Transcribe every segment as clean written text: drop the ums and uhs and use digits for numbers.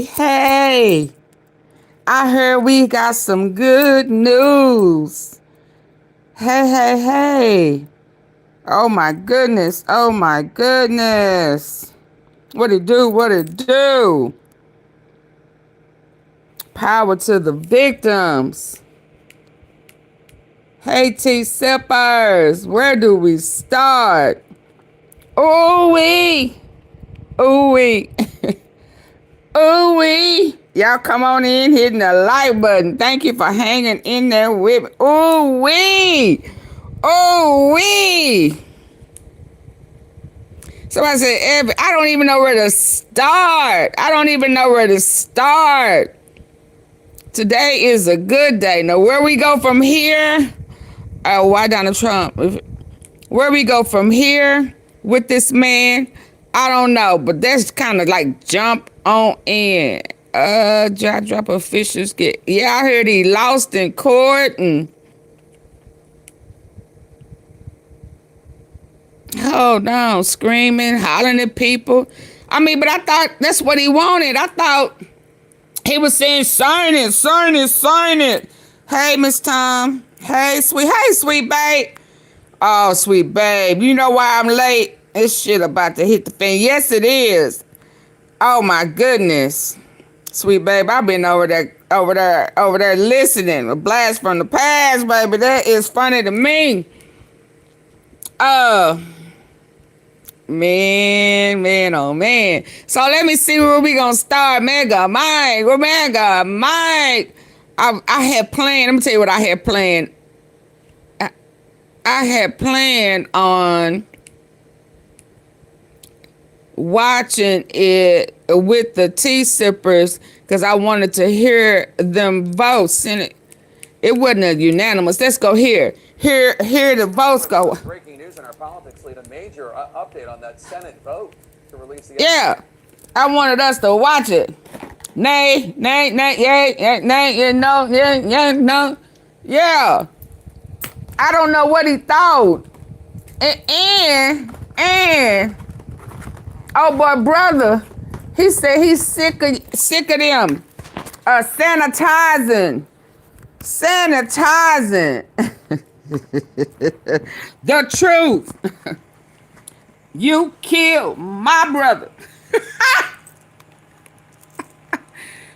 hey. I heard we got some good news. Hey. Oh my goodness. Oh my goodness. What it do? Power to the victims. Hey T-Sippers, where do we start? Ooh-wee. Ooh-wee. Ooh-wee. Y'all come on in, hitting the like button. Thank you for hanging in there with me. Ooh-wee. Ooh-wee. Somebody said, I don't even know where to start. Today is a good day. Now, where we go from here? Why Donald Trump? Where we go from here with this man? I don't know, but that's kind of like jump on in. Drop officials get. Yeah, I heard he lost in court and. Hold on, screaming, hollering at people. I mean, but I thought that's what he wanted. I thought he was saying, sign it. Hey, Miss Tom. Hey, sweet babe. Oh, sweet babe. You know why I'm late? This shit about to hit the fan. Yes, it is. Oh my goodness. Sweet babe, I've been over there listening. A blast from the past, baby. That is funny to me. Man, oh man. So let me see where we gonna start. Mega Mike. I had planned, let me tell you what I had planned. I had planned on watching it with the tea sippers because I wanted to hear them votes. And it wasn't a unanimous. Let's go here. Hear the votes go. Breaking news in our politics lead, a major update on that Senate vote to release the. Yeah, I wanted us to watch it. Nay, no, yeah. I don't know what he thought. And oh boy, brother, he said he's sick of them sanitizing. The truth. You killed my brother.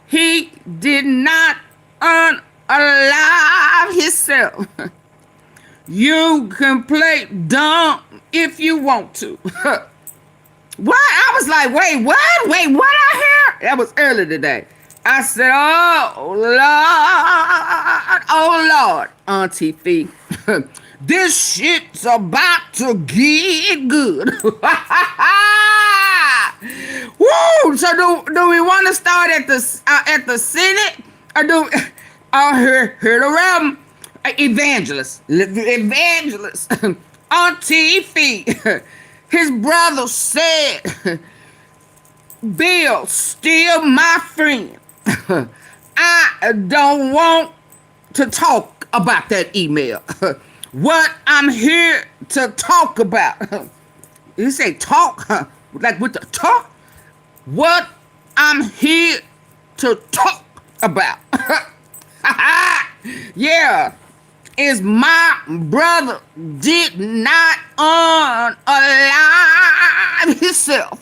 He did not unalive himself. You can play dumb if you want to. What? I was like, wait, what I hear? That was early today. I said, oh Lord, AunTeaFee. This shit's about to get good. Woo! So do we want to start at the Senate, or do hear the realm? Evangelist, AunTeaFee. His brother said, Bill, still my friend. I don't want to talk about that email. What I'm here to talk about. You say talk? Like with the talk? What I'm here to talk about. Yeah. Is my brother did not unalive himself.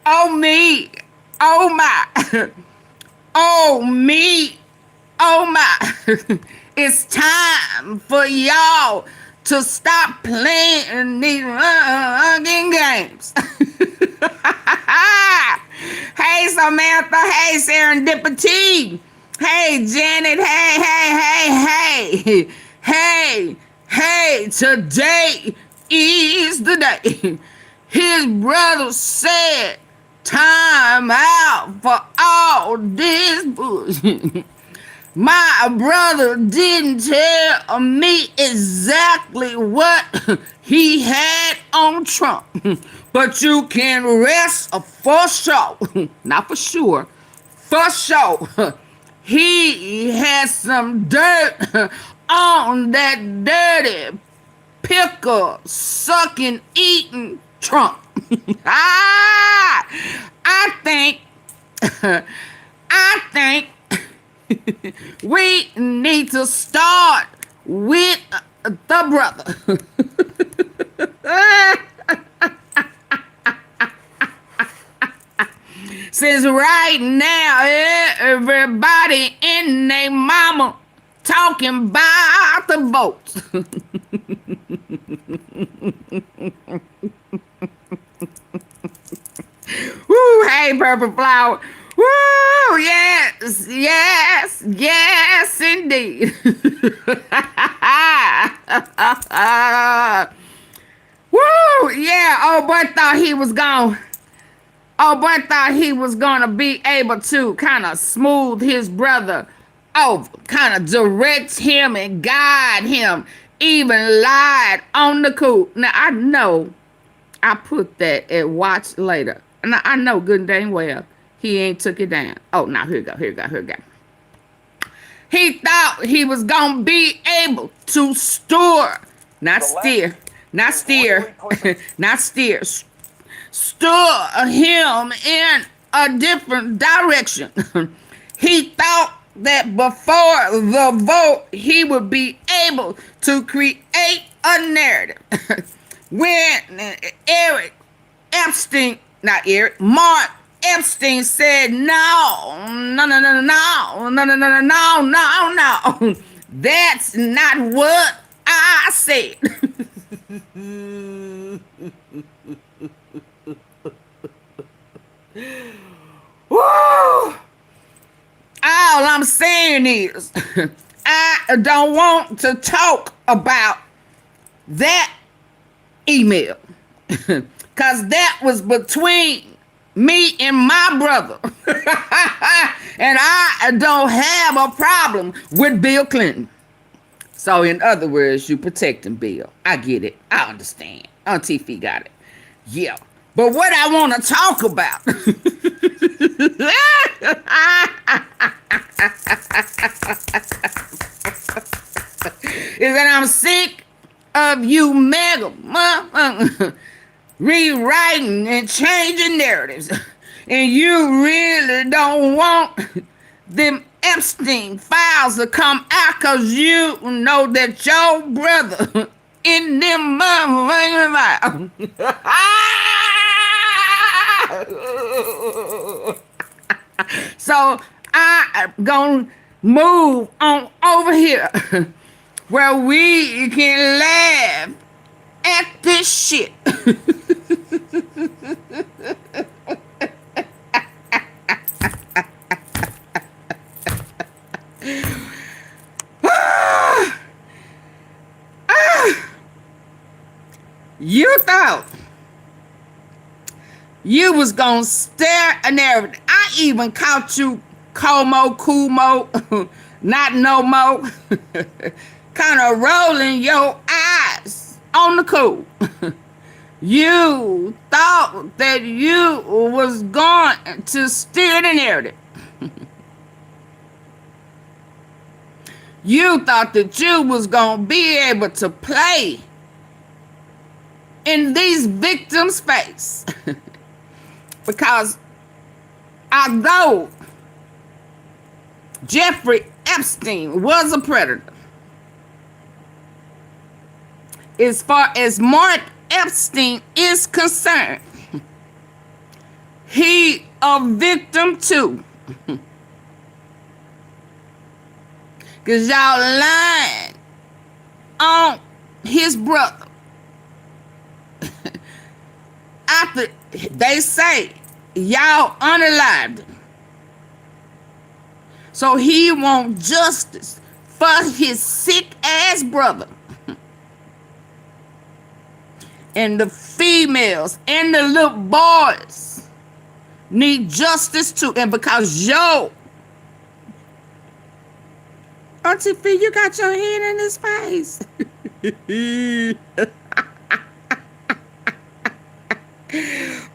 Oh me, oh my, oh me, oh my. It's time for y'all to stop playing these fucking games. Hey Samantha, hey Serendipity, hey Janet, hey, today is the day. His brother said, time out for all this bullshit. My brother didn't tell me exactly what he had on Trump, but you can rest for sure, not for sure, for sure, he has some dirt on that dirty pickle, sucking, eating Trump. I think, I think we need to start with the brother. Since right now everybody and their mama talking about the votes. Woo, hey, Purple Flower. Woo, yes, yes, yes, indeed. Woo, yeah, oh, boy thought he was gone. Oh, boy thought he was gonna be able to kind of smooth his brother over, kind of direct him and guide him, even lied on the cool. Now, I know I put that at watch later. And I know good and dang well he ain't took it down. Oh, now here we go. He thought he was going to be able to store, steer, store him in a different direction. He thought that before the vote, he would be able to create a narrative. When Mark Epstein said, no. That's not what I said. Woo! All I'm saying is, I don't want to talk about that email. Because that was between me and my brother. And I don't have a problem with Bill Clinton. So in other words, you protecting Bill. I get it. I understand. AunTeaFee got it. Yeah. But what I want to talk about is that I'm sick of you mega rewriting and changing narratives. And you really don't want them Epstein files to come out because you know that your brother in them motherfucking So I'm gonna move on over here where we can laugh at this shit. You thought you was gonna stare and everything. I even caught you Como, Kumo, not no more, kind of rolling your eyes on the cool. You thought that you was going to steer the narrative. You thought that you was going to be able to play in these victims' face. Because although Jeffrey Epstein was a predator, as far as Mark Epstein is concerned, he a victim too. Because y'all lying on his brother. After they say y'all unalived him. So he want justice for his sick ass brother. And the females and the little boys need justice too. And because AunTeaFee, you got your hand in his face.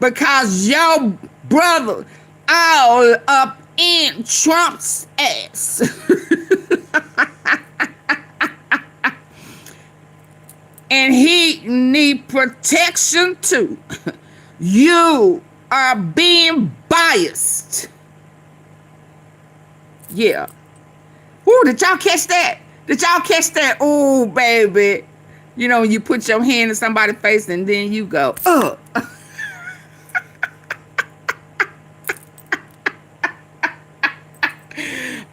Because your brother all up in Trump's ass. And he need protection too. You are being biased. Yeah. Ooh, did y'all catch that? Did y'all catch that? Ooh, baby. You know, when you put your hand in somebody's face and then you go, ugh.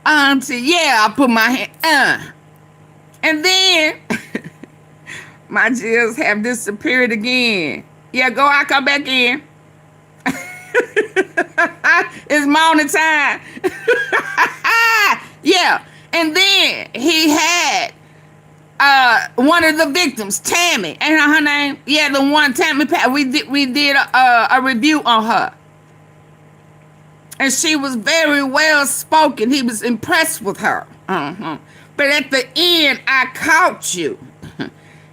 Auntie, yeah, I put my hand, And then my jills have disappeared again. Yeah, go out, come back in. It's morning time. Yeah. And then he had one of the victims, Tammy, and her name, yeah, the one Tammy. We did a review on her, and she was very well spoken. He was impressed with her. But at the end, I caught you,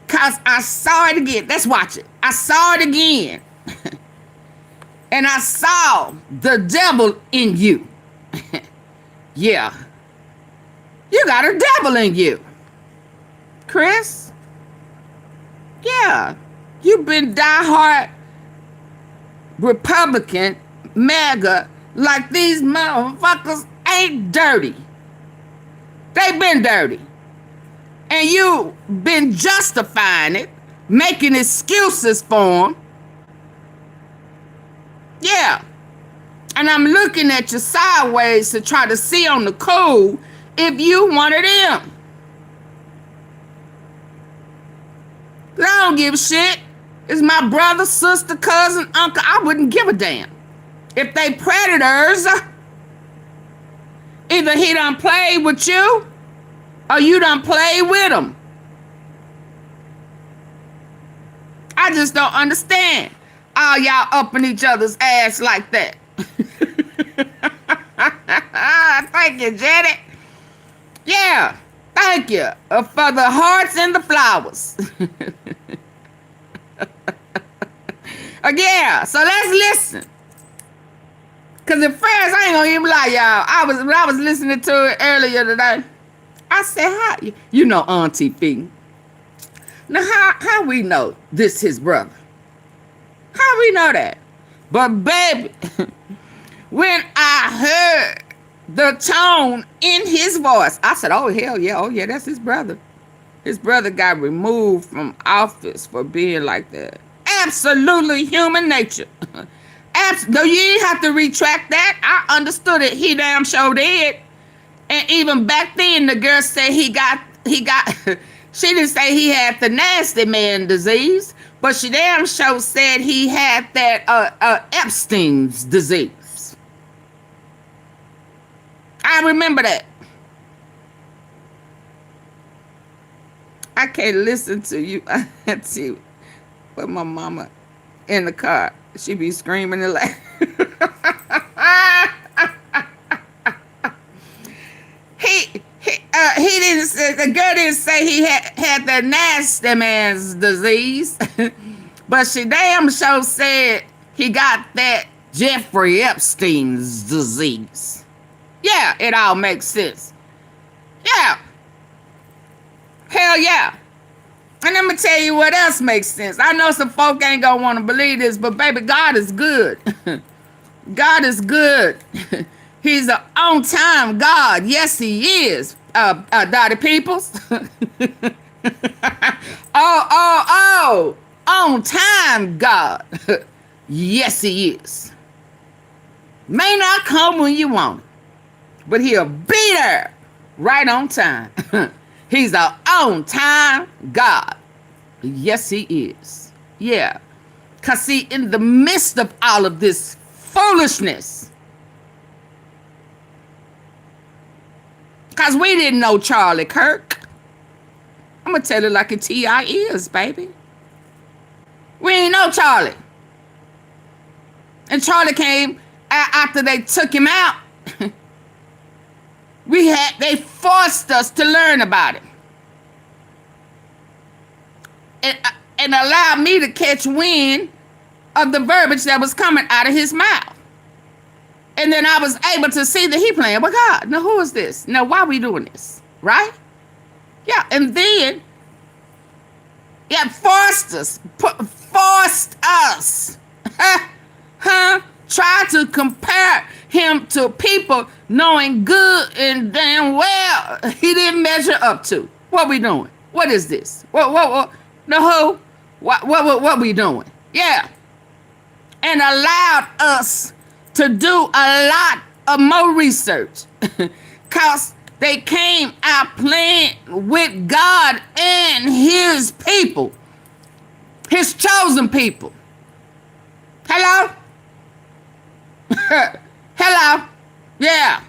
cause I saw it again. Let's watch it. I saw it again, and I saw the devil in you. Yeah, you got a devil in you. Chris, yeah, you've been diehard Republican, Maga, like these motherfuckers ain't dirty. They been dirty. And you been justifying it, making excuses for them. Yeah. And I'm looking at you sideways to try to see on the cool if you one of them. I don't give a shit. It's my brother, sister, cousin, uncle. I wouldn't give a damn. If they predators, either he done played with you or you done played with him. I just don't understand all y'all up in each other's ass like that. Thank you, Janet. Yeah. Thank you for the hearts and the flowers. Yeah, so let's listen. Because at first, I ain't gonna even lie, y'all. When I was listening to it earlier today, I said, how? You know AunTeaFee. Now, how we know this his brother? How we know that? But baby, when I heard the tone in his voice, I said, oh, hell yeah. Oh, yeah, that's his brother. His brother got removed from office for being like that. Absolutely human nature. No, you didn't have to retract that. I understood it. He damn sure did. And even back then, the girl said he got, she didn't say he had the nasty man disease, but she damn sure said he had that Epstein's disease. I remember that. I can't listen to you. I had to put my mama in the car. She be screaming and laughing. He didn't say, the girl didn't say he had the nasty man's disease, but she damn sure said he got that Jeffrey Epstein's disease. Yeah, it all makes sense. Yeah. Hell yeah. And let me tell you what else makes sense. I know some folk ain't gonna want to believe this, but baby, God is good. God is good. He's an on-time God. Yes, he is. Dottie Peoples. Oh. On-time God. Yes, he is. May not come when you want it, but he'll be there right on time. He's an on-time God. Yes, he is. Yeah. Because see, in the midst of all of this foolishness, because we didn't know Charlie Kirk. I'm going to tell it like a T.I. is, baby. We didn't know Charlie. And Charlie came after they took him out. They forced us to learn about it. And allowed me to catch wind of the verbiage that was coming out of his mouth. And then I was able to see that he playing with God. Now, who is this? Now, why are we doing this? Right? Yeah, and then Yeah, forced us. Forced us. Huh? Try to compare him to people knowing good and damn well he didn't measure up to. What we doing? What is this? What? The who? What we doing? Yeah. And allowed us to do a lot of more research. Cause they came out playing with God and his people. His chosen people. Hello? Hello? Yeah.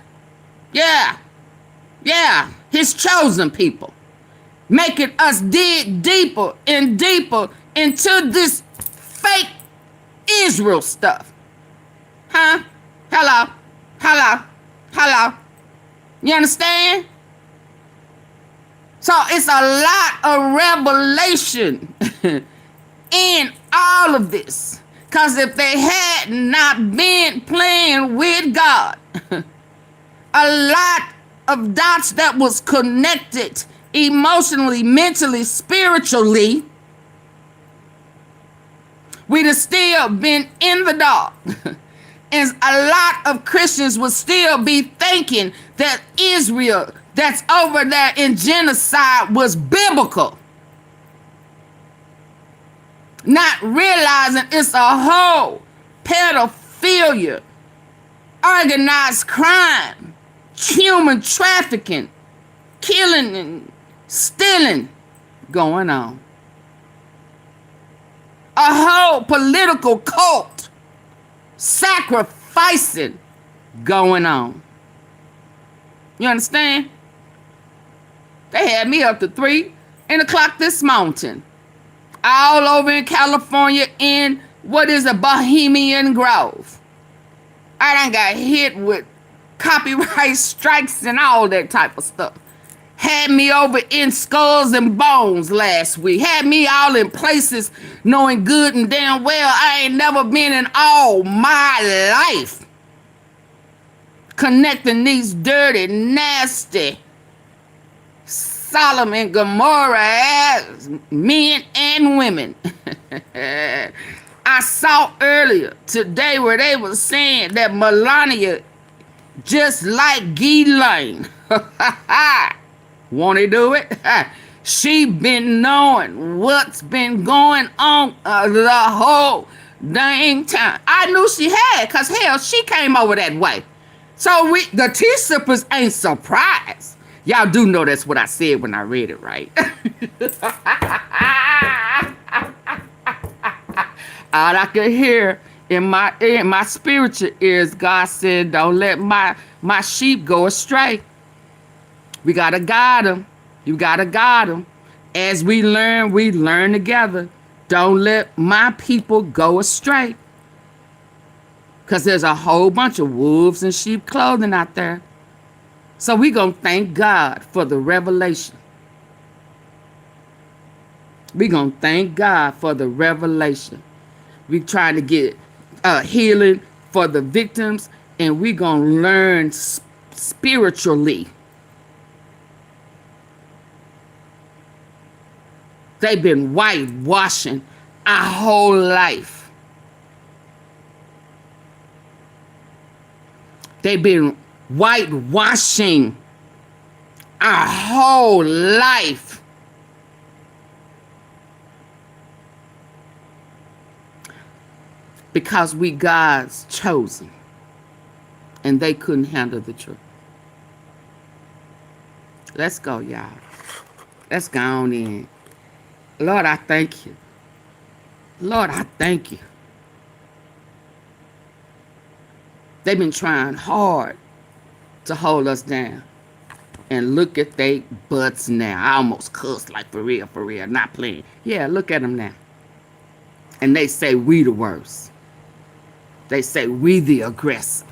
His chosen people. Making us dig deeper and deeper into this fake Israel stuff. Huh? Hello? You understand? So it's a lot of revelation in all of this. Because if they had not been playing with God, a lot of dots that was connected emotionally, mentally, spiritually, we'd have still been in the dark. And a lot of Christians would still be thinking that Israel that's over there in genocide was biblical. Not realizing it's a whole pedophilia, organized crime, human trafficking, killing and stealing going on. A whole political cult sacrificing going on. You understand? They had me up to 3 o'clock this morning. All over in California in what is a Bohemian Grove. I done got hit with copyright strikes and all that type of stuff. Had me over in Skulls and Bones last week. Had me all in places knowing good and damn well I ain't never been in all my life. Connecting these dirty, nasty Sodom and Gomorrah as men and women. I saw earlier today where they were saying that Melania just like Ghislaine. Won't he do it? She been knowing what's been going on the whole dang time. I knew she had, because hell, she came over that way. So the T-sippers ain't surprised. Y'all do know that's what I said when I read it, right? All I could hear in my spiritual ears, God said, don't let my sheep go astray. We got to guide them. You got to guide them. As we learn together. Don't let my people go astray. Because there's a whole bunch of wolves in sheep clothing out there. So we're going to thank God for the revelation. We're going to thank God for the revelation. We're trying to get healing for the victims, and we're going to learn spiritually. They've been whitewashing our whole life. They've been whitewashing our whole life. Because we God's chosen. And they couldn't handle the truth. Let's go, y'all. Let's go on in. Lord, I thank you. Lord, I thank you. They've been trying hard to hold us down. And look at they butts now. I almost cussed, like for real, not playing. Yeah, look at them now. And they say we the worst. They say we the aggressor.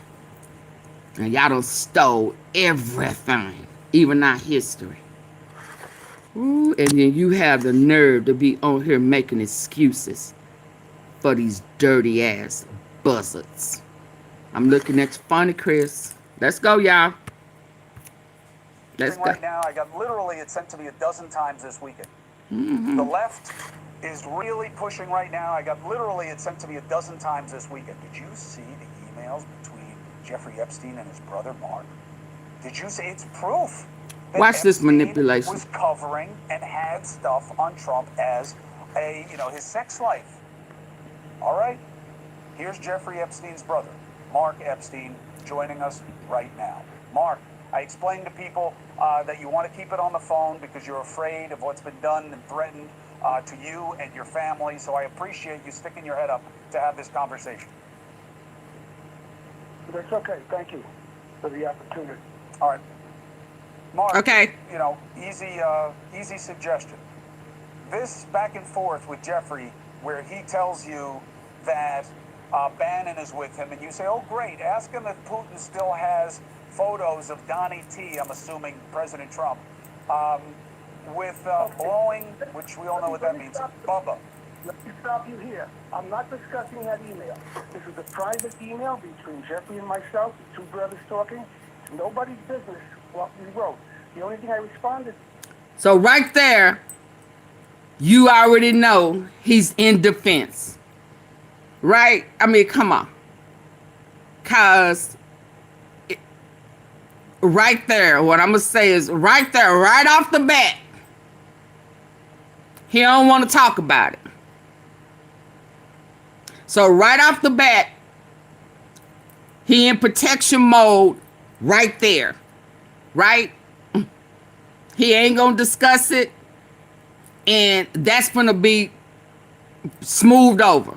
And y'all done stole everything, even our history. Ooh, and then you have the nerve to be on here making excuses for these dirty ass buzzards. I'm looking at you funny, Chris. Let's go, y'all. Let's go. Right now, I got literally it sent to me 12 times this weekend. The left is really pushing right now. I got literally it sent to me a dozen times this weekend. Did you see the emails between Jeffrey Epstein and his brother Mark? Did you see? It's proof that Watch this Epstein manipulation. was covering and had stuff on Trump as a, his sex life. All right, here's Jeffrey Epstein's brother, Mark Epstein, joining us right now. Mark, I explained to people that you want to keep it on the phone because you're afraid of what's been done and threatened to you and your family, so I appreciate you sticking your head up to have this conversation. That's okay. Thank you for the opportunity. All right. Mark, Okay. Easy suggestion. This back and forth with Jeffrey, where he tells you that Bannon is with him, and you say, oh, great, ask him if Putin still has photos of Donnie T, I'm assuming President Trump, with blowing, which we all know what that means, Bubba. Let me stop you here. I'm not discussing that email. This is a private email between Jeffrey and myself, the two brothers talking. It's nobody's business what we wrote. The only thing I responded. So right there, you already know he's in defense. Right? I mean, come on. Because right there, what I'm going to say is right there, right off the bat, he don't want to talk about it. So right off the bat, he in protection mode right there. Right? He ain't going to discuss it. And that's going to be smoothed over.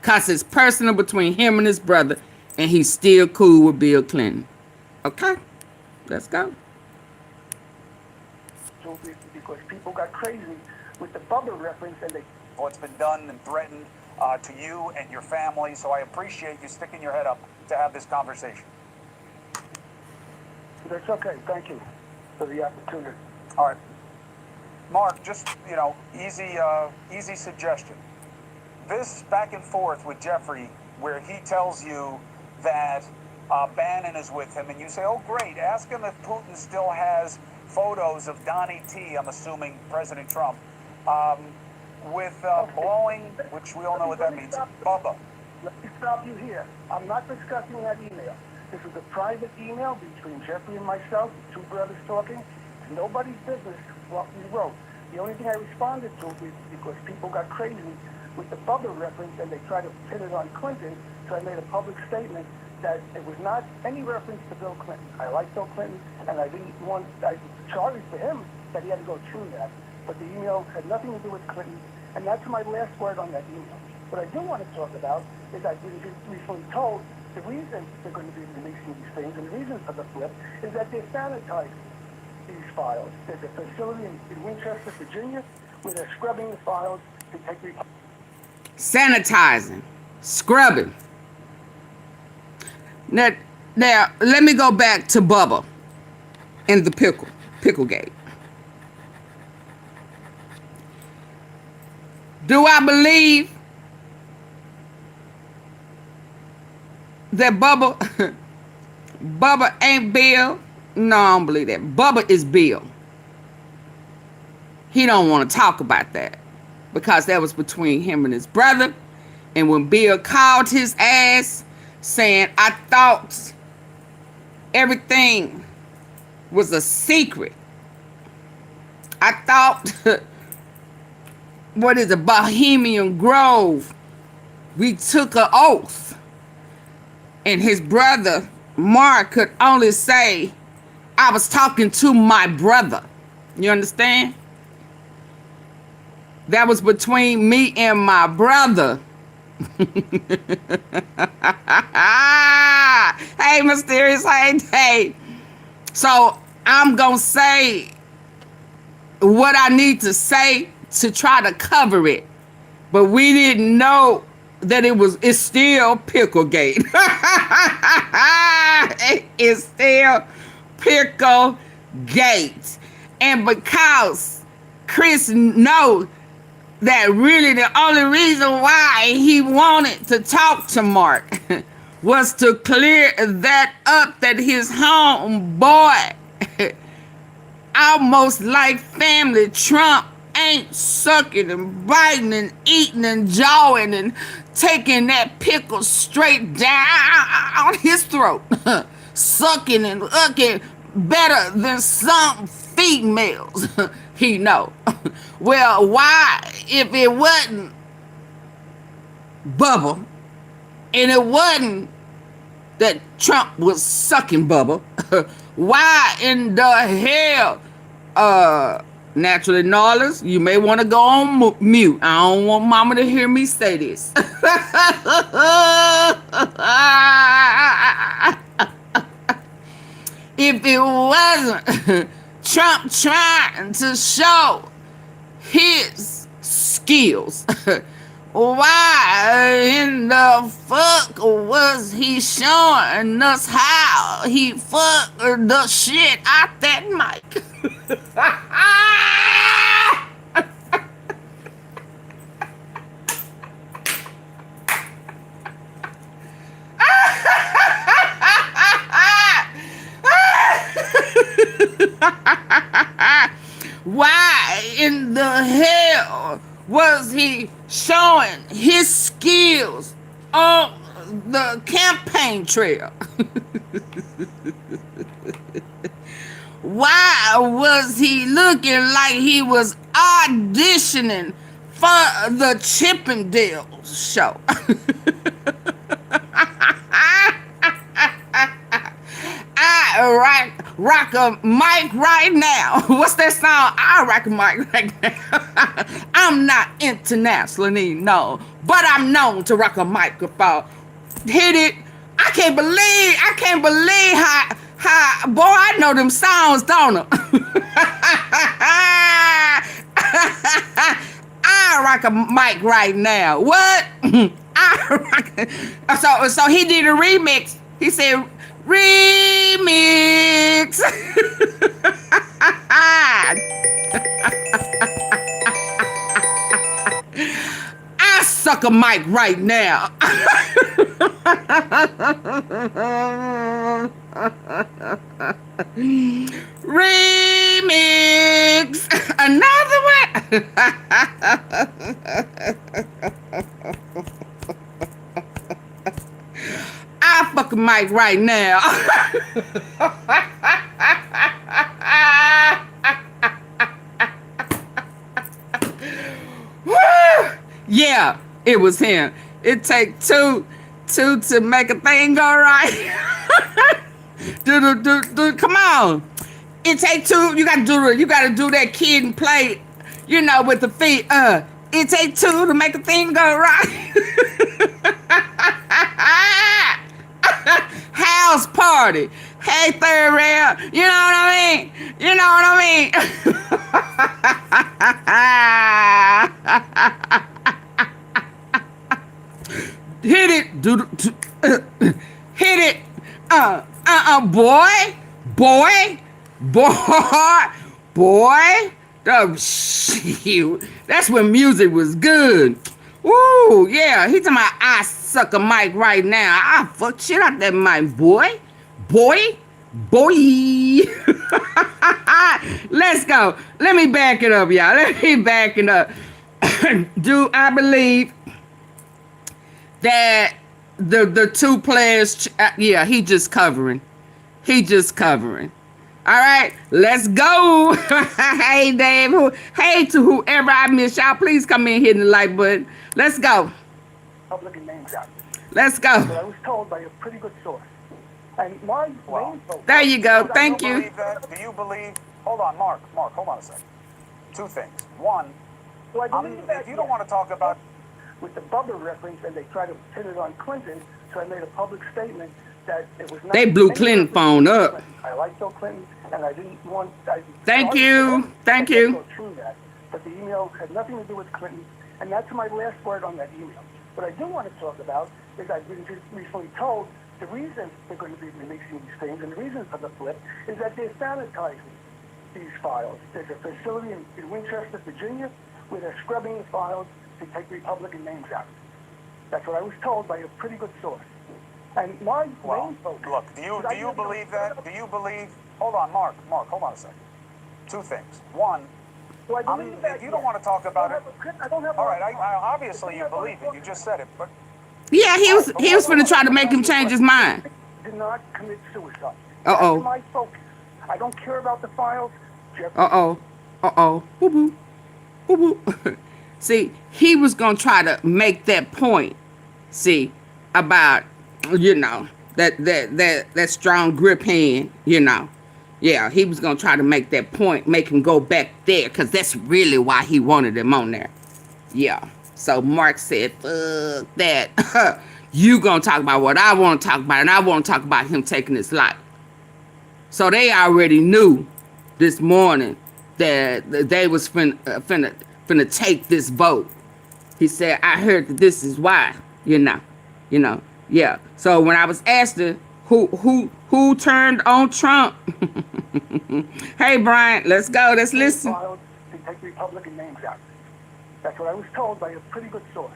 Because it's personal between him and his brother. And he's still cool with Bill Clinton. Okay? Let's go. Because people got crazy with the Bubba reference and they... What's been done and threatened to you and your family, so I appreciate you sticking your head up to have this conversation. That's okay. Thank you for the opportunity. All right. Mark, just, easy suggestion. This back and forth with Jeffrey, where he tells you that Bannon is with him, and you say, oh, great, ask him if Putin still has photos of Donnie T, I'm assuming President Trump, with blowing, which we all know what that means, Bubba. Let me stop you here. I'm not discussing that email. This is a private email between Jeffrey and myself, the two brothers talking. It's nobody's business what we wrote. The only thing I responded to is because people got crazy with the Bubba reference and they tried to pin it on Clinton, so I made a public statement that it was not any reference to Bill Clinton. I like Bill Clinton, and I charged to him that he had to go through that. But the email had nothing to do with Clinton, and that's my last word on that email. What I do want to talk about is I've been recently told the reason they're going to be releasing these things, and the reason for the flip, is that they're sanitizing these files. There's a facility in Winchester, Virginia, where they're scrubbing the files to take... Sanitizing. Scrubbing. Now, let me go back to Bubba and the Picklegate. Do I believe that Bubba ain't Bill? No, I don't believe that. Bubba is Bill. He don't want to talk about that because that was between him and his brother. And when Bill called his ass saying, I thought everything was a secret. I thought, what is it, Bohemian Grove, we took an oath. And his brother, Mark, could only say, I was talking to my brother. You understand? That was between me and my brother. Hey, Mysterious. Hey. So I'm going to say what I need to say to try to cover it. But we didn't know that it's still Picklegate. It's still Picklegate. And because Chris knows that really the only reason why he wanted to talk to Mark was to clear that up, that his homeboy, almost like family, Trump, ain't sucking and biting and eating and jawing and taking that pickle straight down his throat, sucking and looking better than some females he know. Well, why, if it wasn't Bubba and it wasn't that Trump was sucking Bubba, why in the hell, naturally Gnarlers, you may want to go on mute. I don't want mama to hear me say this. If it wasn't Trump trying to show his skills, why in the fuck was he showing us how he fucked the shit out that mic? Why in the hell was he showing his skills on the campaign trail? Why was he looking like he was auditioning for the Chippendale show? I rock a mic right now. What's that song? I rock a mic right now. I'm not internationally known, but I'm known to rock a microphone. Hit it. I can't believe how boy, I know them songs, don't I? I rock a mic right now. What? So he did a remix. He said remix. I suck a mic right now. Remix. Another one. I fuck a mic right now. Yeah, it was him. It take two to make a thing go right. Come on. It take two. You gotta do that kid and play, with the feet. It take two to make a thing go right. House party. Hey, third rail. You know what I mean? Hit it. Hit it. Boy. Oh, shoot. That's when music was good. Woo, yeah. He talking about I suck a mic right now. I fuck shit out that mic, boy. Let's go. Let me back it up, y'all. Do I believe that the two players, he just covering. All right, let's go. Hey, Dave. Hey, to whoever I miss, y'all, please come in, hitting the like button. Let's go. Public and names out. Let's go. But I was told by a pretty good source. And my main focus... There you go. Thank you. Do you believe... Hold on, Mark, hold on a second. Two things. One, if you don't want to talk about... With the Bubba reference, and they try to pin it on Clinton, so I made a public statement that it was not... They blew Clinton phone up. I like Bill Clinton, and I didn't want... Thank you. Go through that, but the email had nothing to do with Clinton, and that's my last word on that email. What I do want to talk about is I've been just recently told the reason they're going to be releasing these things, and the reason for the flip, is that they're sanitizing these files. There's a facility in Winchester, Virginia, where they're scrubbing the files to take Republican names out. That's what I was told by a pretty good source. And my main focus... Look, do you believe that? Do you believe... Hold on, Mark, hold on a second. Two things. One, Do I believe that? If you don't want to talk about it, I don't have. all right. I obviously you believe it. You just said it, but Yeah, he was finna try to make him change his mind. Did not commit suicide. Uh-oh. That's my focus. I don't care about the files. Uh-oh. Boo-boo. Boo-boo. See, he was going to try to make that point, see, about, you know, that strong grip hand, you know. Yeah, he was going to try to make that point, make him go back there, because that's really why he wanted him on there. Yeah. So Mark said, fuck that. You going to talk about what I want to talk about, and I want to talk about him taking his life. So they already knew this morning that they was finna take this vote. He said, I heard that this is why, you know, yeah. So when I was asked who turned on Trump, hey Brian, let's go, let's listen. They take Republican names out. That's what I was told by a pretty good source.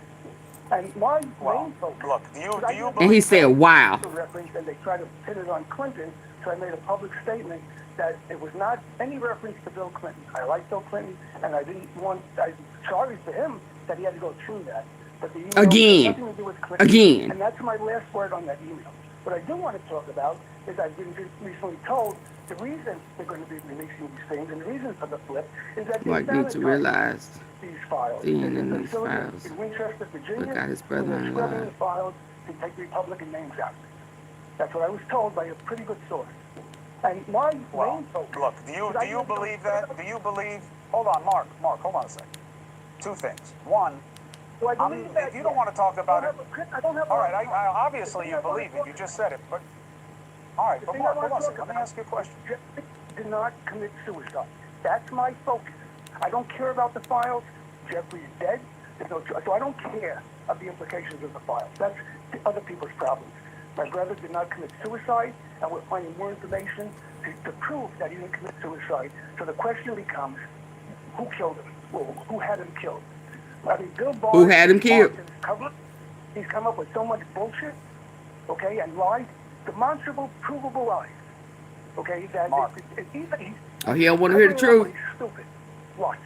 And my main focus. Look, do you believe? And he said, wow. And they try to pin it on Clinton. So I made a public statement that it was not any reference to Bill Clinton. I like Bill Clinton, and I'm sorry for him that he had to go through that. But the email Again. had nothing to do with Clinton. Again. And that's my last word on that email. What I do want to talk about is I've been recently told the reason they're going to be releasing these things and the reason for the flip is that Mark needs to realize these files. in these files. In Winchester, Virginia, Look at his brother in scrubbing law. the files to take Republican names out. That's what I was told by a pretty good source. And my main focus. Look, do you believe that? Do you believe? Hold on, Mark, hold on a second. Two things. One, do I believe that? if you don't want to talk about it, I don't have. all right. I obviously you believe it. You just said it, but all right. But Mark, hold on a second. Let me ask you a question. Jeffrey did not commit suicide. That's my focus. I don't care about the files. Jeffrey is dead. So I don't care of the implications of the files. That's other people's problems. My brother did not commit suicide, and we're finding more information to prove that he didn't commit suicide. So the question becomes, who killed him? Well, who had him killed? I mean, Bill Barr, Who had him killed? He's come up with so much bullshit, okay, and lies, demonstrable, provable lies, okay, that Mark. Oh, he don't want to hear the truth. He's stupid. What?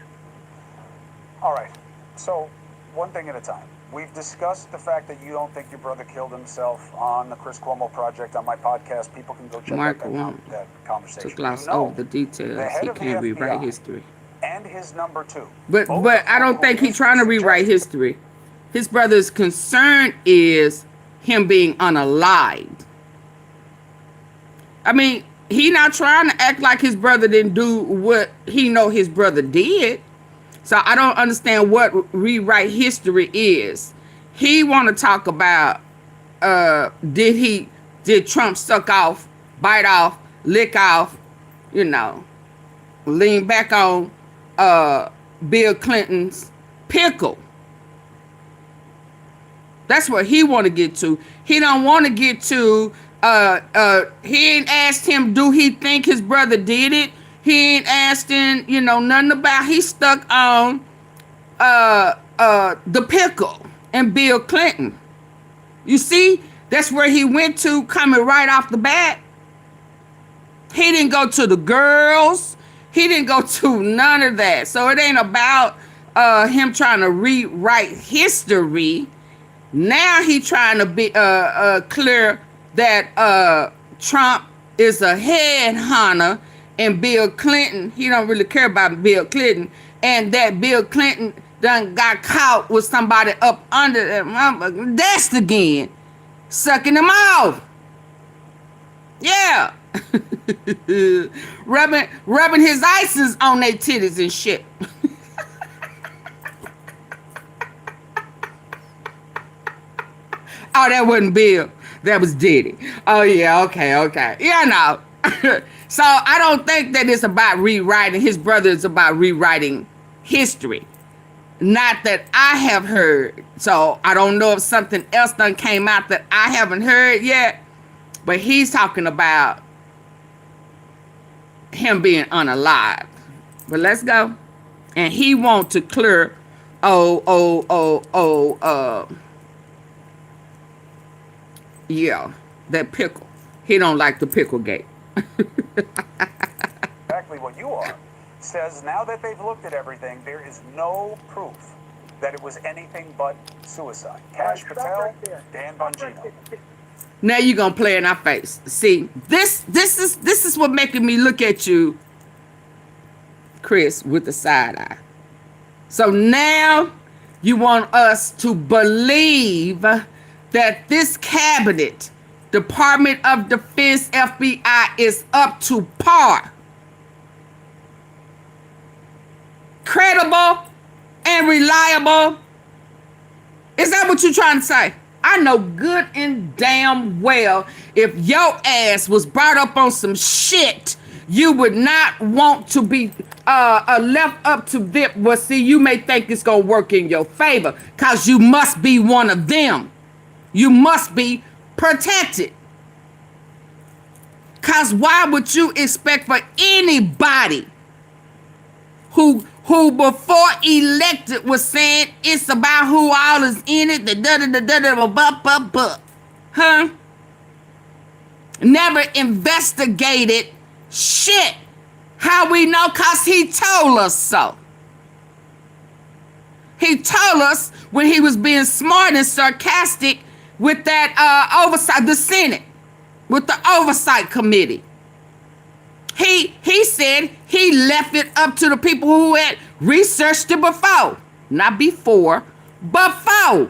All right. So one thing at a time. We've discussed the fact that you don't think your brother killed himself on the Chris Cuomo project on my podcast. People can go check Mark out that conversation. to gloss over the details. He can't rewrite history. And his number two. But I don't think he's trying to rewrite history. His brother's concern is him being unalived. I mean, he not trying to act like his brother didn't do what he know his brother did. So I don't understand what rewrite history is. He want to talk about did Trump suck off, bite off, lick off, you know, lean back on Bill Clinton's pickle. That's what he want to get to. He don't want to get to he ain't asked him do he think his brother did it. He ain't asked him, you know, nothing about. He stuck on the pickle and Bill Clinton. You see, that's where he went to coming right off the bat. He didn't go to the girls. He didn't go to none of that. So it ain't about him trying to rewrite history. Now he trying to be clear that Trump is a headhunter and Bill Clinton, he don't really care about Bill Clinton, and that Bill Clinton done got caught with somebody up under them. That's again, sucking him off. Yeah. rubbing his ices on their titties and shit. Oh, that wasn't Bill. That was Diddy. Oh, yeah, okay. Yeah, no. So I don't think that it's about rewriting. His brother is about rewriting history. Not that I have heard. So I don't know if something else done came out that I haven't heard yet. But he's talking about him being unalive. But let's go. And he wants to clear, yeah, that pickle. He don't like the pickle gate. Exactly what you are. says now that they've looked at everything, there is no proof that it was anything but suicide. Cash Patel, Dan Bongino. Now you're gonna play in our face. See, this is what making me look at you, Chris, with the side eye. So now you want us to believe that this cabinet, Department of Defense, FBI, is up to par, credible, and reliable. Is that what you're trying to say? I know good and damn well if your ass was brought up on some shit, you would not want to be left up to them. Well, see, you may think it's going to work in your favor because you must be one of them. You must be protected. Because why would you expect for anybody who before elected was saying it's about who all is in it, huh? Never investigated shit. How we know? Because he told us so. He told us when he was being smart and sarcastic with that oversight, the Senate, with the oversight committee. He said he left it up to the people who had researched it before. Not before, before.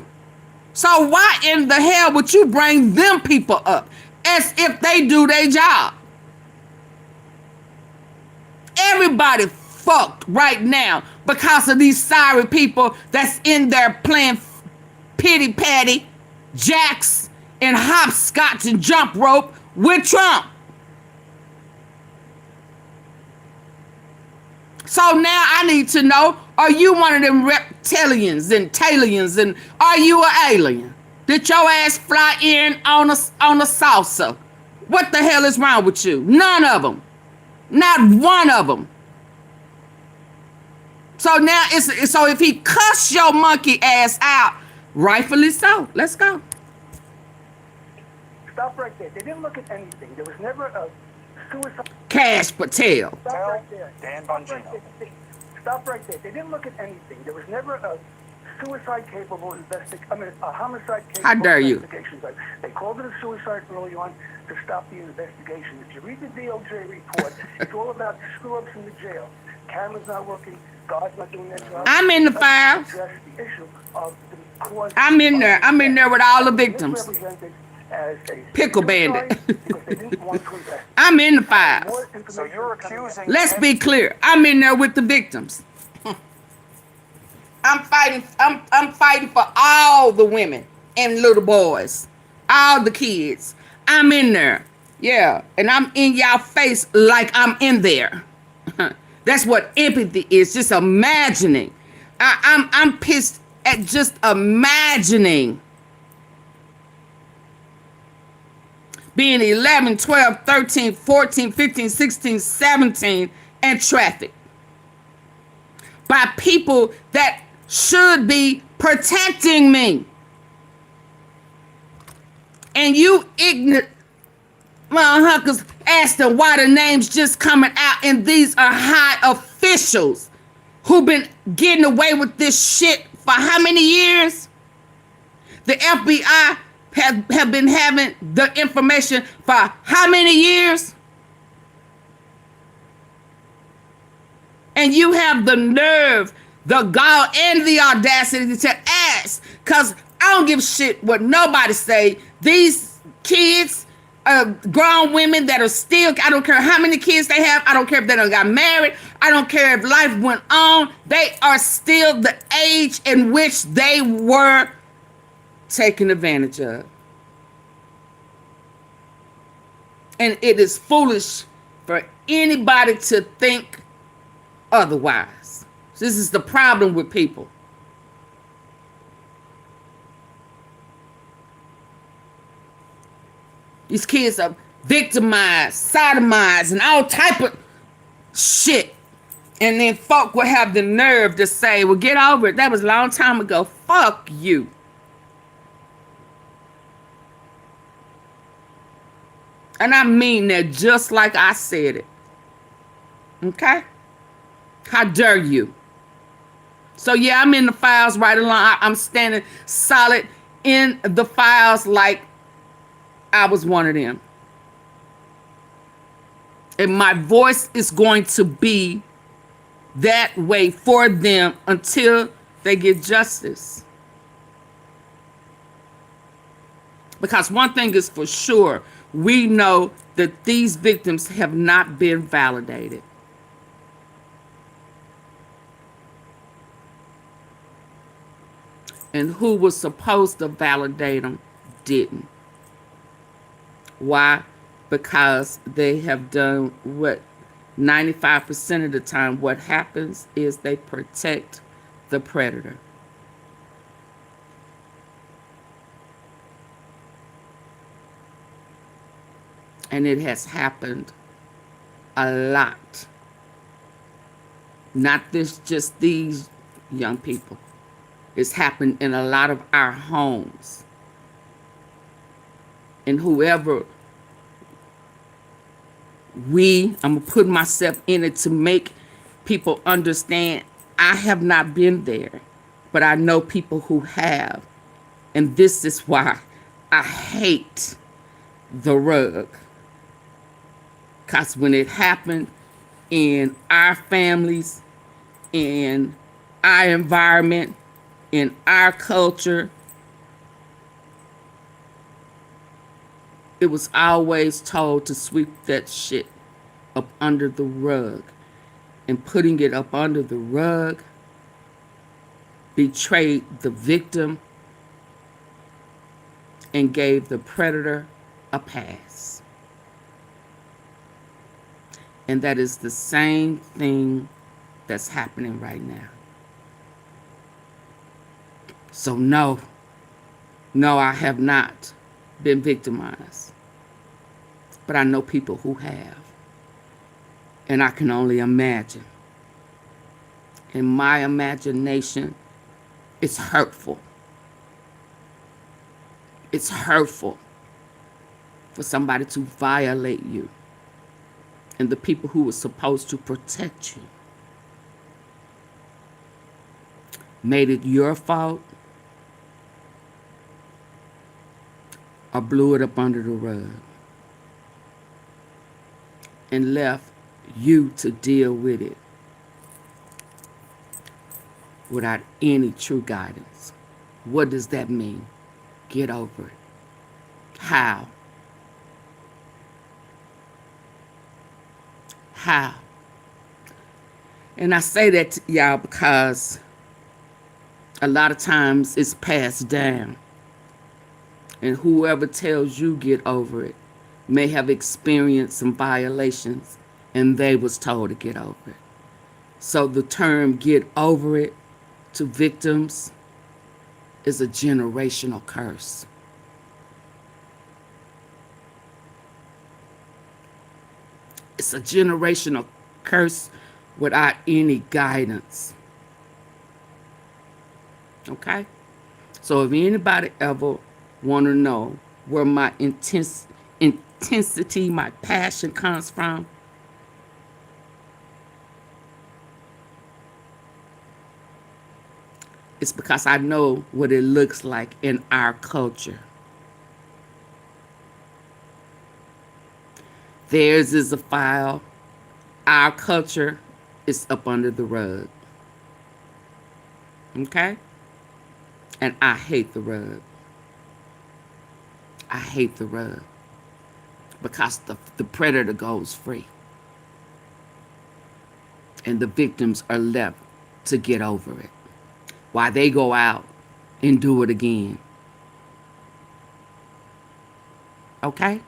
So why in the hell would you bring them people up as if they do their job? Everybody fucked right now because of these sorry people that's in there playing pity patty, jacks, and hopscotch and jump rope with Trump. So now I need to know, are you one of them reptilians and talians, and are you an alien? Did your ass fly in on a saucer? What the hell is wrong with you? None of them. Not one of them. So now so if he cuss your monkey ass out, rightfully so. Let's go. Stop right there. They didn't look at anything. There was never a suicide. Cash Patel. Stop right there. Dan Stop Bongino. right there. Stop right there. They didn't look at anything. There was never a suicide-capable a homicide-capable How dare you? investigation. They called it a suicide early on to stop the investigation. If you read the DOJ report, it's all about screw-ups in the jail. Cameras not working. Guards not doing their job. I'm in the files. Address the issue of the cause. I'm in there. I'm in there with all the victims. Misrepresented as a Pickle suicide bandit. because they didn't want to investigate. I'm in the files. More So information you're is coming accusing... Let's be clear. I'm in there with the victims. I'm fighting for all the women and little boys, all the kids. I'm in there. Yeah. And I'm in y'all face like I'm in there. That's what empathy is. Just imagining. I'm pissed at just imagining being 11, 12, 13, 14, 15, 16, 17 and trafficked by people that should be protecting me. And you ignorant motherfuckers asking why the names just coming out, and these are high officials who've been getting away with this shit for how many years? The FBI have been having the information for how many years? And you have the nerve, the gall, and the audacity to ask, because I don't give a shit what nobody say. These kids, grown women that are still, I don't care how many kids they have, I don't care if they done got married, I don't care if life went on, they are still the age in which they were taken advantage of. And it is foolish for anybody to think otherwise. This is the problem with people. These kids are victimized, sodomized, and all type of shit. And then folk will have the nerve to say, well, get over it. That was a long time ago. Fuck you. And I mean that just like I said it. Okay? How dare you? So yeah, I'm in the files right along. I'm standing solid in the files like I was one of them. And my voice is going to be that way for them until they get justice. Because one thing is for sure, we know that these victims have not been validated. And who was supposed to validate them didn't. Why? Because they have done what 95% of the time what happens is they protect the predator. And it has happened a lot. Not just these young people. It's happened in a lot of our homes. And whoever I'm going to put myself in it to make people understand. I have not been there, but I know people who have. And this is why I hate the rug. Because when it happened in our families, in our environment, in our culture, it was always told to sweep that shit up under the rug. And putting it up under the rug betrayed the victim and gave the predator a pass. And that is the same thing that's happening right now. So no, I have not been victimized. But I know people who have. And I can only imagine. In my imagination, it's hurtful. It's hurtful for somebody to violate you and the people who were supposed to protect you. Made it your fault or blew it up under the rug and left you to deal with it without any true guidance. What does that mean? Get over it. How? How? And I say that to y'all because a lot of times it's passed down. And whoever tells you get over it may have experienced some violations and they was told to get over it. So the term get over it to victims is a generational curse. It's a generational curse without any guidance. Okay? So if anybody ever want to know where my intensity, my passion comes from, it's because I know what it looks like in our culture. Theirs is a file. Our culture is up under the rug. Okay? And I hate the rug. I hate the rug. Because the predator goes free. And the victims are left to get over it. While they go out and do it again. Okay?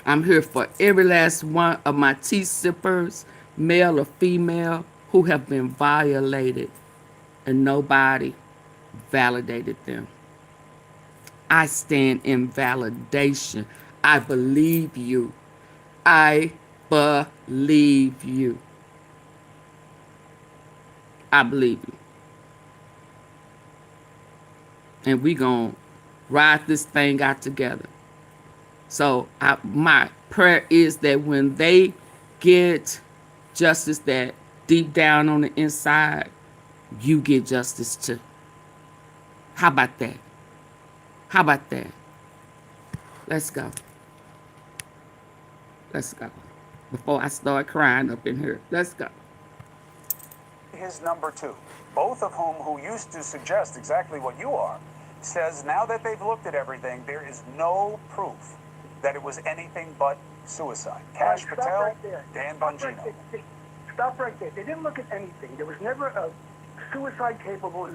I'm here for every last one of my tea sippers, male or female, who have been violated and nobody validated them. I stand in validation. I believe you. I believe you. I believe you. And we gonna ride this thing out together. So my prayer is that when they get justice, that deep down on the inside, you get justice too. How about that? How about that? Let's go. Let's go. Before I start crying up in here. Let's go. His number two, both of who used to suggest exactly what you are, says now that they've looked at everything, there is no proof that it was anything but suicide. Cash Stop Patel, right there. Dan Stop right Bongino. there. Stop right there. They didn't look at anything. There was never a suicide-capable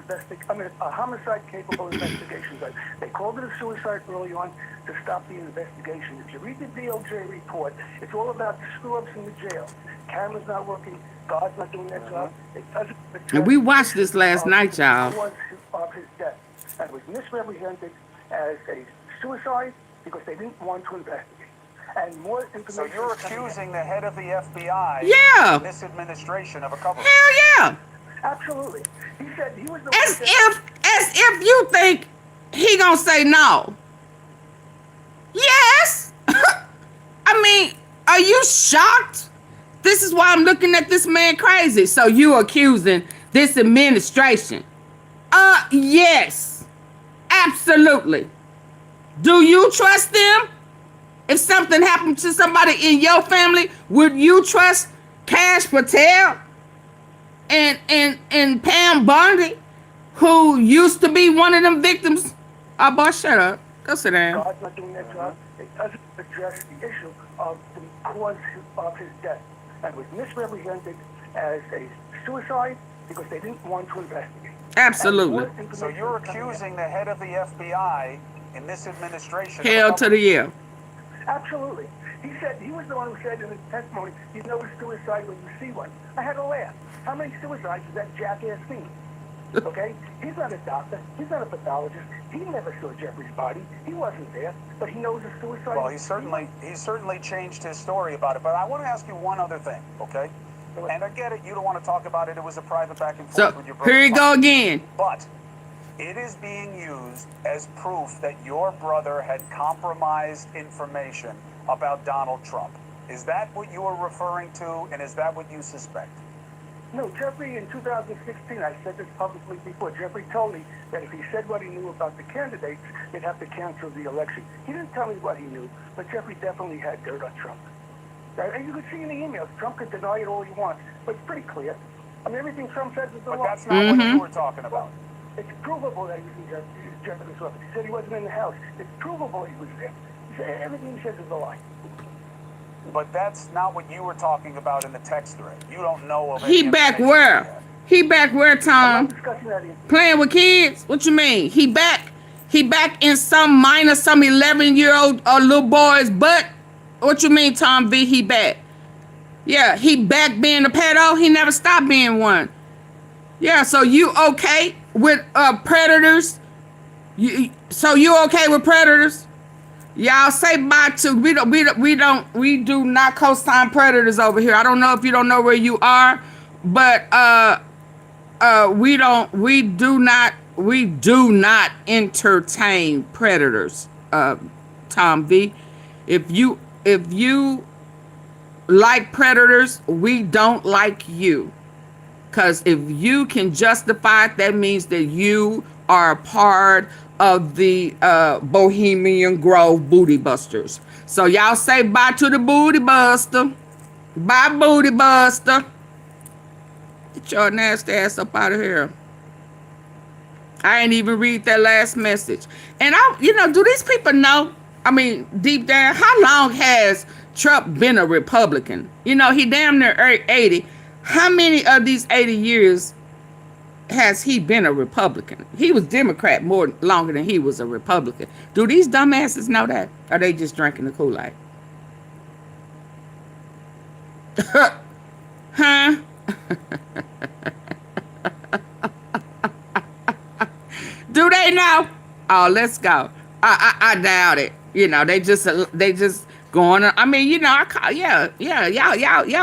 a homicide-capable investigation. They called it a suicide early on to stop the investigation. If you read the DOJ report, it's all about the screw-ups in the jail. Camera's not working. God's not doing that job. It doesn't. And we watched this last night, y'all. Of his death, and was misrepresented as a suicide because they didn't want to investigate. And more information. So you're accusing the head of the FBI Yeah. in this administration of a couple. Hell yeah. Absolutely. He said he was the As one if you think he gonna say no. Yes. I mean, are you shocked? This is why I'm looking at this man crazy. So you accusing this administration? Yes. Absolutely. Do you trust them? If something happened to somebody in your family, would you trust Cash Patel and Pam Bondi, who used to be one of them victims? Oh, boy, shut up. Go sit down. God's not doing that job. It doesn't address the issue of the cause of his death and was misrepresented as a suicide because they didn't want to investigate. Absolutely. So you're accusing the head of the FBI in this administration. Hell to the yeah. Absolutely. He said, he was the one who said in his testimony, you know it's suicide when you see one. I had to laugh. How many suicides has that jackass seen? Okay? He's not a doctor. He's not a pathologist. He never saw Jeffrey's body. He wasn't there, but he knows a suicide. Well, he's certainly changed his story about it. But I want to ask you one other thing, okay? And I get it. You don't want to talk about it. It was a private back and forth So with your brother. here you go again. But it is being used as proof that your brother had compromised information about Donald Trump. Is that what you are referring to, and is that what you suspect? No, Jeffrey, in 2016, I said this publicly before, Jeffrey told me that if he said what he knew about the candidates, they'd have to cancel the election. He didn't tell me what he knew, but Jeffrey definitely had dirt on Trump. And you can see in the emails, Trump can deny it all he wants, but it's pretty clear. I mean, everything Trump says is the But law. that's not what you were talking about. It's provable that he was in Jeffrey's office. He said he wasn't in the house. It's provable he was there. He said everything he says is a lie. But that's not what you were talking about in the text thread. You don't know of He any back information where? yet. He back where, I'm Tom? not discussing that in Playing with kids? What you mean? He back in some minor, some 11-year-old little boy's butt? What you mean, Tom V? He back? Yeah, he back being a pedo. He never stopped being one. Yeah, so you okay with predators? So you okay with predators? Y'all say bye to we do not co-sign predators over here. I don't know if you don't know where you are, but we do not entertain predators. Tom V, if you like predators, we don't like you. Because if you can justify it, that means that you are a part of the Bohemian Grove Booty Busters. So y'all say bye to the Booty Buster. Bye, Booty Buster. Get your nasty ass up out of here. I ain't even read that last message. And do these people know? I mean, deep down, how long has Trump been a Republican? He damn near 80. How many of these 80 years has he been a Republican? He was Democrat longer than he was a Republican. Do these dumbasses know that? Or are they just drinking the Kool-Aid? Huh? Do they know? Oh, let's go. I doubt it. They just going on. I mean, y'all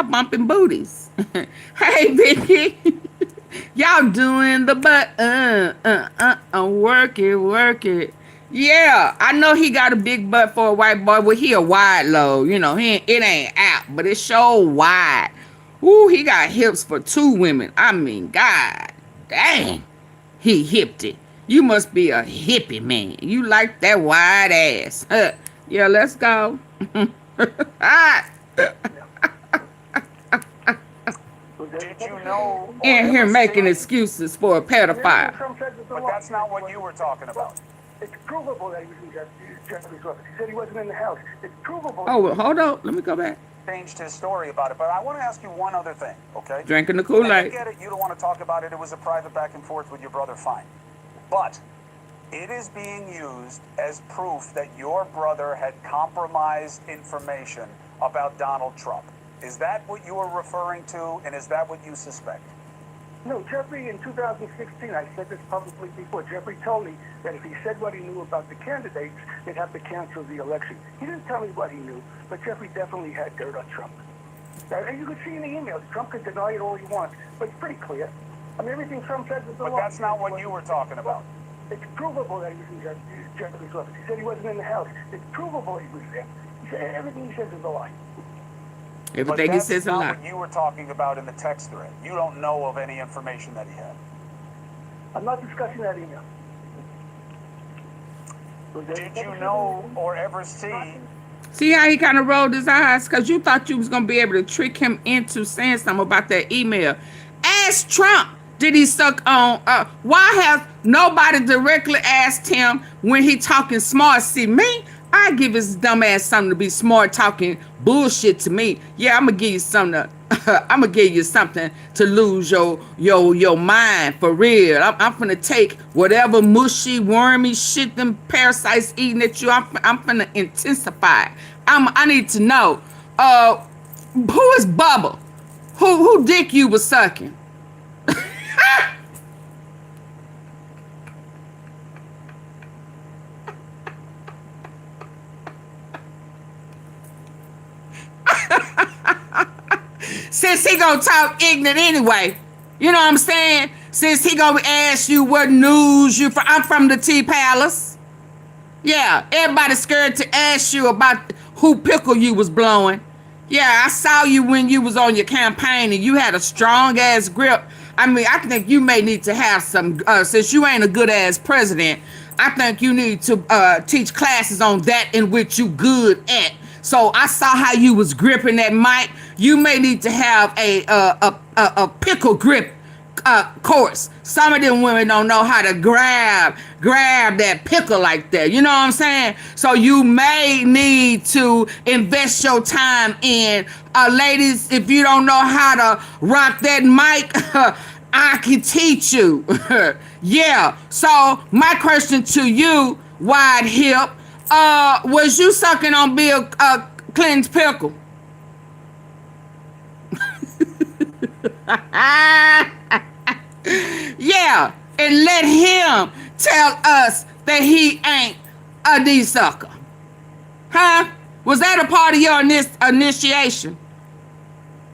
bumping booties. Hey, Vicky. Y'all doing the butt, work it. Yeah, I know he got a big butt for a white boy. Well, he a wide load, it ain't out, but it's so wide. Ooh, he got hips for 2 women. I mean, God dang, he hipped it. You must be a hippie man. You like that wide ass. Yeah, let's go. Ah, Did you know or in here ever making see? excuses for a And everything pedophile. Trump said was a But lie. that's not what you were talking about. It's provable that he was in Jeffrey's office. He said he wasn't in the house. It's provable. Oh, well, hold on. Let me go back. Changed his story about it. But I want to ask you one other thing, okay? Drinking the And I Kool-Aid. get it. You don't want to talk about it. It was a private back and forth with your brother. Fine. But it is being used as proof that your brother had compromised information about Donald Trump. Is that what you were referring to, and is that what you suspect? No, Jeffrey, in 2016, I said this publicly before, Jeffrey told me that if he said what he knew about the candidates, they'd have to cancel the election. He didn't tell me what he knew, but Jeffrey definitely had dirt on Trump. Now, and you can see in the emails, Trump could deny it all he wants, but it's pretty clear. I mean, everything Trump said was a lie. But that's not what you were talking about. It's provable that he was in Jeffrey's office. He said he wasn't in the house. It's provable he was there. He said everything he says is a lie. Everything he says is a But that's lie. not what you were talking about in the text thread. You don't know of any information that he had. I'm not discussing that email. Did you know or ever see? See how he kind of rolled his eyes? Because you thought you was going to be able to trick him into saying something about that email. Ask Trump, did he suck on? Why have nobody directly asked him when he talking smart? See, me, I give his dumb ass something to be smart talking bullshit to me. Yeah, I'm going to give you something to, I'm going to give you something to lose your mind for real. I'm going to take whatever mushy, wormy shit them parasites eating at you. I'm going to intensify it. I need to know, who is Bubba? Who dick you was sucking? Since he gonna talk ignorant anyway, you know what I'm saying? Since he gonna ask you what news you from, I'm from the Tea Palace. Yeah, everybody's scared to ask you about who pickle you was blowing. Yeah, I saw you when you was on your campaign and you had a strong ass grip. I mean, I think you may need to have some, since you ain't a good ass president, I think you need to teach classes on that in which you good at. So I saw how you was gripping that mic. You may need to have a pickle grip course. Some of them women don't know how to grab that pickle like that. You know what I'm saying? So you may need to invest your time in, ladies, if you don't know how to rock that mic, I can teach you. Yeah. So my question to you, wide hip, was you sucking on Bill Clinton's pickle? Yeah, and let him tell us that he ain't a D-sucker. Huh? Was that a part of your initiation?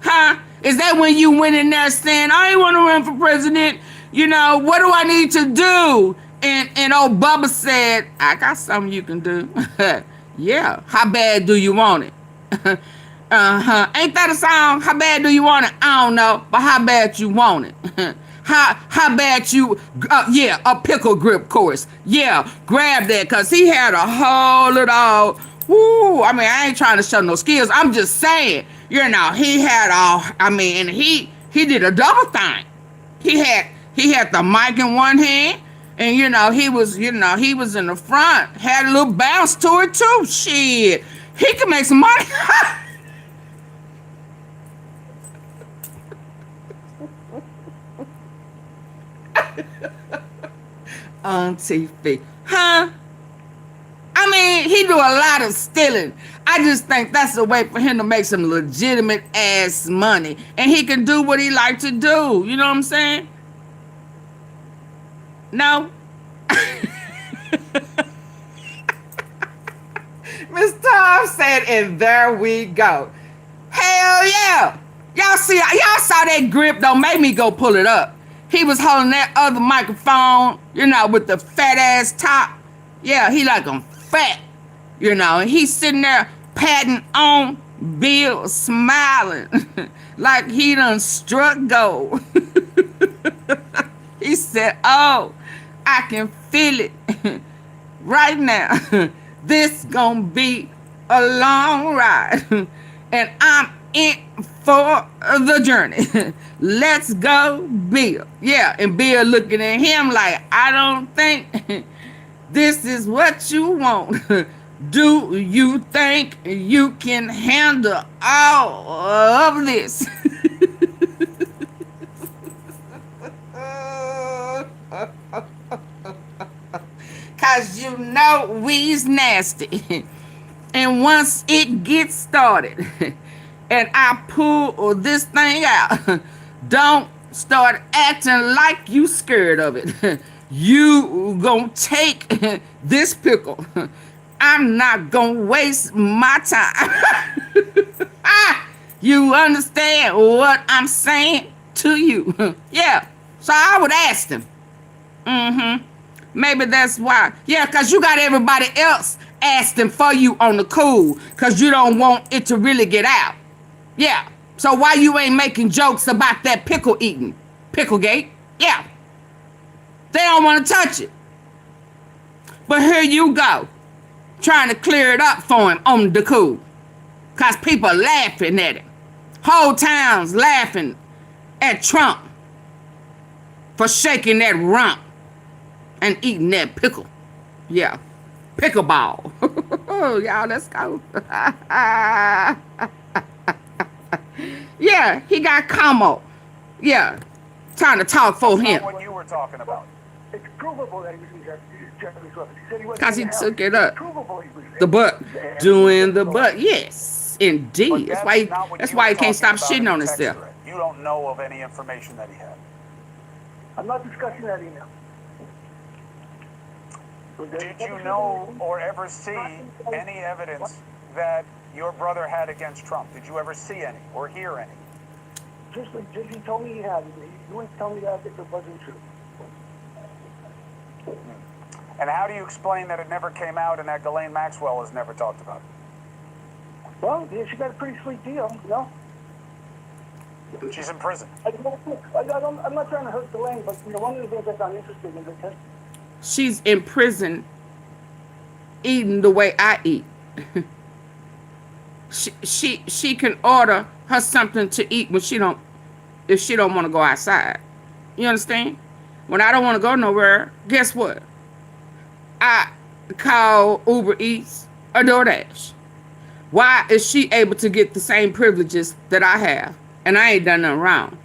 Huh? Is that when you went in there saying, I ain't want to run for president? You know, what do I need to do? And old Bubba said, I got something you can do. Yeah, how bad do you want it? Ain't that a song? How bad do you want it? I don't know, but how bad you want it? How bad you, yeah, a pickle grip course. Yeah, grab that, because he had a whole little, woo, I mean, I ain't trying to show no skills. I'm just saying, you know, he had all, I mean, and he did a double thing. He had the mic in one hand, and, he was in the front, had a little bounce to it too. Shit, he could make some money. AunTeaFee. Huh? I mean, he do a lot of stealing. I just think that's a way for him to make some legitimate ass money. And he can do what he like to do. You know what I'm saying? No? Miss Tom said, and there we go. Hell yeah. Y'all saw that grip. Don't make me go pull it up. He was holding that other microphone, with the fat ass top. Yeah, he like I'm fat, and he's sitting there patting on Bill smiling like he done struck gold. He said, oh, I can feel it right now. This gonna be a long ride. And I'm in for the journey. Let's go, Bill. Yeah, and Bill looking at him like, I don't think this is what you want. Do you think you can handle all of this? Cause you know we's nasty. And once it gets started and I pull this thing out, don't start acting like you scared of it. You gonna take this pickle. I'm not gonna waste my time. You understand what I'm saying to you? Yeah. So I would ask him. Maybe that's why. Yeah, because you got everybody else asking for you on the cool because you don't want it to really get out. Yeah. So why you ain't making jokes about that pickle eating? Picklegate? Yeah. They don't want to touch it. But here you go, trying to clear it up for him on the cool. Because people are laughing at him. Whole town's laughing at Trump for shaking that rump and eating that pickle. Yeah. Pickleball. Y'all, let's go. Yeah, he got Como. Yeah. Trying to talk for him. What you were talking about. It's provable that he was in Jeffrey's office. He said he wasn't Because he in the took house. it up. It's provable he was there. The butt. Doing the butt. Yes, But indeed. That's why not what that's you why were he can't stop talking shitting about on in the text himself. thread. You don't know of any information that he had. I'm not discussing that email. Did you know or ever see any evidence that your brother had against Trump? Did you ever see any or hear any? Just he told me he had it. He wouldn't tell me that if it wasn't true. And how do you explain that it never came out and that Ghislaine Maxwell is never talked about? Well, yeah, she got a pretty sweet deal, you know? She's in prison. I'm not trying to hurt Ghislaine, but you know, one of the things that I'm interested in is She's in prison eating the way I eat. She can order her something to eat when if she don't want to go outside. You understand? When I don't want to go nowhere, guess what? I call Uber Eats or DoorDash. Why is she able to get the same privileges that I have? And I ain't done nothing wrong.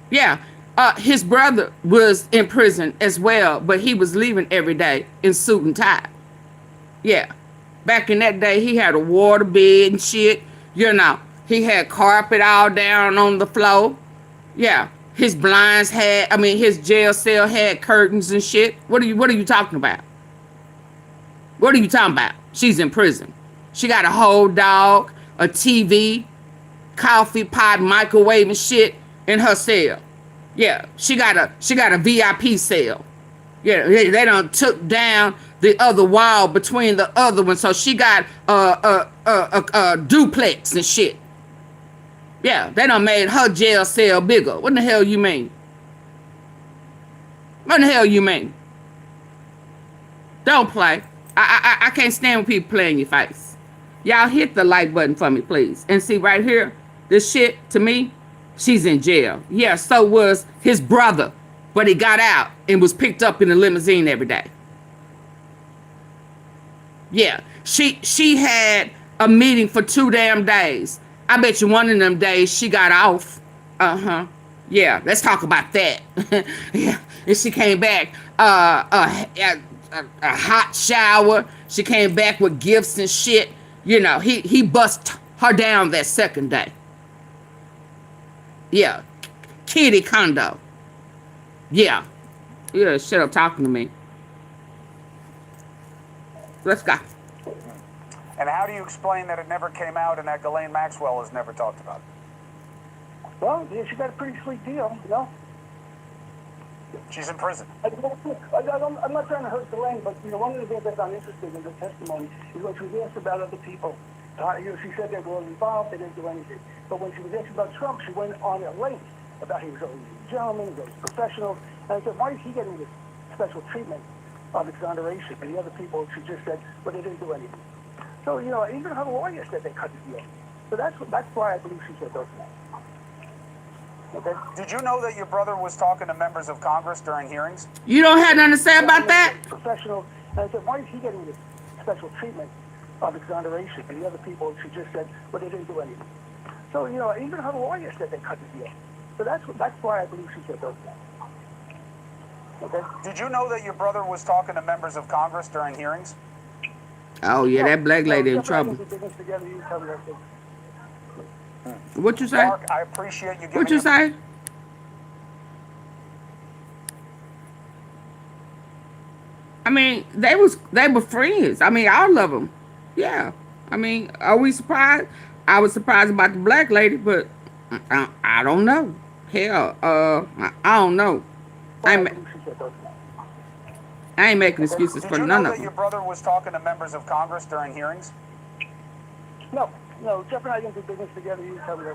Yeah. His brother was in prison as well, but he was leaving every day in suit and tie. Yeah. Back in that day, he had a water bed and shit. You know, he had carpet all down on the floor. Yeah. His his jail cell had curtains and shit. What are you talking about? What are you talking about? She's in prison. She got a whole dog, a TV, coffee pot, microwave and shit in her cell. Yeah, she got a VIP cell. Yeah, they done took down the other wall between the other one, so she got a duplex and shit. Yeah, they done made her jail cell bigger. What the hell you mean? What the hell you mean? Don't play. I can't stand when people play in your face. Y'all hit the like button for me, please. And see right here, this shit, to me, she's in jail. Yeah, so was his brother. But he got out and was picked up in a limousine every day. Yeah, she had a meeting for 2 damn days. I bet you one of them days she got off. Yeah, let's talk about that. Yeah, and she came back, a hot shower. She came back with gifts and shit. You know, he bust her down that second day. Yeah, kitty condo. Yeah, shut up talking to me. Let's go. And how do you explain that it never came out and that Ghislaine Maxwell is never talked about? well, yeah, she got a pretty sweet deal, you know? She's in prison. I'm not trying to hurt the lane, but one of the things I found interesting in the testimony is when she was asked about other people. She said they were involved, they didn't do anything. But when she was asked about Trump, she went on a link about he was always a gentleman, he was professional. And I said, why is he getting this special treatment of exoneration? And the other people, she just said, well, they didn't do anything. So, even her lawyer said they cut the deal. So that's why I believe she said those things. Okay. Did you know that your brother was talking to members of Congress during hearings? You don't have nothing to say about that? Professional. And I said, why is he getting this special treatment of exoneration? And the other people, she just said, well, they didn't do anything. So, even her lawyer said they cut the deal. So that's why I believe she said those things. Okay. Did you know that your brother was talking to members of Congress during hearings? Oh, yeah, that black lady in trouble. What you say? Mark, I appreciate you giving What you say? I mean, they were friends. I mean, all of them. Yeah. I mean, are we surprised? I was surprised about the black lady, but I don't know. Hell, I don't know. I ain't making excuses for none of them. Did you know that your brother was talking to members of Congress during hearings? No, Jeff and I didn't do business together. You tell me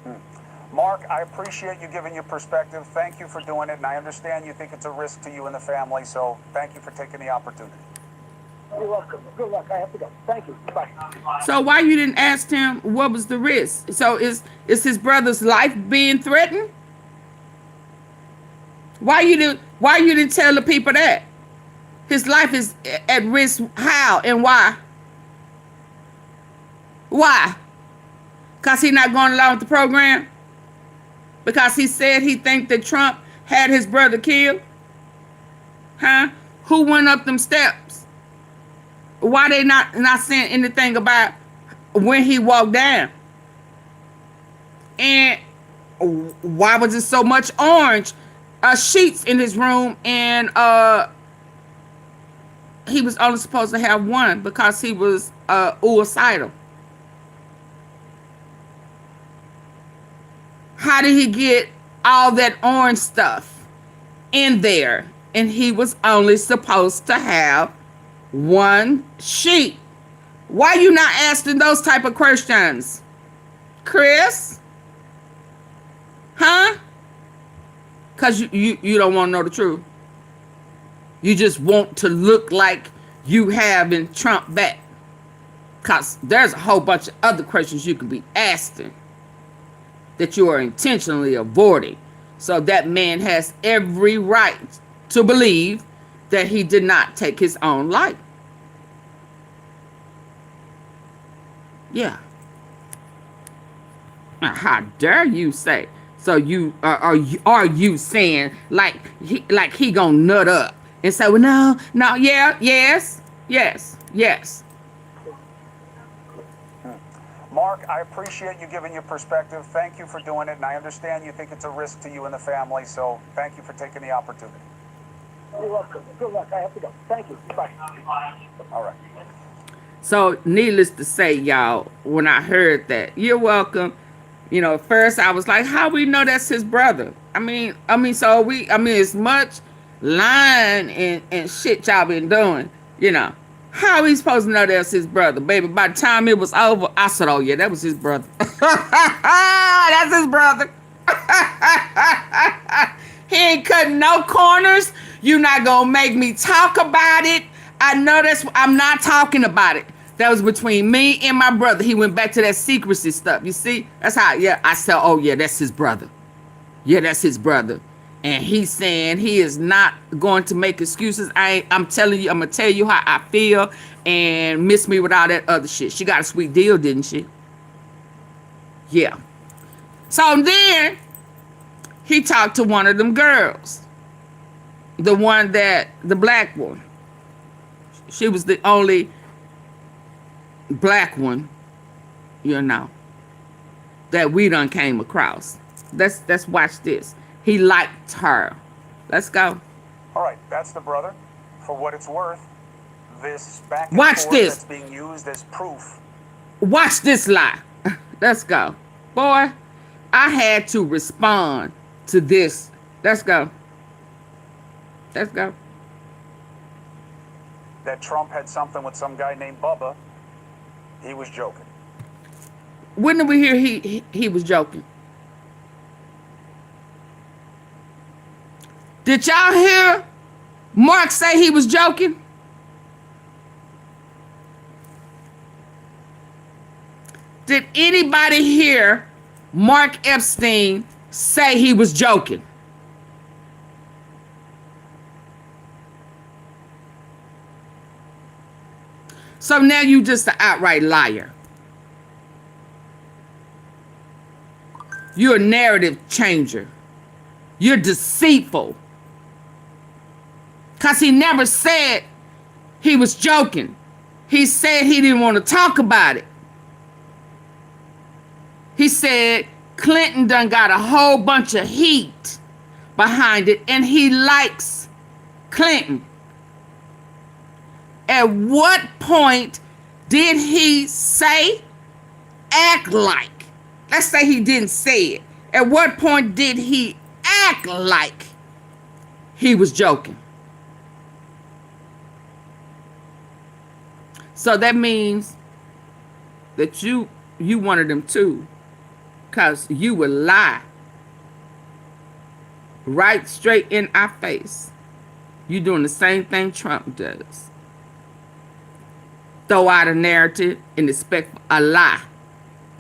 that. Mark, I appreciate you giving your perspective. Thank you for doing it, and I understand you think it's a risk to you and the family, so thank you for taking the opportunity. You're welcome. Good luck. I have to go. Thank you. Bye. So why you didn't ask him what was the risk? So is his brother's life being threatened? Why you didn't tell the people that his life is at risk? How and why? Why? Because he not going along with the program? Because he said he think that Trump had his brother killed? Huh? Who went up them steps? Why they not saying anything about when he walked down? And why was it so much orange sheets in his room? And he was only supposed to have one because he was suicidal. How did he get all that orange stuff in there? And he was only supposed to have one sheet. Why you not asking those type of questions, Chris? Huh? Because you don't want to know the truth. You just want to look like you having Trump back. Because there's a whole bunch of other questions you could be asking that you are intentionally avoiding. So that man has every right to believe that he did not take his own life. Yeah. Now, how dare you say? So you are you saying like he gonna nut up and say, well, no, yeah, yes. Mark, I appreciate you giving your perspective. Thank you for doing it, and I understand you think it's a risk to you and the family, so thank you for taking the opportunity. You're welcome. Good luck. I have to go. Thank you. Bye. All right. So needless to say, y'all, when I heard that, you're welcome. At first I was like, how we know that's his brother? I mean, as much lying and shit y'all been doing, how are we supposed to know that's his brother? Baby, by the time it was over, I said, oh yeah, that was his brother. That's his brother. He ain't cutting no corners. You're not gonna make me talk about it. I know I'm not talking about it. That was between me and my brother. He went back to that secrecy stuff. You see? That's how, I said, oh yeah, that's his brother. Yeah, that's his brother. And he's saying he is not going to make excuses. I'm telling you, I'm going to tell you how I feel, and miss me with all that other shit. She got a sweet deal, didn't she? Yeah. So then he talked to one of them girls. The black one. She was the only black one, that we done came across. Let's watch this. He liked her. Let's go. All right, that's the brother. For what it's worth, this back and watch forth this. That's being used as proof. Watch this lie. Let's go. Boy, I had to respond to this Let's go. Let's go. That Trump had something with some guy named Bubba. He was joking. When did we hear he was joking? Did y'all hear Mark say he was joking? Did anybody hear Mark Epstein say he was joking? So now you just an outright liar. You're a narrative changer. You're deceitful. Because he never said he was joking. He said he didn't want to talk about it. He said Clinton done got a whole bunch of heat behind it, and he likes Clinton. At what point did he say, act like? Let's say he didn't say it. At what point did he act like he was joking? So that means that you wanted him too, because you would lie right straight in our face. You doing the same thing Trump does. Throw out a narrative and expect a lie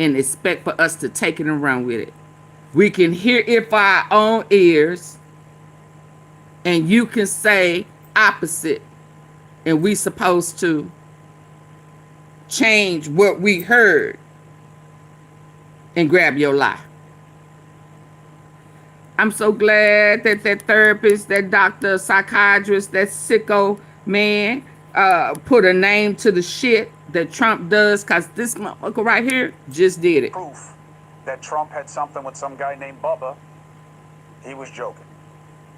and expect for us to take it and run with it. We can hear it for our own ears, and you can say opposite, and we supposed to change what we heard and grab your lie. I'm so glad that that therapist, that doctor, psychiatrist, that sicko man put a name to the shit that Trump does, because this motherfucker right here just did it. Proof that Trump had something with some guy named Bubba. He was joking.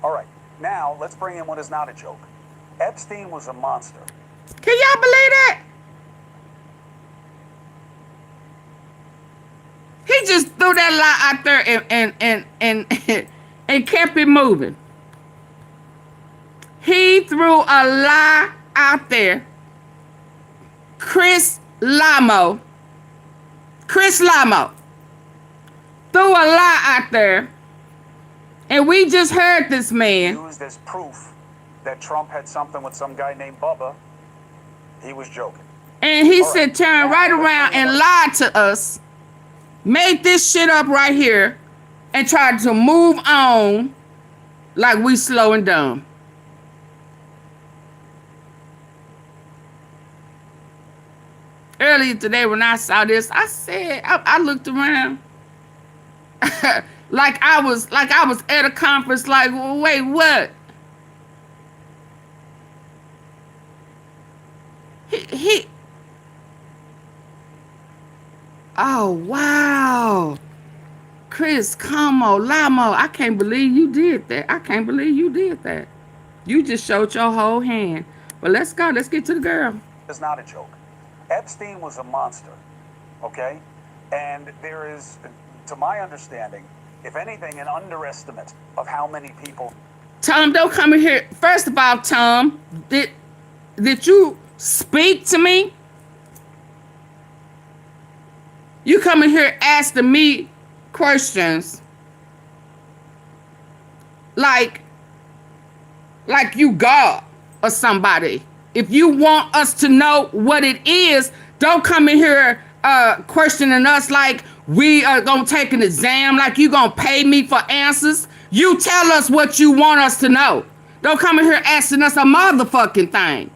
All right, now let's bring in what is not a joke. Epstein was a monster. Can y'all believe that? He just threw that lie out there and kept it moving. He threw a lie out there. Chris Lamo threw a lie out there, and we just heard this man Used as proof that Trump had something with some guy named Bubba. He was joking. and he All said right. turn right around and lied to us, made this shit up right here, and tried to move on like we slow and dumb. Earlier today when I saw this, I said, I looked around like I was at a conference, like, wait, what? He oh wow. Chris Lamo, I can't believe you did that. I can't believe you did that. You just showed your whole hand. But let's go. Let's get to the girl. It's not a joke. Epstein was a monster, okay? And there is, to my understanding, if anything, an underestimate of how many people. Tom, don't come in here. First of all, Tom, did you speak to me? You come in here asking me questions like you God or somebody. If you want us to know what it is, don't come in here questioning us like we are gonna take an exam, like you gonna pay me for answers. You tell us what you want us to know. Don't come in here asking us a motherfucking thing,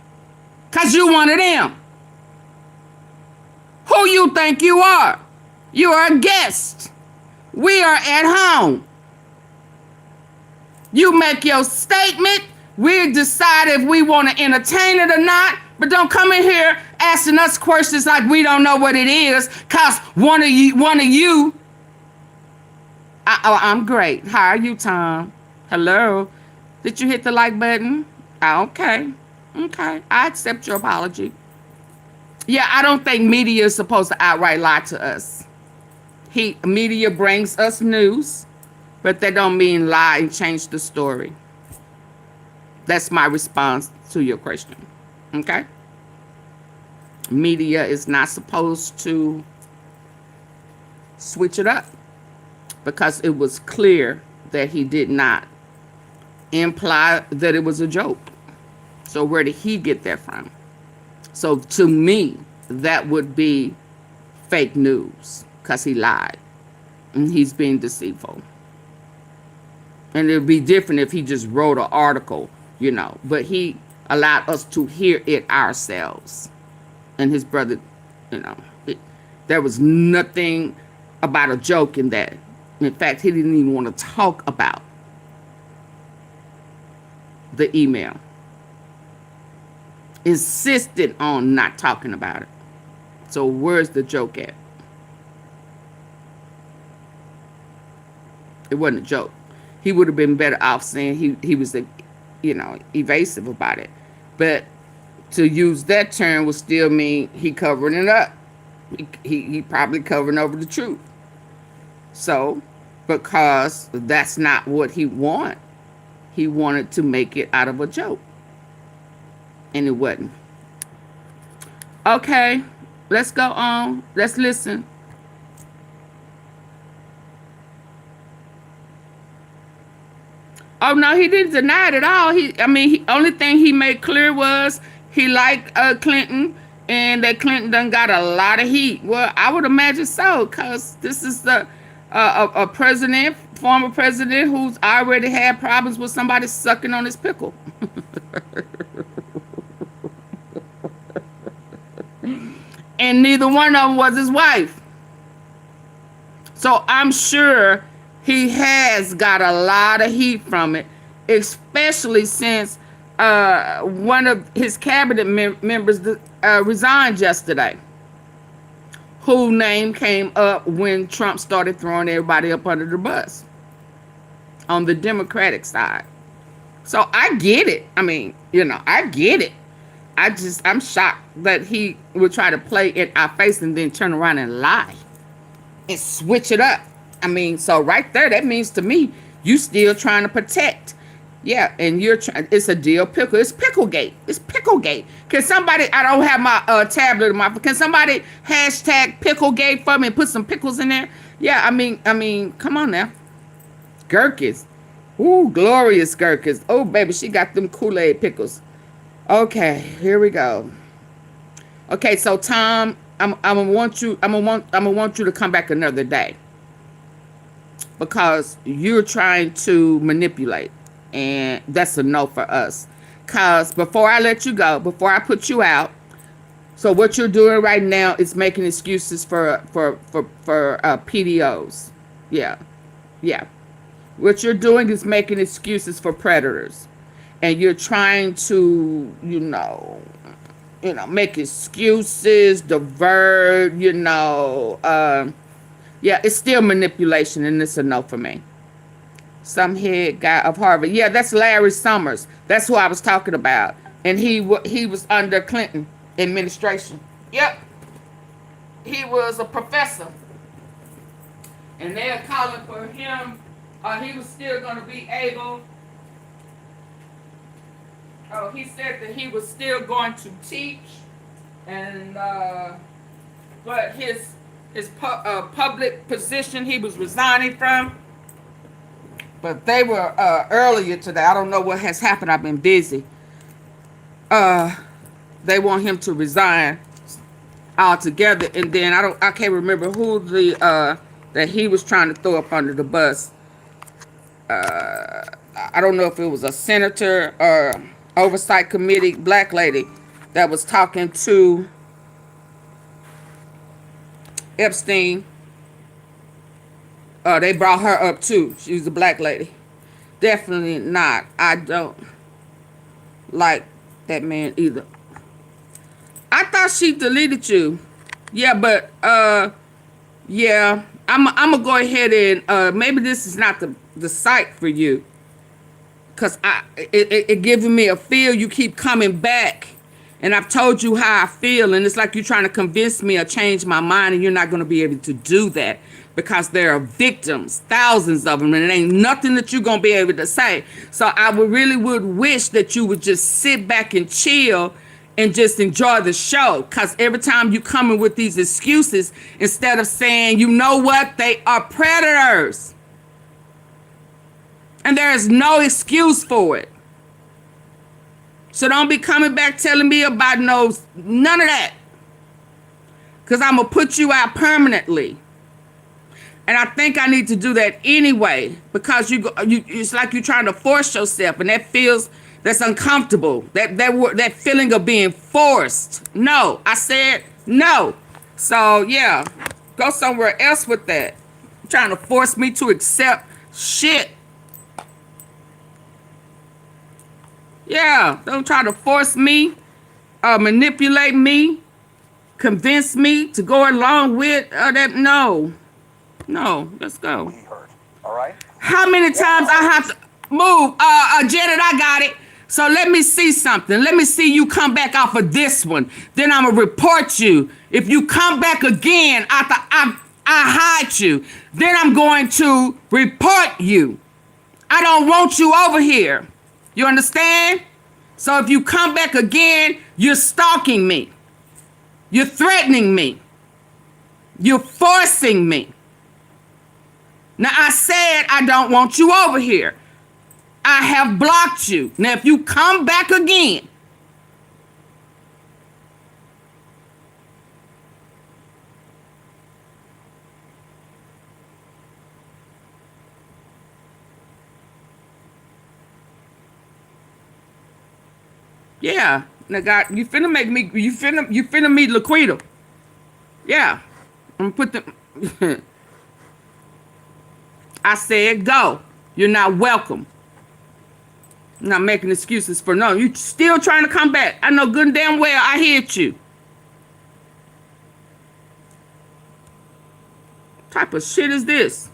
cause you one of them. Who you think you are? You are a guest. We are at home. You make your statement. We decide if we want to entertain it or not. But don't come in here asking us questions like we don't know what it is. Cause one of you. I'm great. How are you, Tom? Hello. Did you hit the like button? Okay. I accept your apology. Yeah, I don't think media is supposed to outright lie to us. Media brings us news. But that don't mean lie and change the story. That's my response to your question. Okay? Media is not supposed to switch it up because it was clear that he did not imply that it was a joke. So where did he get that from? So to me, that would be fake news because he lied and he's being deceitful. And it would be different if he just wrote an article, you know, but he allowed us to hear it ourselves. And his brother, you know, there was nothing about a joke in that. In fact, he didn't even want to talk about the email. Insisted on not talking about it. So where's the joke at? It wasn't a joke. He would have been better off saying he was, you know, evasive about it. But to use that term would still mean he covering it up. He probably covering over the truth. So, because that's not what he wanted. He wanted to make it out of a joke. And it wasn't. Okay, let's go on. Let's listen. Oh, no, he didn't deny it at all. Only thing he made clear was he liked Clinton and that Clinton done got a lot of heat. Well, I would imagine so, because this is a president, former president, who's already had problems with somebody sucking on his pickle. And neither one of them was his wife. So I'm sure he has got a lot of heat from it, especially since one of his cabinet members resigned yesterday, whose name came up when Trump started throwing everybody up under the bus on the Democratic side. So I get it. I get it. I'm shocked that he would try to play in our face and then turn around and lie and switch it up. So right there, that means to me, you still trying to protect. Yeah, and it's a deal pickle. It's Picklegate. It's Picklegate. Can somebody, I don't have my tablet in my, can somebody hashtag Picklegate for me and put some pickles in there? Yeah, come on now. Gherkins. Ooh, glorious gherkins. Oh, baby, she got them Kool-Aid pickles. Okay, here we go. Okay, so Tom, I'm gonna want you to come back another day, because you're trying to manipulate, and that's a no for us. Cause before I let you go, before I put you out, so what you're doing right now is making excuses for PDOs. Yeah. What you're doing is making excuses for predators. And you're trying to, make excuses, divert, yeah, it's still manipulation, and it's a no for me. Some head guy of Harvard. Yeah, that's Larry Summers. That's who I was talking about. And he was under Clinton administration. Yep. He was a professor. And they're calling for him. He was still going to be able. He said that he was still going to teach, and but his public position he was resigning from. But they were earlier today. I don't know what has happened. I've been busy. They want him to resign altogether, and then I can't remember who that he was trying to throw up under the bus. I don't know if it was a senator or oversight committee black lady that was talking to Epstein. They brought her up too. She was a black lady. Definitely not. I don't like that man either. I thought she deleted you. Yeah, but yeah, I'm gonna go ahead and maybe this is not the site for you. Because it giving me a feel you keep coming back. And I've told you how I feel. And it's like you're trying to convince me or change my mind. And you're not going to be able to do that. because there are victims, thousands of them, and it ain't nothing that you're going to be able to say. So I would wish that you would just sit back and chill and just enjoy the show, because every time you come in with these excuses, instead of saying, you know what, they are predators. And there is no excuse for it. So don't be coming back telling me about none of that. Because I'm going to put you out permanently. And I think I need to do that anyway. Because it's like you're trying to force yourself. And that's uncomfortable. That feeling of being forced. No. I said no. So, yeah. Go somewhere else with that. You're trying to force me to accept shit. Yeah, don't try to force me, manipulate me, convince me to go along with that. No, let's go. He heard. All right. How many times I have to move? Janet, I got it. So let me see something. Let me see you come back off of this one. Then I'm gonna report you. If you come back again after I hide you, then I'm going to report you. I don't want you over here. You understand? So if you come back again, you're stalking me. You're threatening me. You're forcing me. Now, I said I don't want you over here. I have blocked you. Now, if you come back again, yeah, now God, you finna meet Laquita. Yeah, I'm gonna put the. I said go. You're not welcome. I'm not making excuses for no. You still trying to come back. I know good and damn well I hit you. What type of shit is this?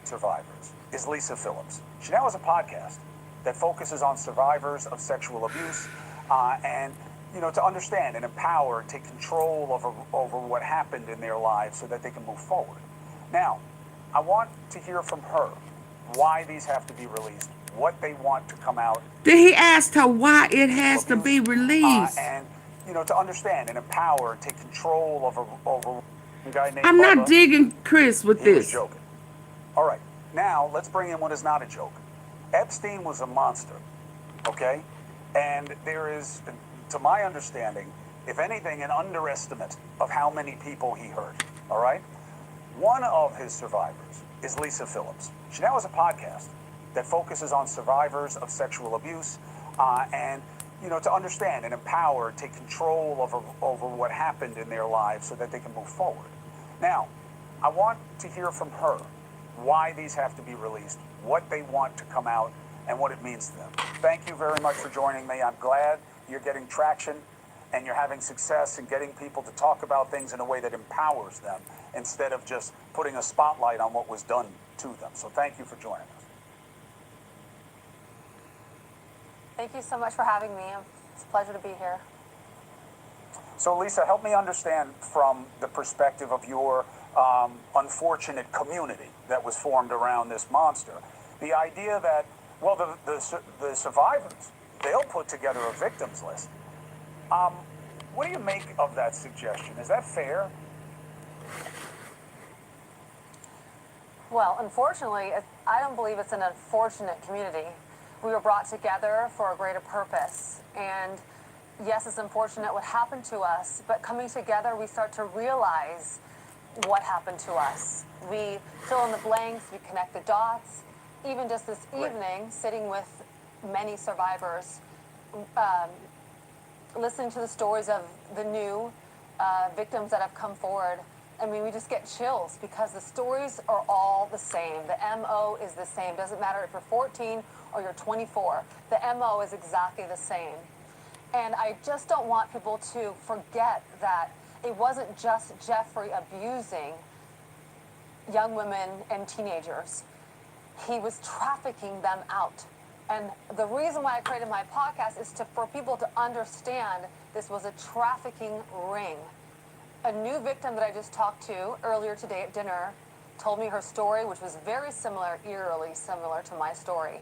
Survivors is Lisa Phillips. She now has a podcast that focuses on survivors of sexual abuse and, to understand and empower and take control over what happened in their lives so that they can move forward. Now, I want to hear from her why these have to be released, what they want to come out. Did he ask her why it has to be released? And, to understand and empower and take control over a guy named I'm Maga. not digging Chris with He was this. joking. All right, now let's bring in what is not a joke. Epstein was a monster, okay? And there is, to my understanding, if anything, an underestimate of how many people he hurt, all right? One of his survivors is Lisa Phillips. She now has a podcast that focuses on survivors of sexual abuse and, to understand and empower, take control over what happened in their lives so that they can move forward. Now, I want to hear from her why these have to be released, what they want to come out, and what it means to them. Thank you very much for joining me. I'm glad you're getting traction and you're having success in getting people to talk about things in a way that empowers them instead of just putting a spotlight on what was done to them. So thank you for joining us. Thank you so much for having me. It's a pleasure to be here. So Lisa, help me understand from the perspective of your unfortunate community that was formed around this monster. The idea that, well, the survivors, they'll put together a victims list. What do you make of that suggestion? Is that fair? Well, unfortunately, I don't believe it's an unfortunate community. We were brought together for a greater purpose. And yes, it's unfortunate what happened to us, but coming together, we start to realize what happened to us. We fill in the blanks, we connect the dots. Even just this evening, sitting with many survivors, listening to the stories of the new victims that have come forward, I mean, we just get chills because the stories are all the same. The MO is the same. Doesn't matter if you're 14 or you're 24. The MO is exactly the same. And I just don't want people to forget that it wasn't just Jeffrey abusing young women and teenagers. He was trafficking them out. And the reason why I created my podcast is for people to understand this was a trafficking ring. A new victim that I just talked to earlier today at dinner told me her story, which was very similar, eerily similar to my story.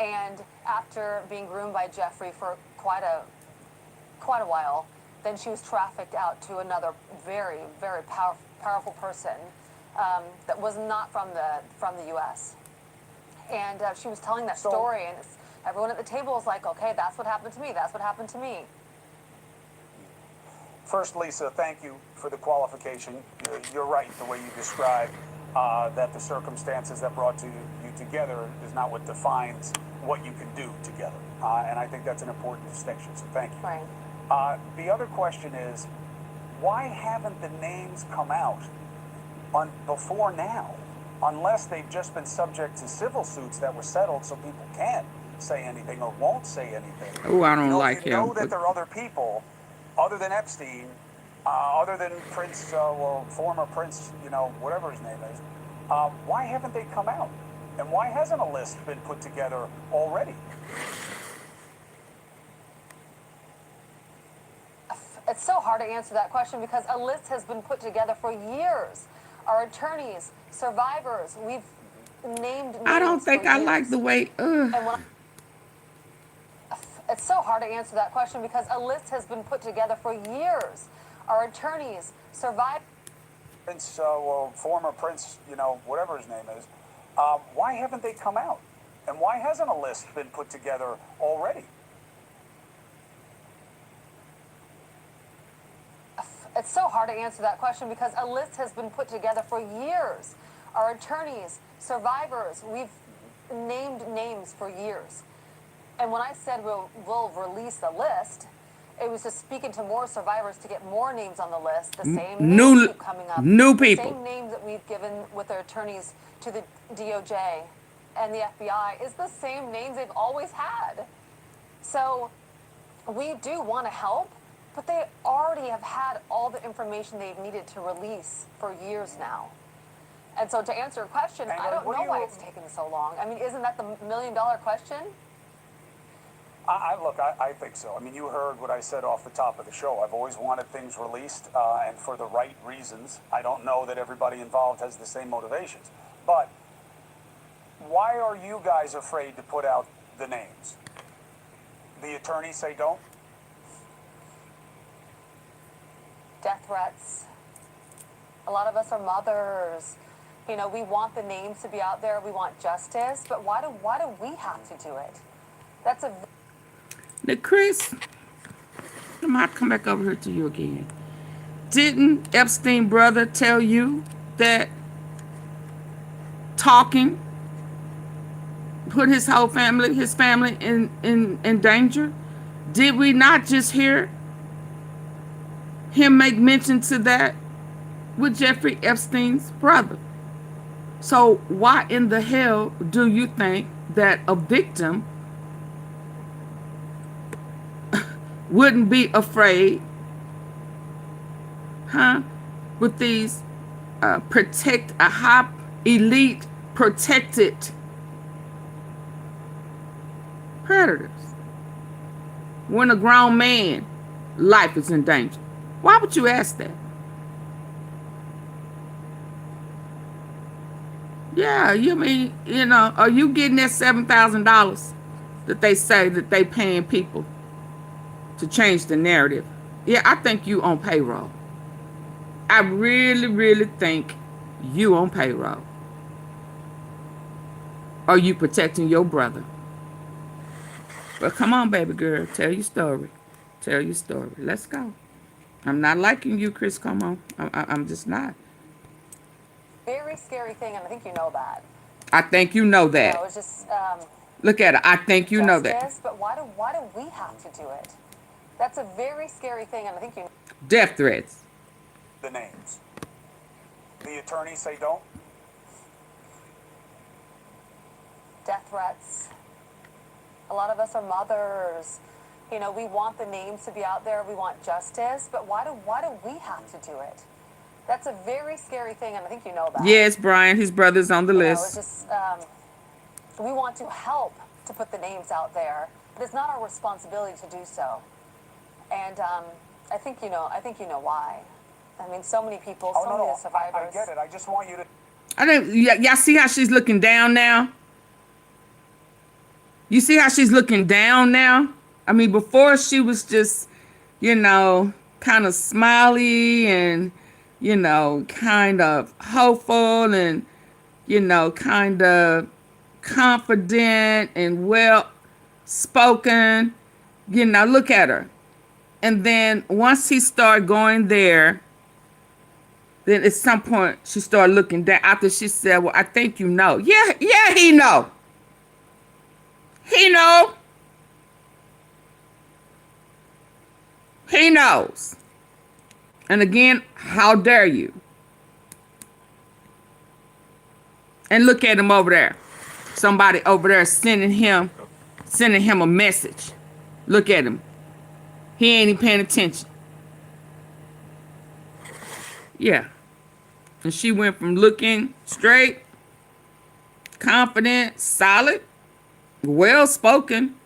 And after being groomed by Jeffrey for quite a while, then she was trafficked out to another very, very powerful person that was not from the U.S. And she was telling that story, and everyone at the table was like, "Okay, that's what happened to me. That's what happened to me." First, Lisa, thank you for the qualification. You're right, the way you described that the circumstances that brought you together is not what defines what you can do together. And I think that's an important distinction, so thank you. Right. The other question is, why haven't the names come out before now? Unless they've just been subject to civil suits that were settled so people can't say anything or won't say anything. Oh, I don't like you him. know that there are other people other than Epstein, other than Prince, or former Prince, whatever his name is. Why haven't they come out? And why hasn't a list been put together already? It's so hard to answer that question because a list has been put together for years. Our attorneys, survivors, we've named names. I don't think for I years. like the way. It's so hard to answer that question because a list has been put together for years. Our attorneys, survivors. Prince, or former Prince, whatever his name is. Why haven't they come out? And why hasn't a list been put together already? It's so hard to answer that question because a list has been put together for years. Our attorneys, survivors, we've named names for years. And when I said we'll release a list, it was just speaking to more survivors to get more names on the list. The same names keep coming up. New the people. Same names that we've given with our attorneys to the DOJ and the FBI is the same names they've always had. So we do want to help, but they already have had all the information they've needed to release for years now. And so to answer your question, I don't know why it's taken so long. I mean, isn't that the million-dollar question? Look, I think so. I mean, you heard what I said off the top of the show. I've always wanted things released, and for the right reasons. I don't know that everybody involved has the same motivations. But why are you guys afraid to put out the names? The attorneys say don't? Death threats. A lot of us are mothers. We want the names to be out there. We want justice. But why do we have to do it? That's a... Now, Chris, I might come back over here to you again. Didn't Epstein brother tell you that talking put his family in danger? Did we not just hear him make mention to that with Jeffrey Epstein's brother? So why in the hell do you think that a victim wouldn't be afraid, with these elite protected predators when a grown man life is in danger? Why would you ask that? Yeah, you mean, are you getting that $7,000 that they say that they paying people to change the narrative? Yeah, I think you on payroll. I really, really think you on payroll. Are you protecting your brother? But come on, baby girl, tell your story. Tell your story. Let's go. I'm not liking you, Chris. Come on. I'm just not. very scary thing, and I think you know that. I think you know that. It's just Look at it. I think you know that. justice, but why do we have to do it? That's a very scary thing, and I think you know. Death threats. The names. The attorneys say don't? Death threats. A lot of us are mothers. We want the names to be out there. We want justice, but why do we have to do it? That's a very scary thing, and I think you know that. Yes, Brian, his brother's on the list. It's just we want to help to put the names out there, but it's not our responsibility to do so. And I think you know why. I mean, so many people, Oh, so no, many no, of the survivors. I get it. I just want you to... I think y'all see how she's looking down now? You see how she's looking down now? I mean, before she was just, you know, kind of smiley and, you know, kind of hopeful and, you know, kind of confident and well spoken. You know, look at her. And then once he started going there, then at some point she started looking down after she said, well, I think you know. Yeah, he know. He know. He knows. And again, how dare you? And look at him over there. Somebody over there sending him a message. Look at him. He ain't even paying attention. Yeah. And she went from looking straight, confident, solid, well spoken,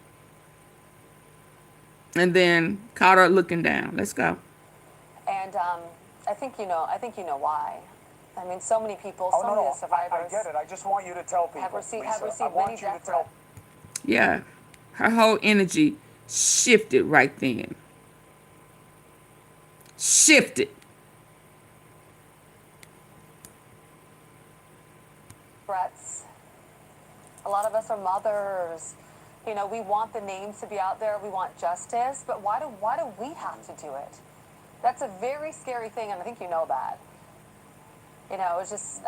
and then caught her looking down. Let's go. And I think you know why. I mean, so many people, Oh, so no, many no, of the survivors I get it. I just want you to tell people, have received Lisa. I many want you to death tell... threats. Yeah. Her whole energy shifted right then. Shifted. Threats. A lot of us are mothers. You know, we want the names to be out there. We want justice. But why do we have to do it? That's a very scary thing, and I think you know that. You know, it's just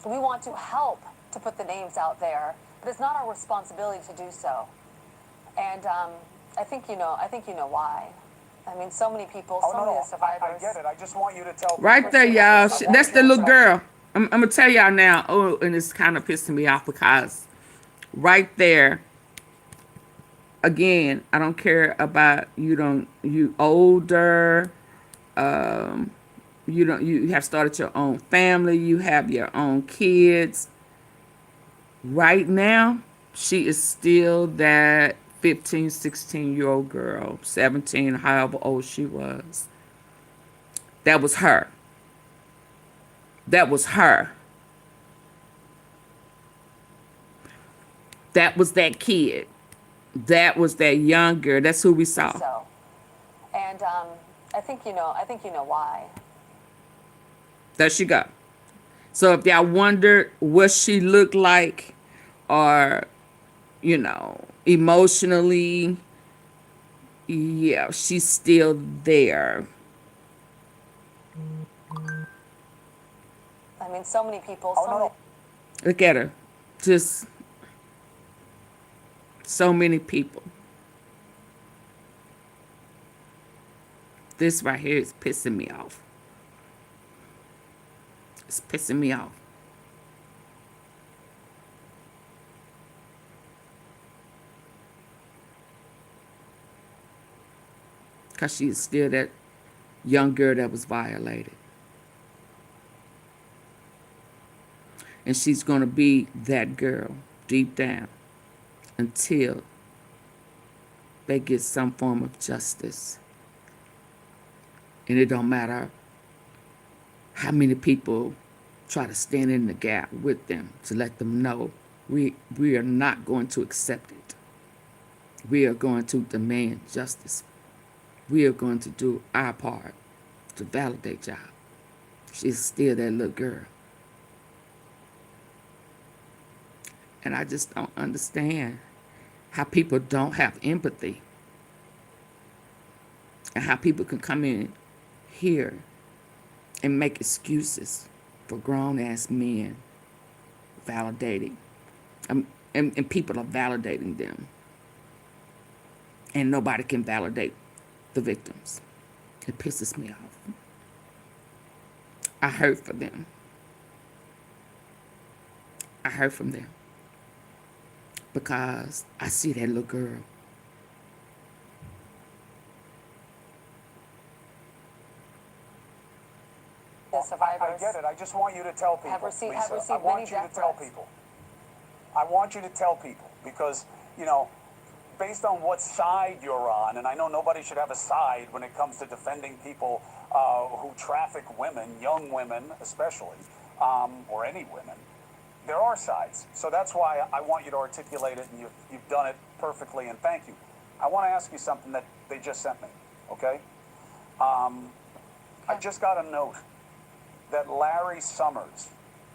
we want to help to put the names out there, but it's not our responsibility to do so. And I think you know why. I mean, so many people, Oh, so no, many no, of the survivors. I get it. I just want you to tell people. Right there, y'all. That's the little girl. I'm going to tell y'all now. Oh, and it's kind of pissing me off because right there, again, I don't care about you older, you have started your own family, you have your own kids. Right now, she is still that 15, 16-year-old girl, 17, however old she was. That was her. That was her. That was that kid. That was that young girl. That's who we saw. So, and I think you know why. There she go. So if y'all wondered what she looked like or, you know, emotionally, yeah, she's still there. I mean, so many people, Oh, so no, many. no. Look at her. Just so many people. This right here is pissing me off. It's pissing me off. Because she is still that young girl that was violated. And she's going to be that girl deep down until they get some form of justice. And it don't matter how many people try to stand in the gap with them to let them know we are not going to accept it. We are going to demand justice. We are going to do our part to validate y'all. She's still that little girl. And I just don't understand how people don't have empathy. And how people can come in here and make excuses for grown-ass men validating. And people are validating them. And nobody can validate the victims. It pisses me off. I hurt for them. I hurt from them. Because I see that little girl. The survivors. I get it. I just want you to tell people. Have received Lisa, I many want you to death tell threats. people. I want you to tell people because, you know, based on what side you're on, and I know nobody should have a side when it comes to defending people who traffic women, young women especially, or any women, there are sides. So that's why I want you to articulate it, and you've done it perfectly, and thank you. I want to ask you something that they just sent me, okay? I just got a note that Larry Summers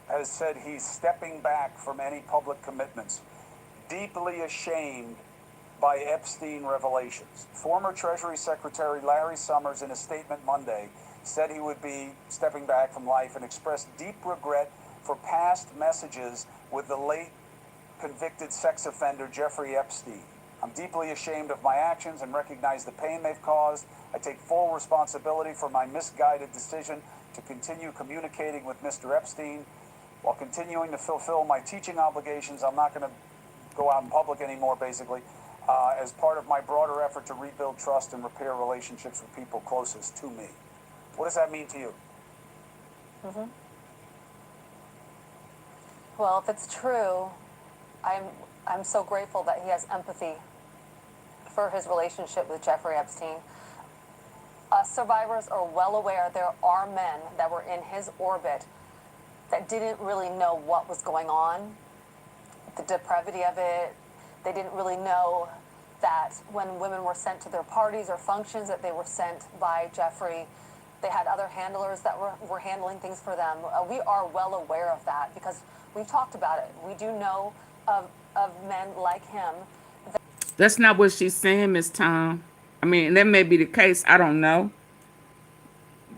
has said he's stepping back from any public commitments, deeply ashamed by Epstein revelations. Former Treasury Secretary Larry Summers, in a statement Monday, said he would be stepping back from life and expressed deep regret for past messages with the late convicted sex offender Jeffrey Epstein. I'm deeply ashamed of my actions and recognize the pain they've caused. I take full responsibility for my misguided decision to continue communicating with Mr. Epstein. While continuing to fulfill my teaching obligations, I'm not going to go out in public anymore, basically, as part of my broader effort to rebuild trust and repair relationships with people closest to me. What does that mean to you? Well, if it's true, I'm so grateful that he has empathy for his relationship with Jeffrey Epstein. Us survivors are well aware there are men that were in his orbit that didn't really know what was going on, the depravity of it. They didn't really know that when women were sent to their parties or functions that they were sent by Jeffrey. They had other handlers that were handling things for them. We are well aware of that because we've talked about it. We do know of men like him. That's not what she's saying, Miss Tom. I mean, that may be the case. I don't know.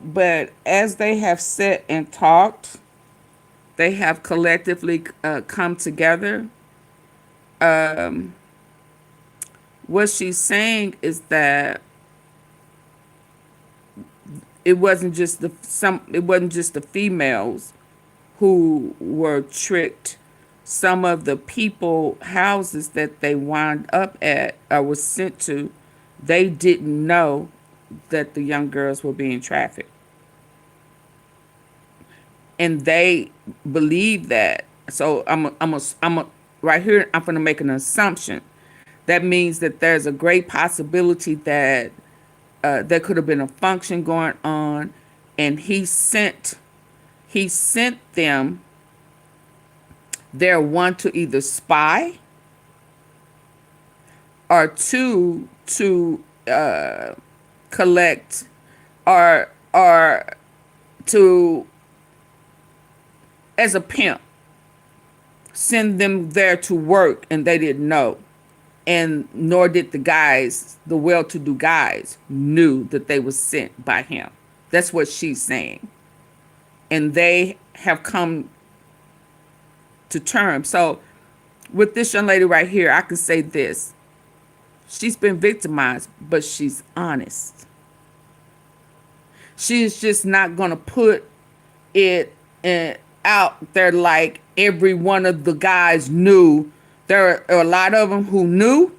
But as they have sat and talked, they have collectively come together. What she's saying is that it wasn't just the females who were tricked. Some of the people houses that they wound up at or was sent to, they didn't know that the young girls were being trafficked. And they believe that. So I'm right here, I'm going to make an assumption. That means that there's a great possibility that there could have been a function going on, and he sent them there, one, to either spy, or two, to collect, or to, as a pimp, send them there to work, and they didn't know. And nor did the guys, the well-to-do guys, knew that they were sent by him. That's what she's saying. And they have come to terms. So with this young lady right here, I can say this. She's been victimized, but she's honest. She's just not going to put it out there like every one of the guys knew. There are a lot of them who knew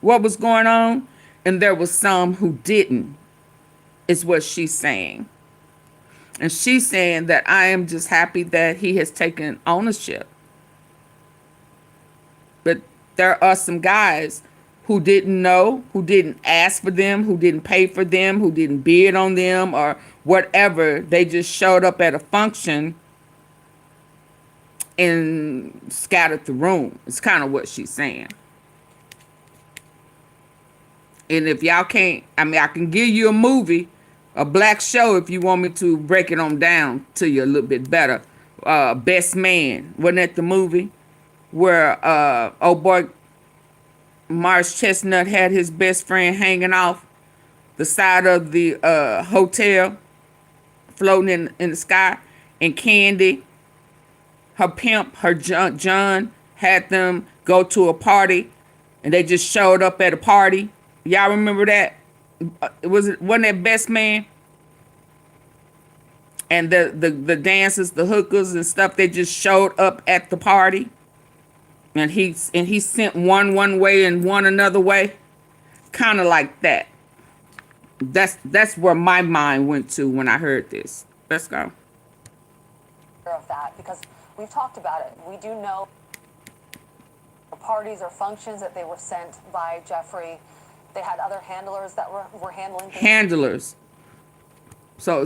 what was going on, and there was some who didn't, is what she's saying. And she's saying that I am just happy that he has taken ownership. But there are some guys who didn't know, who didn't ask for them, who didn't pay for them, who didn't bid on them or whatever. They just showed up at a function and scattered the room. It's kind of what she's saying. And if y'all can't, I mean, I can give you a movie, a black show, if you want me to break it on down to you a little bit better. Best Man. Wasn't that the movie where old boy Mars Chestnut had his best friend hanging off the side of the hotel, floating in the sky, and Candy, her pimp, her John, had them go to a party, and they just showed up at a party. Y'all remember that? Wasn't that Best Man? And the dancers, the hookers and stuff, they just showed up at the party. And he sent one way and one another way. Kind of like that. That's where my mind went to when I heard this. Let's go. Of that, because we've talked about it. We do know parties or functions that they were sent by Jeffrey. They had other handlers that were handling things. Handlers. So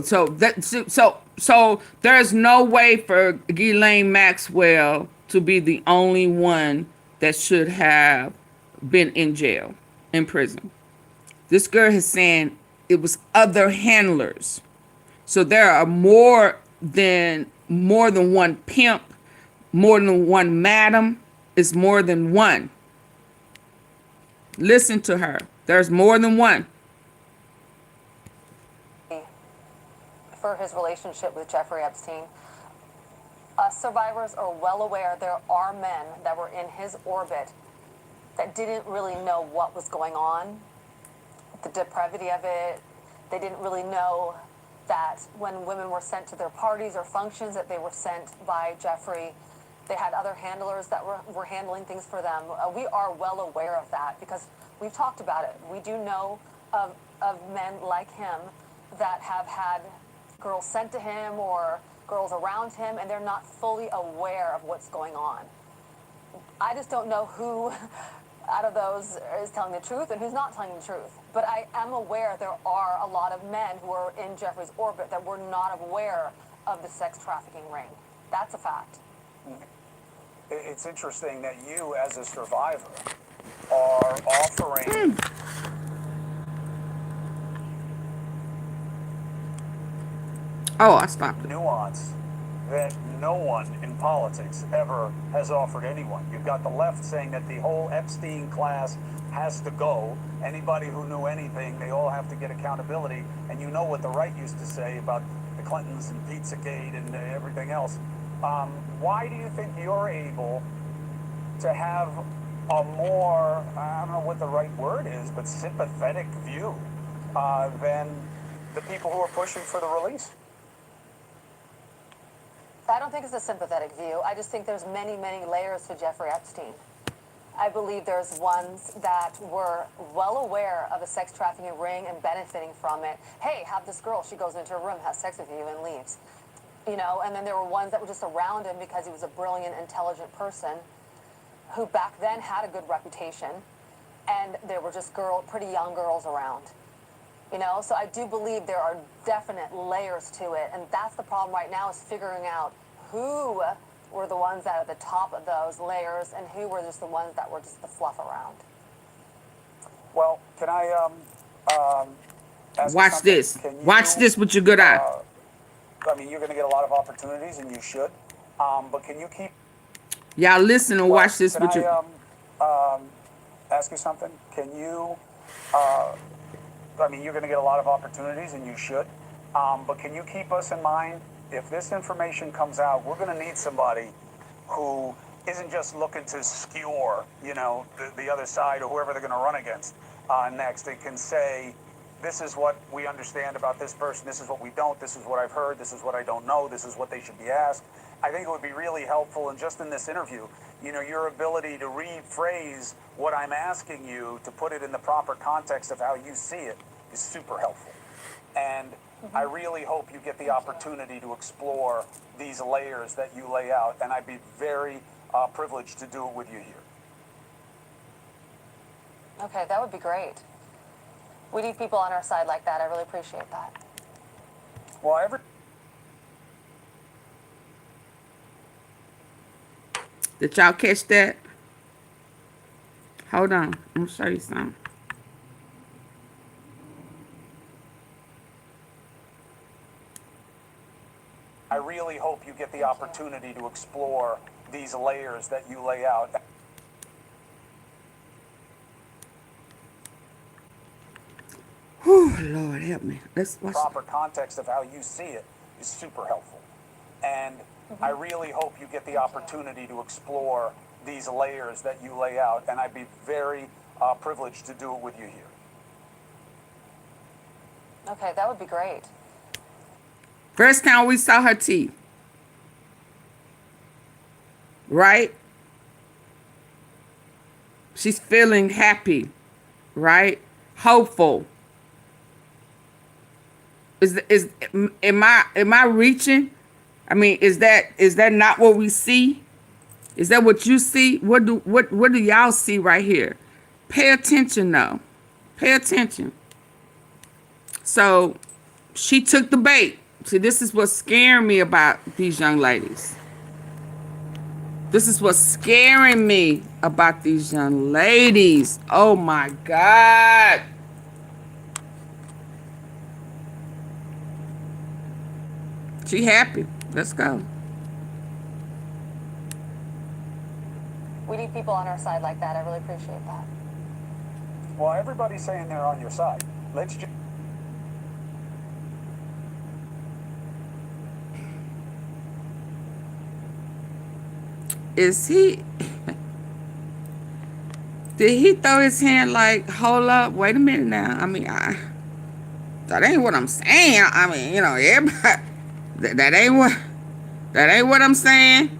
there's no way for Ghislaine Maxwell to be the only one that should have been in jail, in prison. This girl is saying it was other handlers. So there are more than one pimp, more than one madam. It's more than one. Listen to her. There's more than one. For his relationship with Jeffrey Epstein, survivors are well aware there are men that were in his orbit that didn't really know what was going on, the depravity of it. They didn't really know that when women were sent to their parties or functions that they were sent by Jeffrey. They had other handlers that were handling things for them. We are well aware of that because we've talked about it. We do know of men like him that have had girls sent to him or girls around him, and they're not fully aware of what's going on. I just don't know who out of those is telling the truth and who's not telling the truth. But I am aware there are a lot of men who are in Jeffrey's orbit that were not aware of the sex trafficking ring. That's a fact. It's interesting that you, as a survivor, are offering Oh, I stopped it. nuance that no one in politics ever has offered anyone. You've got the left saying that the whole Epstein class has to go. Anybody who knew anything, they all have to get accountability. And you know what the right used to say about the Clintons and Pizzagate and everything else. Why do you think you're able to have a more, I don't know what the right word is, but sympathetic view than the people who are pushing for the release? I don't think it's a sympathetic view. I just think there's many, many layers to Jeffrey Epstein. I believe there's ones that were well aware of a sex trafficking ring and benefiting from it. Hey, have this girl, she goes into a room, has sex with you, and leaves. You know, and then there were ones that were just around him because he was a brilliant, intelligent person who back then had a good reputation, and there were just pretty young girls around. You know, so I do believe there are definite layers to it, and that's the problem right now, is figuring out who were the ones that are at the top of those layers and who were just the ones that were just the fluff around. Well, can I ask you Watch something? this. Can you, Watch this with your good eye. I mean, you're going to get a lot of opportunities, and you should. But can you keep... Y'all listen and watch this with your... ask you something? Can you... I mean, you're going to get a lot of opportunities, and you should. But can you keep us in mind, if this information comes out, we're going to need somebody who isn't just looking to skewer, you know, the other side or whoever they're going to run against next. They can say, this is what we understand about this person, this is what we don't, this is what I've heard, this is what I don't know, this is what they should be asked. I think it would be really helpful, and just in this interview, you know, your ability to rephrase what I'm asking you, to put it in the proper context of how you see it, is super helpful. And I really hope you get the opportunity to explore these layers that you lay out, and I'd be very privileged to do it with you here. Okay, that would be great. We need people on our side like that. I really appreciate that. Well, Did y'all catch that? Hold on. I'm gonna show you something. I really hope you get the opportunity to explore these layers that you lay out. Whew, Lord help me. Let's watch. Proper context of how you see it is super helpful. And I really hope you get the opportunity to explore these layers that you lay out, and I'd be very privileged to do it with you here. Okay, that would be great. First time we saw her teeth. Right? She's feeling happy. Right? Hopeful. Am I reaching? I mean, is that not what we see? Is that what you see? What do y'all see right here? Pay attention though. Pay attention. So She took the bait. See, this is what's scaring me about these young ladies. This is what's scaring me about these young ladies. Oh my God. She happy. Let's go. We need people on our side like that. I really appreciate that. Well, everybody's saying they're on your side. Let's just. Is he... Did he throw his hand like, hold up, wait a minute now? I mean, that ain't what I'm saying. I mean, you know, everybody... That ain't what I'm saying.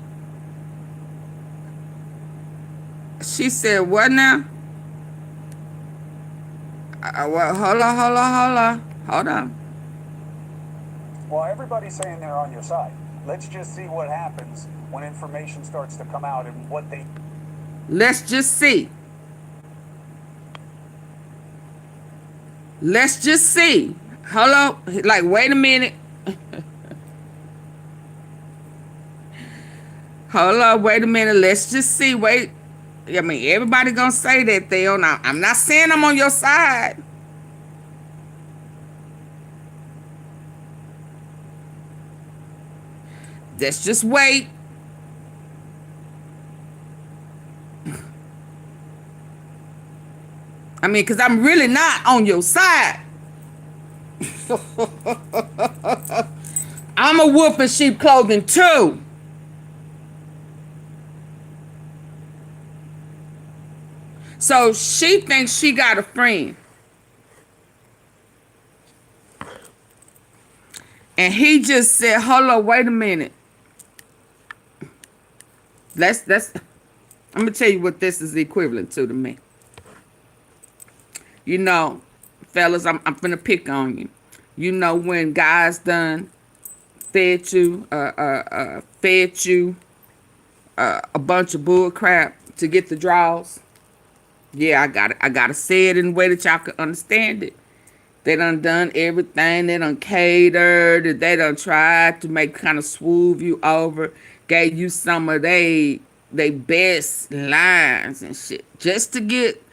She said, what now? Well, hold on. Well, everybody's saying they're on your side. Let's just see what happens when information starts to come out and what they. Let's just see. Let's just see. Hold on. Like, wait a minute. Hold on, wait a minute. Let's just see. Wait. I mean, everybody gonna say that they on. I'm not saying I'm on your side. Let's just wait. I mean, because I'm really not on your side. I'm a wolf in sheep clothing too. So she thinks she got a friend. And he just said, hold on, wait a minute. I'm gonna tell you what this is equivalent to me. You know, fellas, I'm gonna pick on you. You know when guys done fed you a bunch of bull crap to get the draws? Yeah, I gotta say it in a way that y'all can understand it. They done everything. They done catered. They done tried to make kind of swoove you over. Gave you some of they best lines and shit. Just to get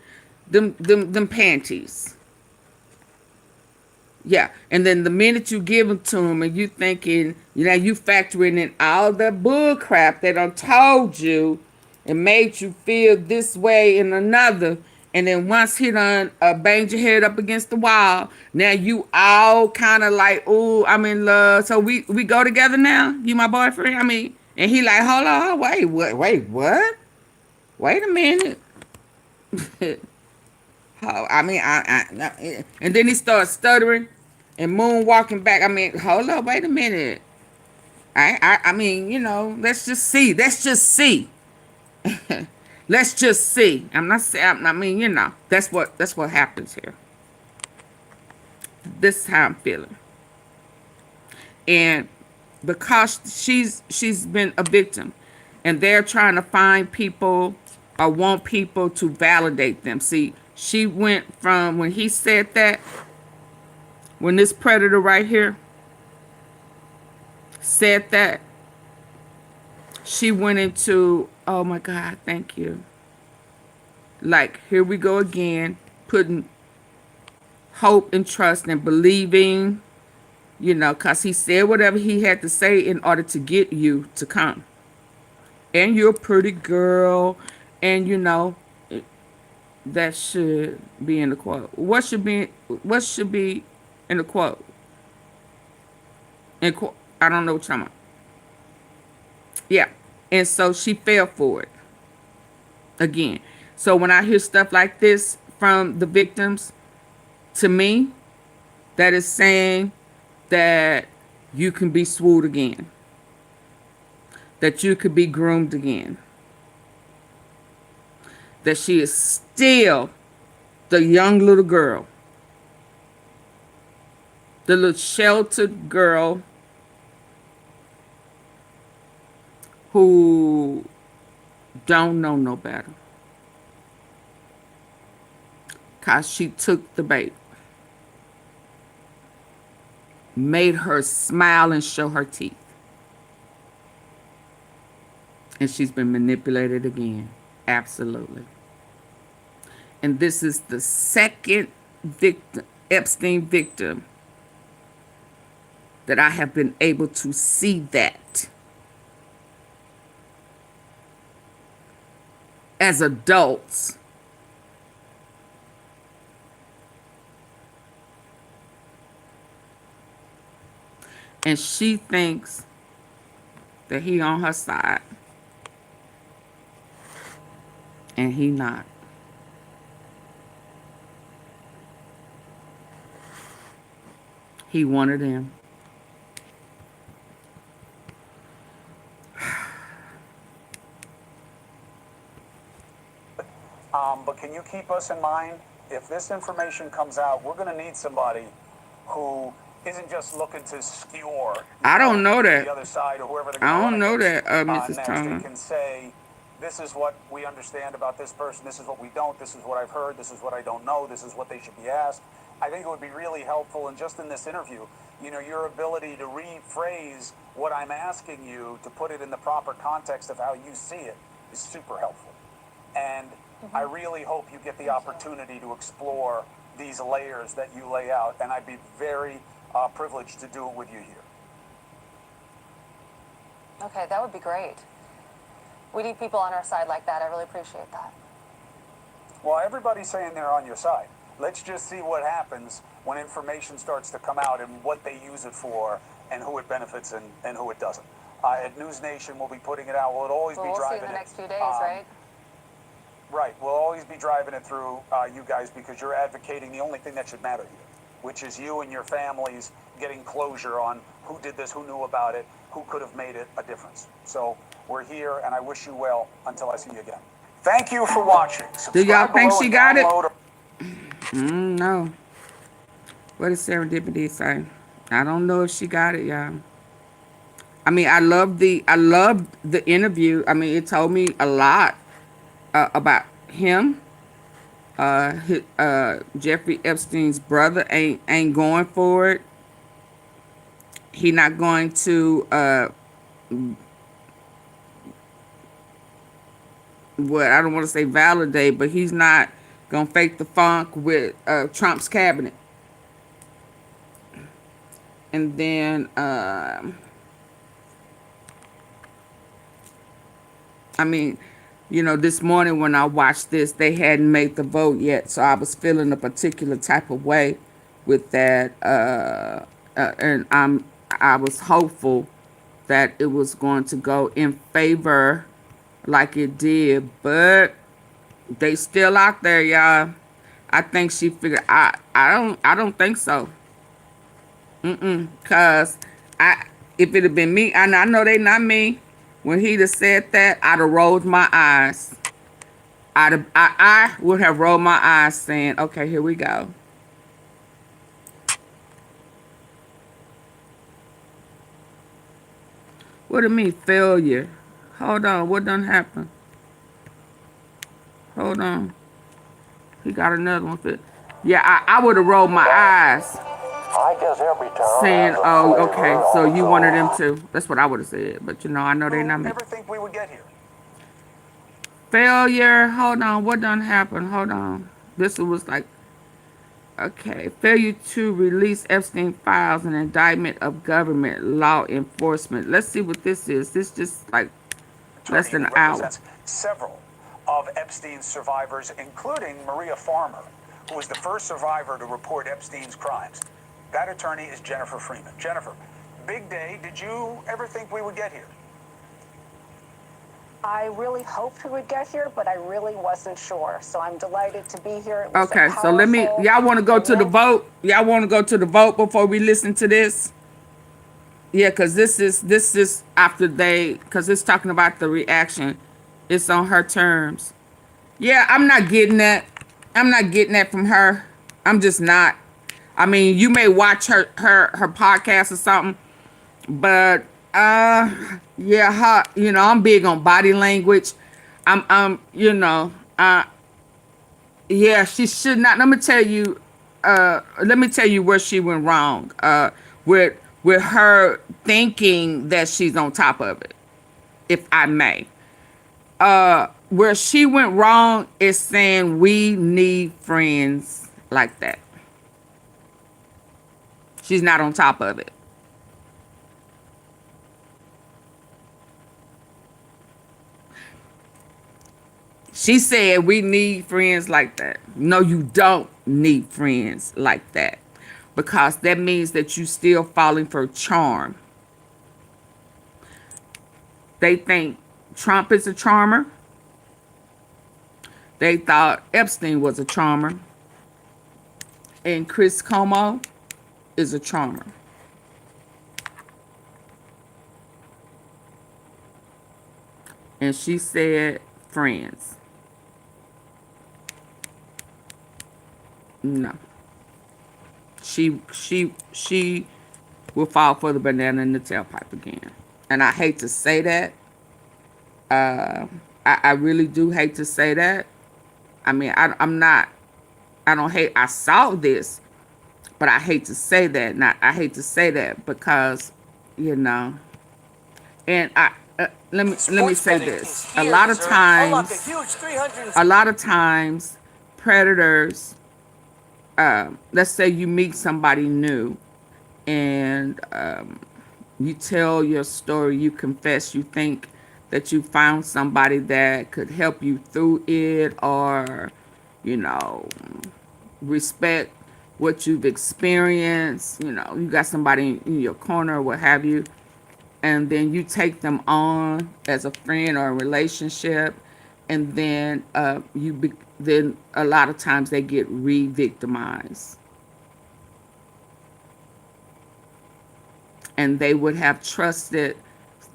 them panties. Yeah, and then the minute you give them to them and you thinking, you know, you factoring in all the bull crap they done told you and made you feel this way and another. And then once he done banged your head up against the wall, now you all kind of like, ooh, I'm in love. So we go together now? You my boyfriend? I mean, and he like, hold on, wait, what? Wait a minute. I mean, and then he starts stuttering and moonwalking back. I mean, hold up, wait a minute. I mean, you know, let's just see. Let's just see. Let's just see. I'm not saying. I mean, you know, that's what happens here. This is how I'm feeling. And because she's been a victim, and they're trying to find people or want people to validate them. See, she went from when he said that, when this predator right here said that, she went into, oh my God, thank you. Like, here we go again, putting hope and trust and believing, you know, because he said whatever he had to say in order to get you to come. And you're a pretty girl, and you know, that should be in the quote. What should be in the quote? I don't know what you're talking about. Yeah. And so she fell for it again. So when I hear stuff like this from the victims, to me, that is saying that you can be swooned again. That you could be groomed again. That she is still the young little girl. The little sheltered girl who don't know no better. Because she took the bait. made her smile and show her teeth. And she's been manipulated again. Absolutely. And this is the second victim, Epstein victim, that I have been able to see that. As adults. And she thinks that he on her side. And he not. He wanted him. But can you keep us in mind, if this information comes out, we're going to need somebody who isn't just looking to skewer. I don't know that. The other side, or whoever they're I going don't to know that, next. Mrs. Turner. They can say, this is what we understand about this person, this is what we don't, this is what I've heard, this is what I don't know, this is what they should be asked. I think it would be really helpful, and just in this interview, you know, your ability to rephrase what I'm asking you, to put it in the proper context of how you see it, is super helpful. And I really hope you get the opportunity to explore these layers that you lay out, and I'd be very privileged to do it with you here. Okay, that would be great. We need people on our side like that. I really appreciate that. Well, everybody's saying they're on your side. Let's just see what happens when information starts to come out and what they use it for and who it benefits and who it doesn't. At News Nation, we'll be putting it out. We'll always be We'll see driving in the it. next few days, right? Right. We'll always be driving it through you guys, because you're advocating the only thing that should matter here, which is you and your families getting closure on who did this, who knew about it, who could have made it a difference. So we're here, and I wish you well until I see you again. Thank you for watching. Do y'all Subscribe think below she and got it? download No. What does serendipity say? I don't know if she got it, y'all. I mean, I loved the interview. I mean, it told me a lot about him. Jeffrey Epstein's brother ain't going for it. He not going to what I don't want to say validate, but he's not gonna fake the funk with Trump's cabinet. And then I mean, you know, this morning when I watched this, they hadn't made the vote yet, so I was feeling a particular type of way with that, and I was hopeful that it was going to go in favor like it did, but they still out there, y'all. I think she figured. I don't think so. Cause if it had been me, and I know they not me. When he'd have said that, I'd have rolled my eyes. I would have rolled my eyes saying, okay, here we go. What do you mean, failure? Hold on, what done happened? Hold on. He got another one. Yeah, I would have rolled my eyes. I guess every time. Saying, oh, okay, so you wanted them too. That's what I would have said. But, you know, I know they not me. Never think we would get here. Failure. Hold on. What done happened? Hold on. This was like, okay. Failure to release Epstein files and indictment of government law enforcement. Let's see what this is. This just like less than an hour. Several of Epstein's survivors, including Maria Farmer, who was the first survivor to report Epstein's crimes. That attorney is Jennifer Freeman. Jennifer, big day. Did you ever think we would get here? I really hoped we would get here, but I really wasn't sure. So I'm delighted to be here. It was Okay, so let me, y'all want to go to the vote? Y'all want to go to the vote before we listen to this? Yeah, because this is after because it's talking about the reaction. It's on her terms. Yeah, I'm not getting that. I'm not getting that from her. I'm just not. I mean, you may watch her podcast or something, but yeah, you know, I'm big on body language. You know, yeah, she should not. Let me tell you where she went wrong. with her thinking that she's on top of it, if I may. Where she went wrong is saying we need friends like that. She's not on top of it. She said we need friends like that. No, you don't need friends like that, because that means that you still falling for charm. They think Trump is a charmer. They thought Epstein was a charmer. And Chris Como is a charmer. And she said friends. No. She will fall for the banana in the tailpipe again. And I hate to say that. I really do hate to say that. I mean, I don't hate, I saw this, but I hate to say that. I hate to say that because, you know, and let me say this. A lot of times, predators, let's say you meet somebody new and you tell your story, you confess, you think that you found somebody that could help you through it, or, you know, respect what you've experienced. You know, you got somebody in your corner or what have you, and then you take them on as a friend or a relationship, and then then a lot of times they get re-victimized. And they would have trusted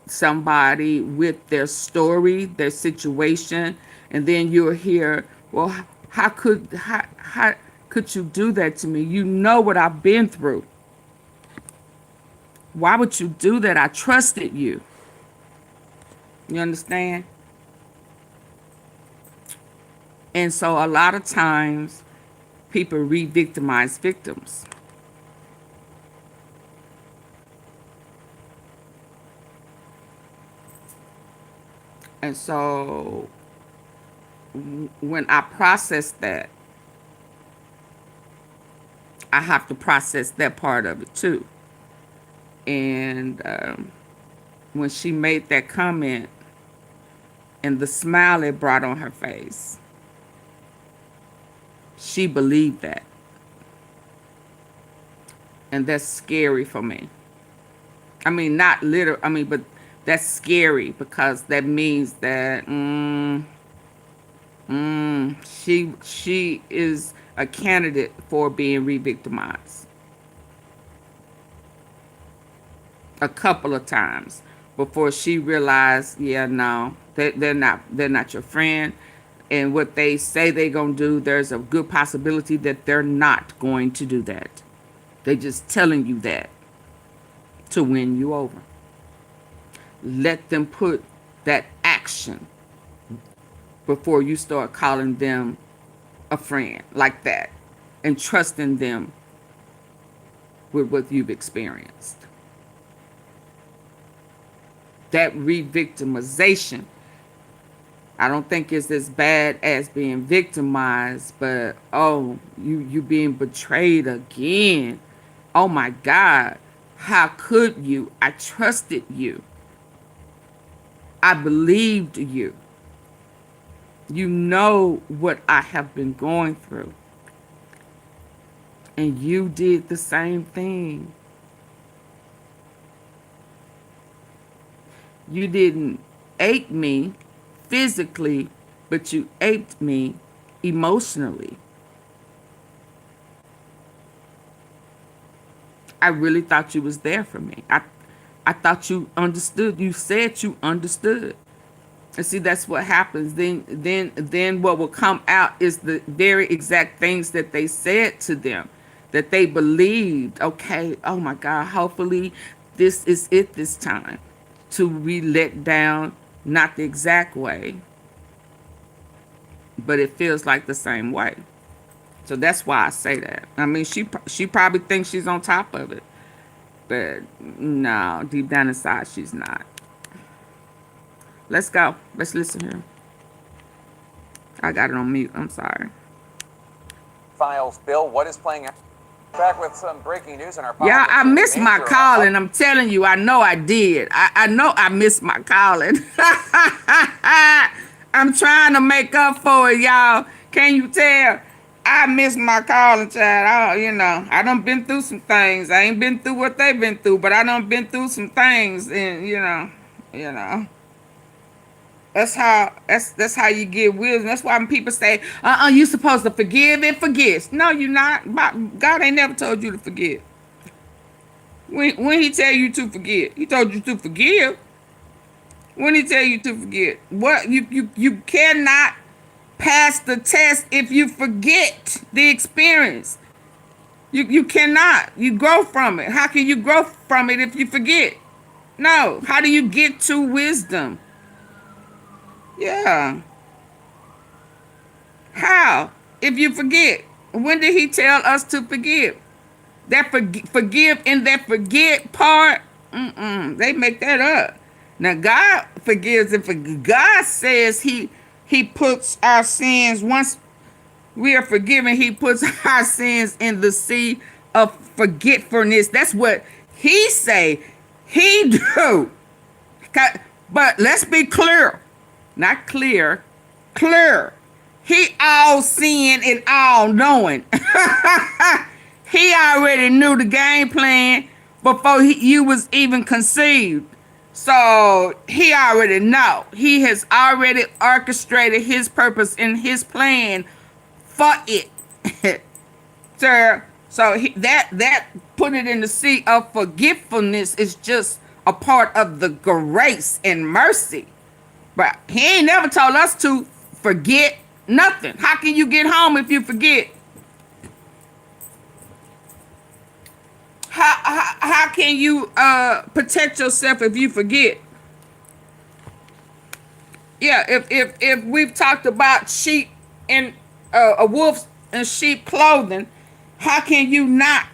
somebody with their story, their situation, and then you'll hear, well, how could you do that to me? You know what I've been through. Why would you do that? I trusted you. You understand? And so a lot of times people re-victimize victims. And so when I process that, I have to process that part of it too. And when she made that comment and the smile it brought on her face, she believed that. And that's scary for me. I mean, not literal, I mean, but that's scary because that means that she is a candidate for being re-victimized a couple of times before she realized, yeah, no, they're not your friend, and what they say they're gonna do, there's a good possibility that they're not going to do that. They're just telling you that to win you over. Let them put that action before you start calling them a friend like that and trusting them with what you've experienced. That re-victimization, I don't think it's as bad as being victimized, but oh, you being betrayed again. Oh my God, how could you? I trusted you. I believed you. You know what I have been going through. And you did the same thing. You didn't ape me physically, but you aped me emotionally. I really thought you was there for me. I thought you understood. You said you understood. And see, that's what happens. Then what will come out is the very exact things that they said to them, that they believed. Okay, oh my God, hopefully this is it this time. To be let down, not the exact way, but it feels like the same way. So that's why I say that. I mean, she probably thinks she's on top of it. But no, deep down inside, she's not. Let's go. Let's listen here. I got it on mute. I'm sorry. Files. Bill, what is playing out? Back with some breaking news in our Yeah, I politics. missed my calling. I'm telling you, I know I did. I know I missed my calling. I'm trying to make up for it, y'all. Can you tell? I missed my calling, child. I done been through some things. I ain't been through what they've been through, but I done been through some things, and you know. That's how you get wisdom. That's why when people say, you supposed to forgive and forget. No, you're not. God ain't never told you to forget. When he tell you to forget, he told you to forgive. When he tell you to forget, what you cannot pass the test if you forget the experience. You cannot. You grow from it. How can you grow from it if you forget? No. How do you get to wisdom? Yeah. How? If you forget. When did he tell us to forgive? That forgive in that forget part, they make that up. Now God forgives and God says he puts our sins, once we are forgiven, he puts our sins in the sea of forgetfulness. That's what he say he do. But let's be clear. Not clear, clear. He all seeing and all knowing. He already knew the game plan before you was even conceived. So he already know. He has already orchestrated his purpose and his plan for it. Sir, so that put it in the sea of forgetfulness is just a part of the grace and mercy. But he ain't never told us to forget nothing. How can you get home if you forget? How can you protect yourself if you forget? Yeah, if we've talked about sheep and a wolf in sheep clothing, how can you not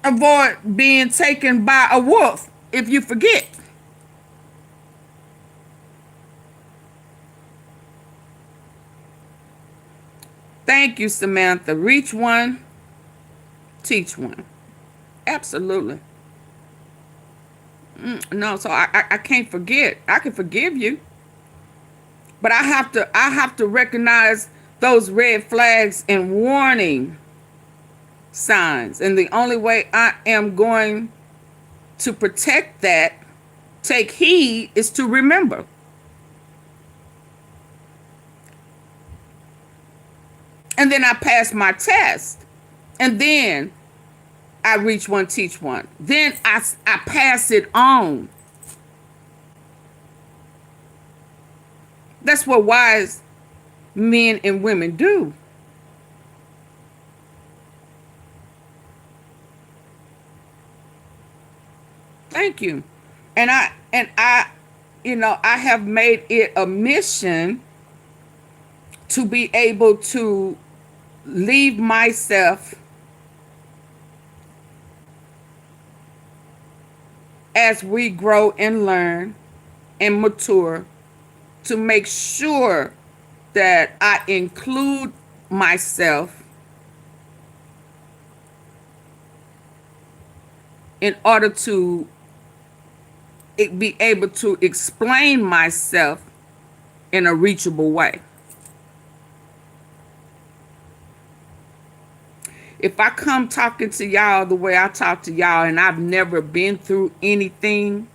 avoid being taken by a wolf if you forget? Thank you, Samantha. Reach one, teach one. Absolutely. No, so I can't forget. I can forgive you, but I have to recognize those red flags and warning signs. And the only way I am going to protect that, take heed, is to remember. And then I pass my test. And then I reach one, teach one. Then I pass it on. That's what wise men and women do. Thank you. And I I have made it a mission to be able to leave myself as we grow and learn and mature, to make sure that I include myself in order to be able to explain myself in a reachable way. If I come talking to y'all the way I talk to y'all and I've never been through anything,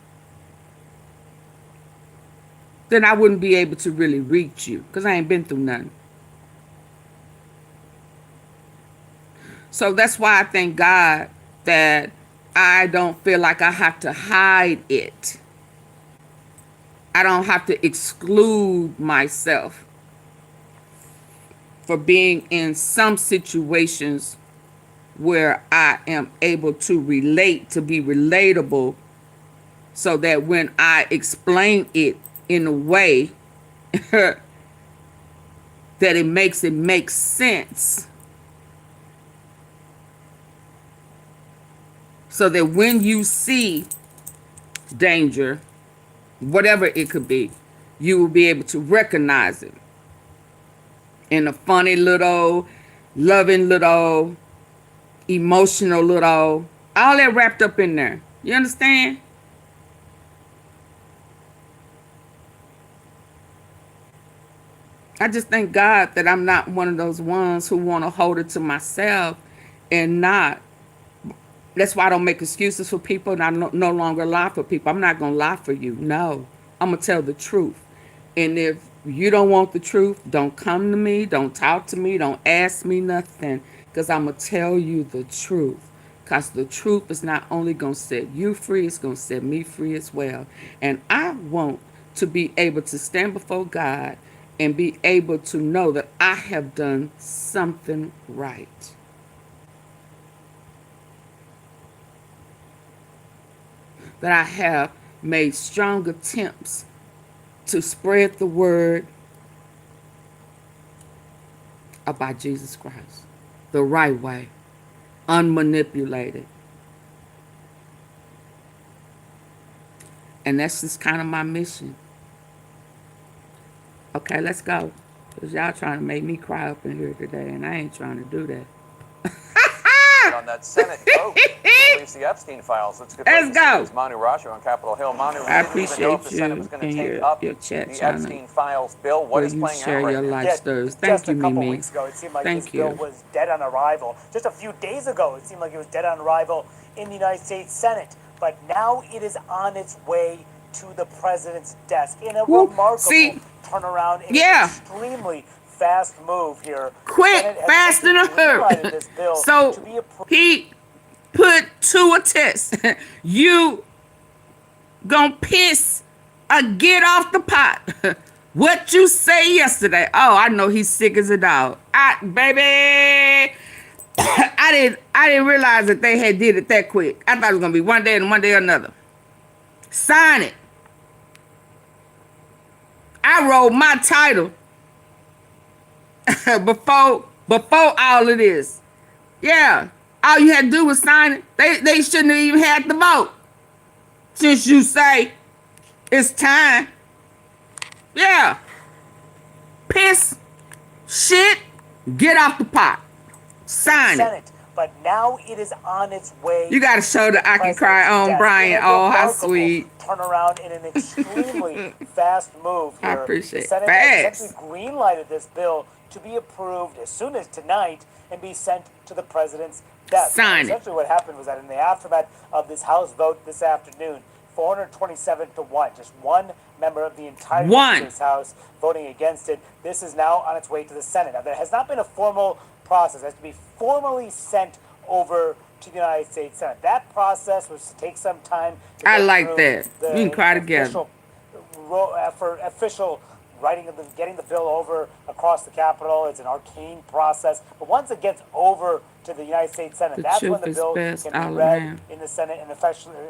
then I wouldn't be able to really reach you because I ain't been through nothing. So that's why I thank God that I don't feel like I have to hide it. I don't have to exclude myself for being in some situations where I am able to relate, to be relatable, so that when I explain it in a way that it makes sense, so that when you see danger, whatever it could be, you will be able to recognize it in a funny little, loving little, emotional little, all that wrapped up in there. You understand? I just thank God that I'm not one of those ones who want to hold it to myself and not. That's why I don't make excuses for people, and I no longer lie for people. I'm not going to lie for you. No, I'm going to tell the truth. And if you don't want the truth, don't come to me. Don't talk to me. Don't ask me nothing, because I'm going to tell you the truth. Because the truth is not only going to set you free, it's going to set me free as well. And I want to be able to stand before God and be able to know that I have done something right. That I have made strong attempts to spread the word about Jesus Christ the right way, unmanipulated. And that's just kind of my mission. Okay, let's go. Because y'all trying to make me cry up in here today, and I ain't trying to do that. On that Senate vote to release the Epstein files. Let's go. It's Manu Raju on Capitol Hill. Manu, I didn't even know if the appreciate Senate was you going to and take up your chat the channel Epstein files bill. What where is you playing share out right your now? life stories. Thank Just you, a couple Mimi. weeks ago, it seemed like Thank this you. bill was dead on arrival. Just a few days ago, it seemed like it was dead on arrival in the United States Senate. But now it is on its way to the president's desk in a remarkable turnaround. In an extremely fast move here. Quick, fast and a hurry. So he put to a test. You gonna piss or get off the pot. What you say yesterday? Oh, I know he's sick as a dog. Baby, I didn't realize that they had did it that quick. I thought it was gonna be one day and one day another. Sign it. I wrote my title before all of this. Yeah. All you had to do was sign it. They shouldn't have even had the vote. Since you say it's time. Yeah. Piss, shit, get off the pot. Sign it. But now it is on its way. You got to show the I Can Cry on Brian. Oh, how sweet. Turnaround in an extremely fast move here. I appreciate the Senate has essentially green-lighted this bill to be approved as soon as tonight and be sent to the president's desk. Sign it. Essentially what happened was that in the aftermath of this House vote this afternoon, 427-1, just one member of the entire House voting against it. This is now on its way to the Senate. Now, there has not been a formal process. It has to be formally sent over to the United States Senate. That process was to take some time. I like that. We can cry together. Official writing of getting the bill over across the Capitol. It's an arcane process. But once it gets over to the United States Senate, that's when the bill can be read in the Senate and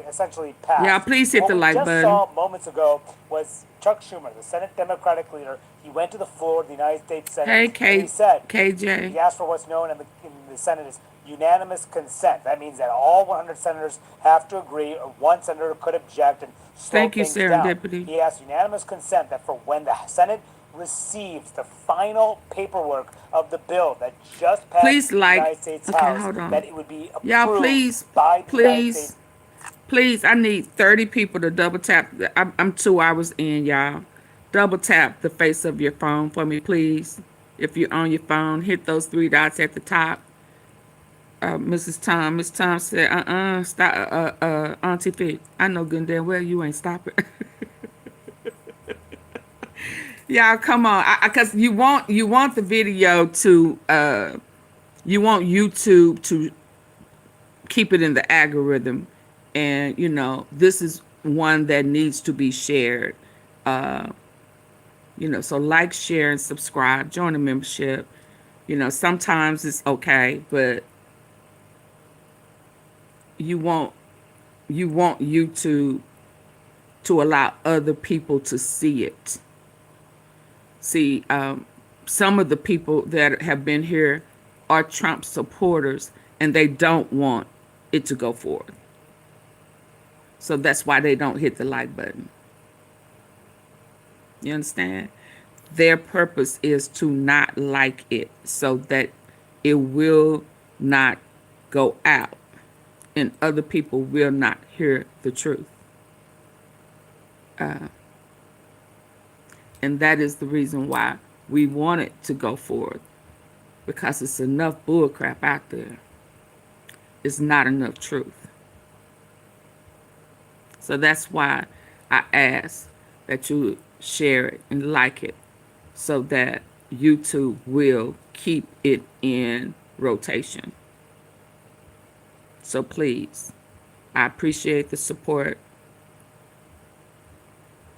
essentially passed. Yeah, please hit the like button. What we just saw moments ago was Chuck Schumer, the Senate Democratic leader. He went to the floor of the United States Senate. And he said, KJ. he asked for what's known in the Senate as unanimous consent. That means that all 100 senators have to agree, or one senator could object and slow things down. He asked unanimous consent that for when the Senate receives the final paperwork of the bill that just passed the United States House, that it would be approved by the United States. Please, I need 30 people to double tap. I'm 2 hours in, y'all. Double tap the face of your phone for me, please. If you're on your phone, hit those 3 dots at the top. Miss Tom said, stop, AunTeaFee. I know good and damn well you ain't stopping. Y'all, come on, because you want the video to, you want YouTube to keep it in the algorithm, and you know this is one that needs to be shared. You know, so like, share, and subscribe. Join the membership. You know, sometimes it's okay, but you want YouTube to allow other people to see it. See, some of the people that have been here are Trump supporters, and they don't want it to go forward. So that's why they don't hit the like button. You understand? Their purpose is to not like it so that it will not go out and other people will not hear the truth. And that is the reason why we want it to go forward, because it's enough bullcrap out there. It's not enough truth. So that's why I ask that you share it and like it so that YouTube will keep it in rotation. So please, I appreciate the support,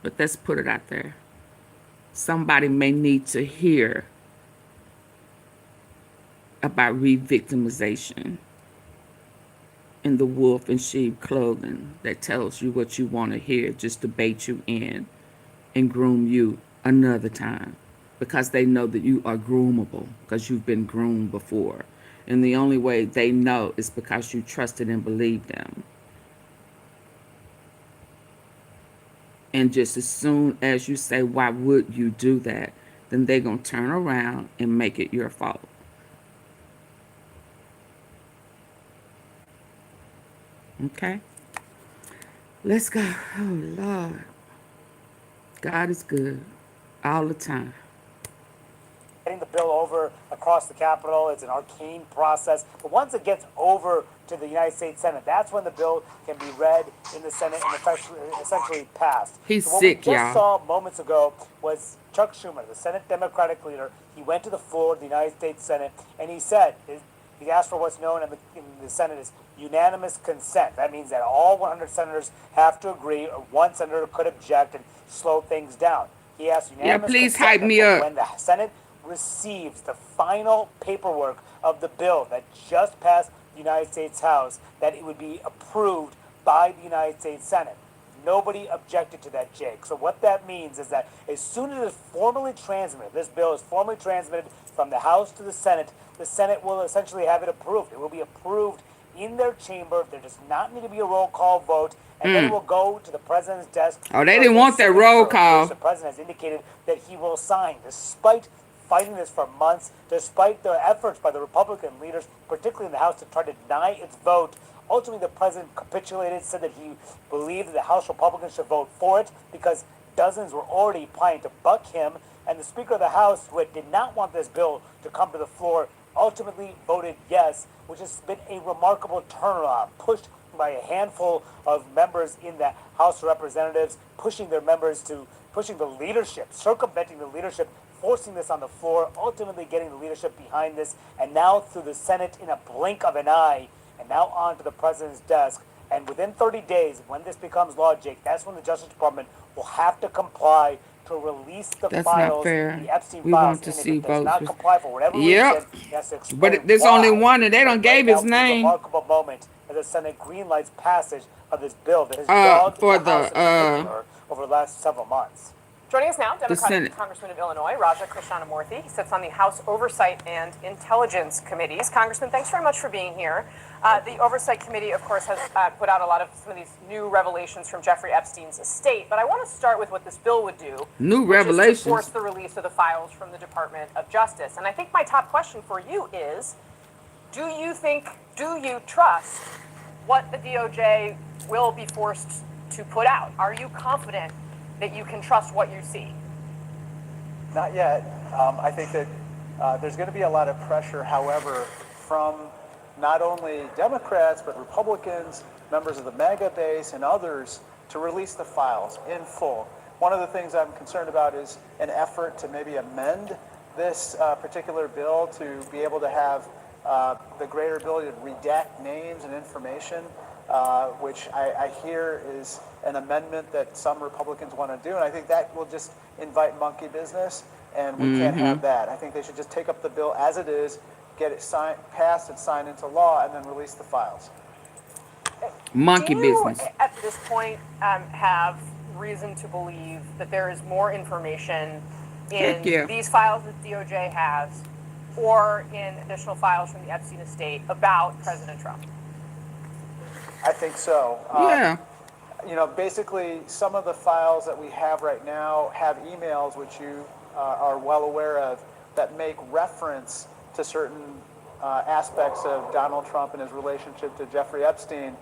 but let's put it out there. Somebody may need to hear about re-victimization in the wolf and sheep clothing that tells you what you want to hear just to bait you in and groom you another time, because they know that you are groomable because you've been groomed before. And the only way they know is because you trusted and believed them. And just as soon as you say, why would you do that? Then they're going to turn around and make it your fault. Okay? Let's go. Oh, Lord. God is good all the time. Getting the bill over across the Capitol, it's an arcane process. But once it gets over to the United States Senate, that's when the bill can be read in the Senate and essentially passed. He's so what sick, we y'all. just saw moments ago was Chuck Schumer, the Senate Democratic leader. He went to the floor of the United States Senate and he said, he asked for what's known in the Senate as unanimous consent. That means that all 100 senators have to agree, or one senator could object and slow things down. He asked unanimous please consent hype me up. when the Senate receives the final paperwork of the bill that just passed the United States House, that it would be approved by the United States Senate. Nobody objected to that, Jake. So what that means is that as soon as it is formally transmitted, this bill is formally transmitted from the House to the Senate will essentially have it approved. It will be approved in their chamber. There does not need to be a roll call vote. And then it will go to the president's desk. Oh, they didn't want that roll call. The president has indicated that he will sign, despite fighting this for months, despite the efforts by the Republican leaders, particularly in the House, to try to deny its vote. Ultimately, the president capitulated, said that he believed that the House Republicans should vote for it because dozens were already planning to buck him. And the Speaker of the House, who did not want this bill to come to the floor, ultimately voted yes, which has been a remarkable turnaround, pushed by a handful of members in the House of Representatives, pushing the leadership, circumventing the leadership, forcing this on the floor, ultimately getting the leadership behind this, and now through the Senate in a blink of an eye, and now on to the president's desk. And within 30 days, when this becomes law, Jake, that's when the Justice Department will have to comply to release the That's files, not fair. the Epstein We files. want to And see if it does votes. not comply for whatever Yep. reason, he has to explain But there's why. only one, and they don't But gave right his now, it's a name. remarkable moment as the Senate greenlights passage of this bill that has dogged for the House the, in particular over the last several months. Joining us now, Senate. Democratic Congressman of Illinois, Raja Krishnamurthy. He sits on the House Oversight and Intelligence Committees. Congressman, thanks very much for being here. The Oversight Committee, of course, has put out some of these new revelations from Jeffrey Epstein's estate. But I want to start with what this bill would do. New which is revelations. to force the release of the files from the Department of Justice. And I think my top question for you is, do you trust what the DOJ will be forced to put out? Are you confident that you can trust what you see? Not yet. I think that there's going to be a lot of pressure, however, from not only Democrats, but Republicans, members of the Maga base, and others to release the files in full. One of the things I'm concerned about is an effort to maybe amend this particular bill to be able to have the greater ability to redact names and information, which I hear is an amendment that some Republicans want to do. And I think that will just invite monkey business, and we can't have that. I think they should just take up the bill as it is, get it passed and signed into law, and then release the files. Monkey Do you, business. at this point, have reason to believe that there is more information in these files that DOJ has, or in additional files from the Epstein estate about President Trump? I think so. Yeah. basically some of the files that we have right now have emails, which you are well aware of, that make reference to certain aspects of Donald Trump and his relationship to Jeffrey Epstein,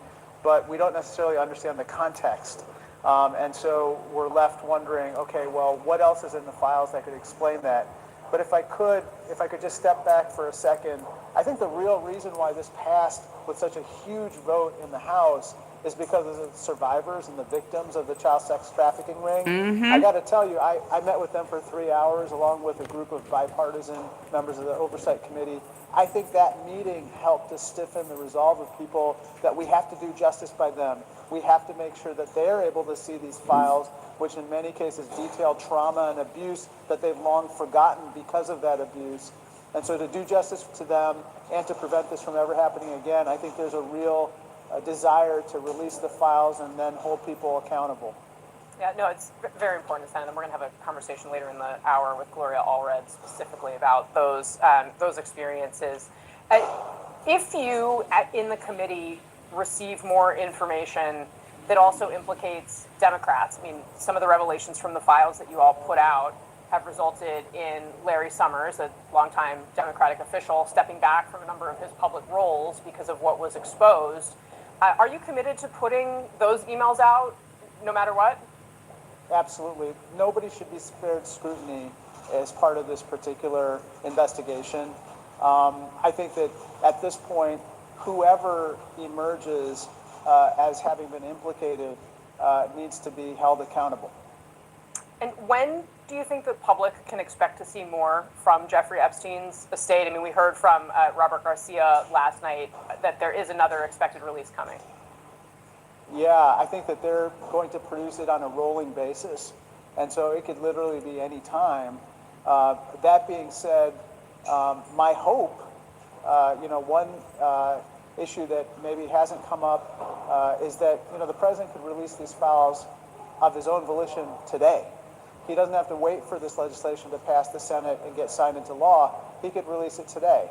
but we don't necessarily understand the context. And so we're left wondering, okay, well, what else is in the files that could explain that? But if I could just step back for a second, I think the real reason why this passed with such a huge vote in the House is because of the survivors and the victims of the child sex trafficking ring. I got to tell you, I met with them for 3 hours along with a group of bipartisan members of the Oversight Committee. I think that meeting helped to stiffen the resolve of people that we have to do justice by them. We have to make sure that they're able to see these files, which in many cases detail trauma and abuse that they've long forgotten because of that abuse. And so to do justice to them and to prevent this from ever happening again, I think there's a real desire to release the files and then hold people accountable. Yeah, no, it's very important, Senator, and we're going to have a conversation later in the hour with Gloria Allred specifically about those experiences. If you, in the committee, receive more information that also implicates Democrats, I mean, some of the revelations from the files that you all put out have resulted in Larry Summers, a longtime Democratic official, stepping back from a number of his public roles because of what was exposed. Are you committed to putting those emails out no matter what? Absolutely. Nobody should be spared scrutiny as part of this particular investigation. I think that at this point, whoever emerges as having been implicated needs to be held accountable. And when do you think the public can expect to see more from Jeffrey Epstein's estate? I mean, we heard from Robert Garcia last night that there is another expected release coming. Yeah, I think that they're going to produce it on a rolling basis. And so it could literally be any time. That being said, my hope, one issue that maybe hasn't come up is that, the president could release these files of his own volition today. He doesn't have to wait for this legislation to pass the Senate and get signed into law. He could release it today.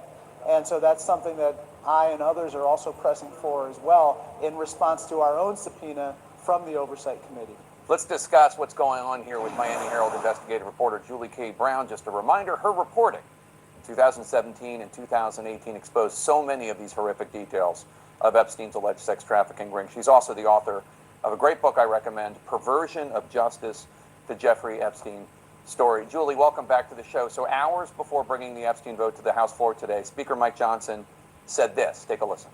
And so that's something that I and others are also pressing for as well in response to our own subpoena from the Oversight Committee. Let's discuss what's going on here with Miami Herald investigative reporter Julie K. Brown. Just a reminder, her reporting in 2017 and 2018 exposed so many of these horrific details of Epstein's alleged sex trafficking ring. She's also the author of a great book I recommend, Perversion of Justice, the Jeffrey Epstein Story. Julie, welcome back to the show. So hours before bringing the Epstein vote to the House floor today, Speaker Mike Johnson said this. Take a listen.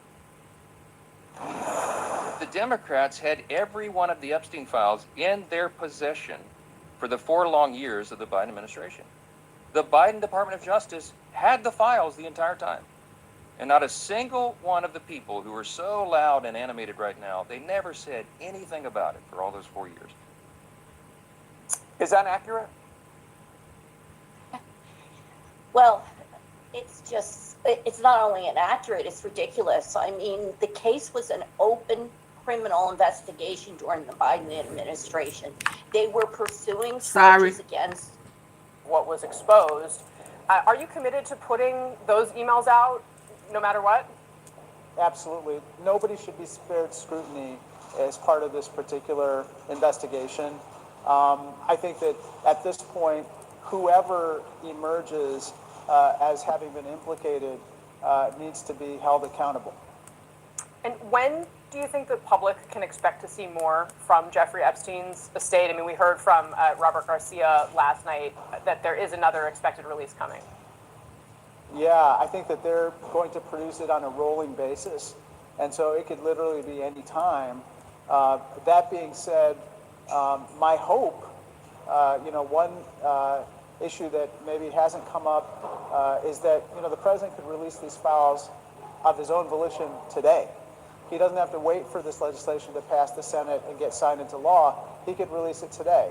The Democrats had every one of the Epstein files in their possession for the 4 long years of the Biden administration. The Biden Department of Justice had the files the entire time. And not a single one of the people who are so loud and animated right now, they never said anything about it for all those 4 years. Is that accurate? Well, it's not only inaccurate, it's ridiculous. I mean, the case was an open criminal investigation during the Biden administration. They were pursuing charges against what was exposed. Are you committed to putting those emails out no matter what? Absolutely. Nobody should be spared scrutiny as part of this particular investigation. I think that at this point, whoever emerges as having been implicated needs to be held accountable. And when do you think the public can expect to see more from Jeffrey Epstein's estate? I mean, we heard from Robert Garcia last night that there is another expected release coming. Yeah, I think that they're going to produce it on a rolling basis. And so it could literally be any time. That being said, my hope, one issue that maybe hasn't come up is that, the president could release these files of his own volition today. He doesn't have to wait for this legislation to pass the Senate and get signed into law. He could release it today.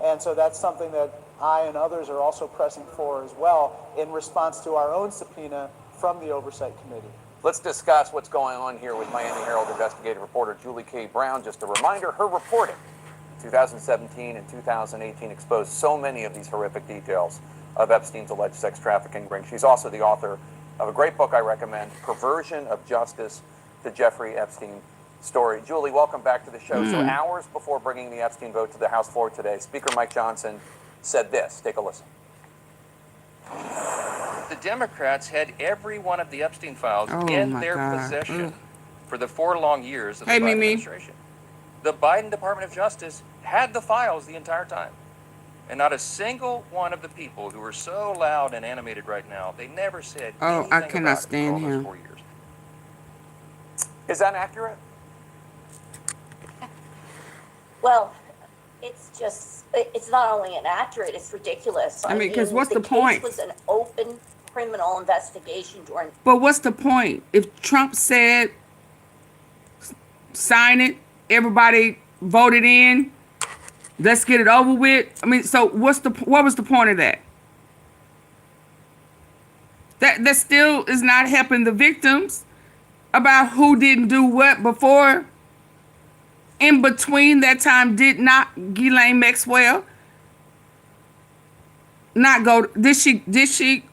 And so that's something that I and others are also pressing for as well in response to our own subpoena from the Oversight Committee. Let's discuss what's going on here with Miami Herald investigative reporter Julie K. Brown. Just a reminder, her reporting in 2017 and 2018 exposed so many of these horrific details of Epstein's alleged sex trafficking ring. She's also the author of a great book I recommend, Perversion of Justice, the Jeffrey Epstein story. Julie, welcome back to the show. So hours before bringing the Epstein vote to the House floor today, Speaker Mike Johnson said this. Take a listen. The Democrats had every one of the Epstein files in their possession for the 4 long years of the Biden administration. The Biden Department of Justice had the files the entire time. And not a single one of the people who are so loud and animated right now, they never said anything I cannot about stand it for all those him. 4 years. Is that accurate? Well, it's not only inaccurate, it's ridiculous. I mean, because what's the point? It was an open criminal investigation during. But what's the point? If Trump said, sign it, everybody voted in, let's get it over with. I mean, so what was the point of that? That still is not helping the victims about who didn't do what before. In between that time, did not Ghislaine Maxwell not go? Did she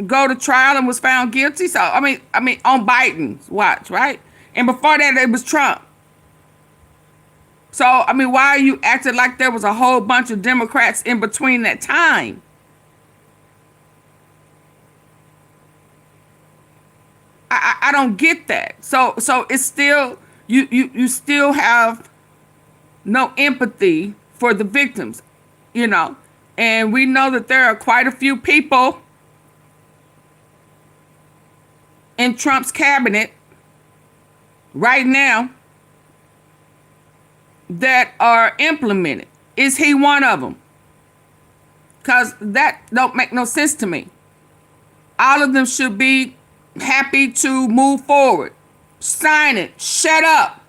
go to trial and was found guilty? So I mean, on Biden's watch, right? And before that, it was Trump. So I mean, why are you acting like there was a whole bunch of Democrats in between that time? I don't get that. So it's still. You still have no empathy for the victims, you know. And we know that there are quite a few people in Trump's cabinet right now that are implemented. Is he one of them? Because that don't make no sense to me. All of them should be happy to move forward. Sign it. Shut up.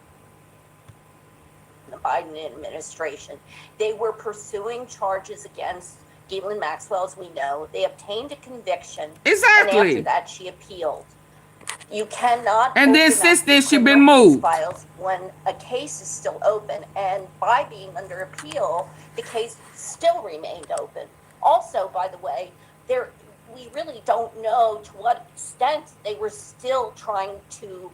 The Biden administration, they were pursuing charges against Ghislaine Maxwell, as we know. They obtained a conviction. Exactly. And after that, she appealed. You cannot. And then since then, she's been moved. Files when a case is still open, and by being under appeal, the case still remained open. Also, by the way, we really don't know to what extent they were still trying to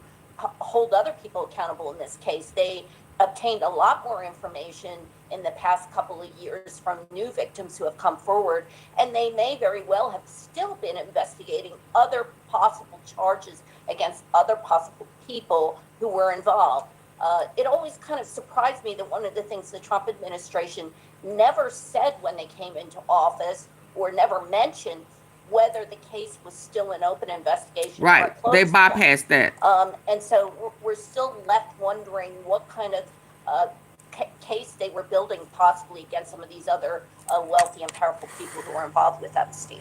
hold other people accountable in this case. They obtained a lot more information in the past couple of years from new victims who have come forward, and they may very well have still been investigating other possible charges against other possible people who were involved. It always kind of surprised me that one of the things the Trump administration never said when they came into office, or never mentioned, whether the case was still an open investigation. Right, they bypassed that. And so we're still left wondering what kind of case they were building possibly against some of these other wealthy and powerful people who were involved with Epstein.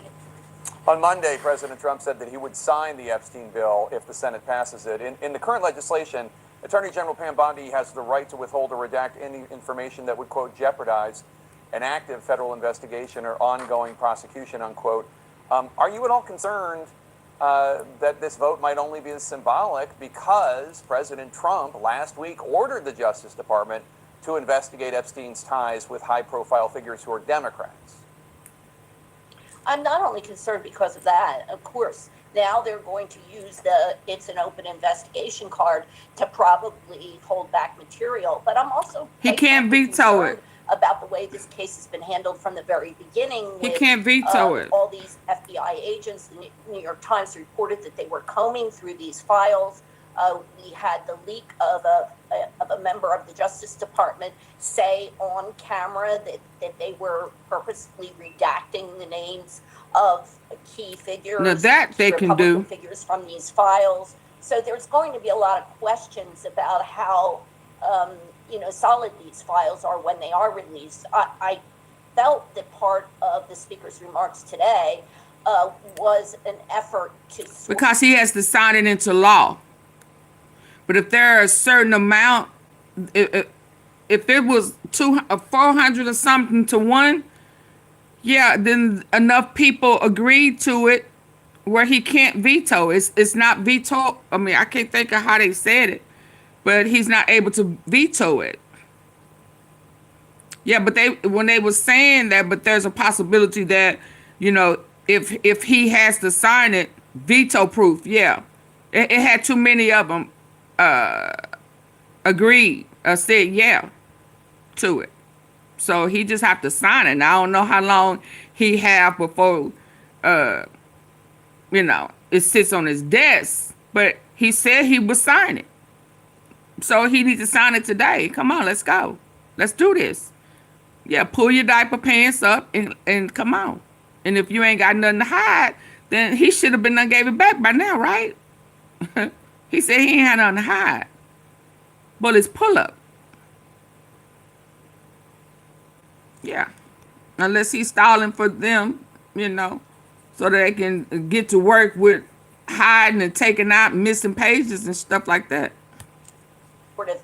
On Monday, President Trump said that he would sign the Epstein bill if the Senate passes it. In the current legislation, Attorney General Pam Bondi has the right to withhold or redact any information that would, quote, jeopardize an active federal investigation or ongoing prosecution, unquote. Are you at all concerned that this vote might only be symbolic because President Trump last week ordered the Justice Department to investigate Epstein's ties with high-profile figures who are Democrats? I'm not only concerned because of that. Of course, now they're going to use the "it's an open investigation" card to probably hold back material. But I'm also he can't veto it about the way this case has been handled from the very beginning. He can't veto it. All these FBI agents, the New York Times reported that they were combing through these files. We had the leak of a member of the Justice Department say on camera that they were purposely redacting the names of key figures. Now that they can do. Figures from these files. So there's going to be a lot of questions about how solid these files are when they are released. I felt that part of the Speaker's remarks today was an effort to... Because he has to sign it into law. But if there are a certain amount, if it was 400 or something to 1, yeah, then enough people agreed to it where he can't veto. It's not veto. I mean, I can't think of how they said it, but he's not able to veto it. Yeah, but when they were saying that, but there's a possibility that, if he has to sign it, veto proof. Yeah, it had too many of them agreed, said yeah to it. So he just have to sign it. And I don't know how long he have before, it sits on his desk. But he said he would sign it. So he needs to sign it today. Come on, let's go. Let's do this. Yeah, pull your diaper pants up and come on. And if you ain't got nothing to hide, then he should have been done gave it back by now, right? He said he ain't had nothing to hide. But it's pull up. Yeah. Unless he's stalling for them, so they can get to work with hiding and taking out missing pages and stuff like that. Sort of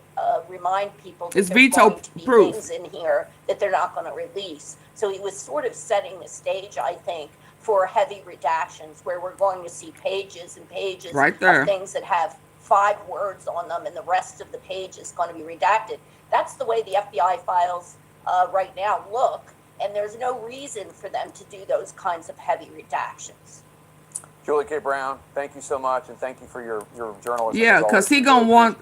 remind people that it's there's veto going to be proof. things in here that they're not going to release. So he was sort of setting the stage, I think, for heavy redactions, where we're going to see pages and pages right there of things that have 5 words on them, and the rest of the page is going to be redacted. That's the way the FBI files right now look, and there's no reason for them to do those kinds of heavy redactions. Julie K. Brown, thank you so much, and thank you for your journalism. Yeah, because he gonna want,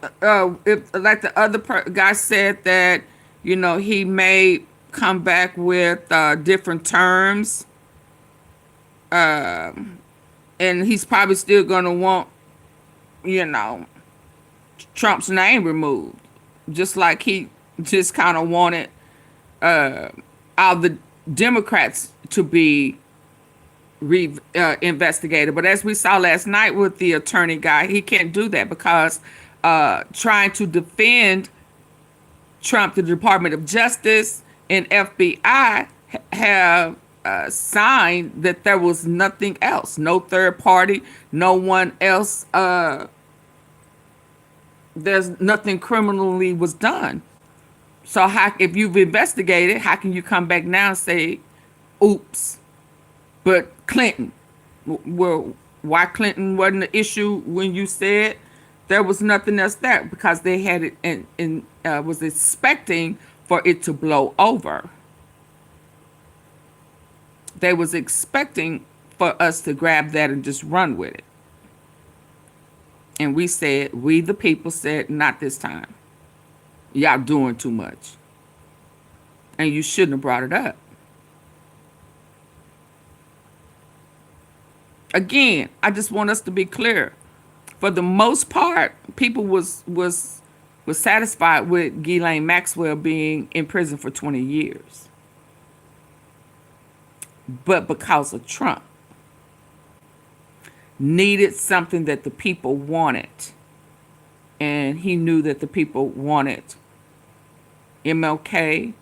if like the other guy said that, he may come back with different terms, and he's probably still gonna want, Trump's name removed, just like he just kind of wanted all the Democrats to be investigated. But as we saw last night with the attorney guy, he can't do that because trying to defend Trump, the Department of Justice and FBI have signed that there was nothing else, no third party, no one else. There's nothing criminally was done. So if you've investigated, how can you come back now and say, oops? But Clinton, well, why Clinton wasn't the issue when you said there was nothing else there? Because they had it and was expecting for it to blow over. They was expecting for us to grab that and just run with it. And we said, we the people said, not this time. Y'all doing too much. And you shouldn't have brought it up. Again, I just want us to be clear. For the most part, people was satisfied with Ghislaine Maxwell being in prison for 20 years. But because of Trump, needed something that the people wanted. And he knew that the people wanted MLK,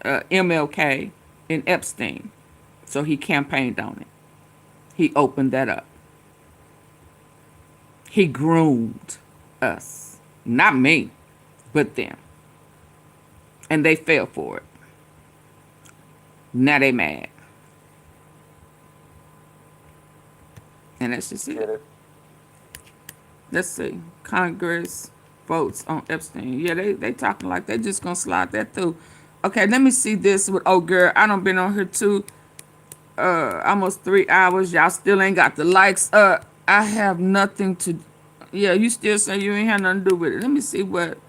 and Epstein. So he campaigned on it. He opened that up. He groomed us. Not me, but them. And they fell for it. Now they mad. And that's just it. Let's see. Congress votes on Epstein. Yeah, they talking like they just gonna slide that through. Okay, let me see this with old girl. I done been on here too. Almost 3 hours. Y'all still ain't got the likes up. I have nothing to. Yeah, you still say you ain't had nothing to do with it. Let me see what.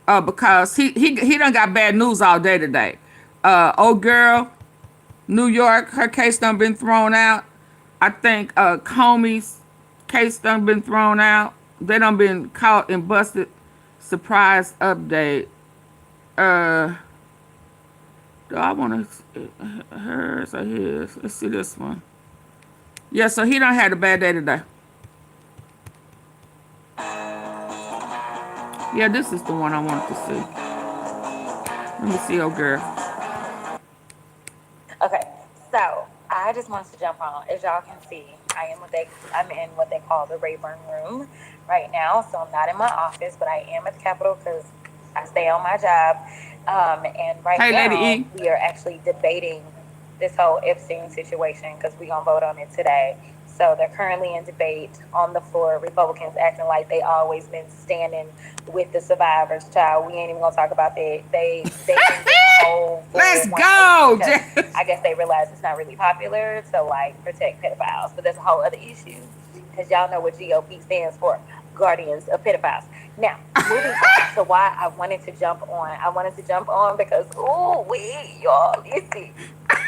Because he done got bad news all day today. Old girl, New York, her case done been thrown out. I think Comey's case done been thrown out. They done been caught and busted. Surprise update. Do I want to hers or his? Let's see this one. Yeah, so he done had a bad day today. Yeah, this is the one I wanted to see. Let me see, old girl. Okay, so I just wanted to jump on. As y'all can see, I'm in what they call the Rayburn room right now. So I'm not in my office, but I am at the Capitol because I stay on my job. And right now, we are actually debating this whole Epstein situation because we're going to vote on it today. So they're currently in debate on the floor. Republicans acting like they always been standing with the survivors. Child, we ain't even going to talk about that. They Let's go! I guess they realize it's not really popular to, like, protect pedophiles. But that's a whole other issue because y'all know what GOP stands for, Guardians of Pedophiles. Now, moving on to why I wanted to jump on. I wanted to jump on because, y'all, listen.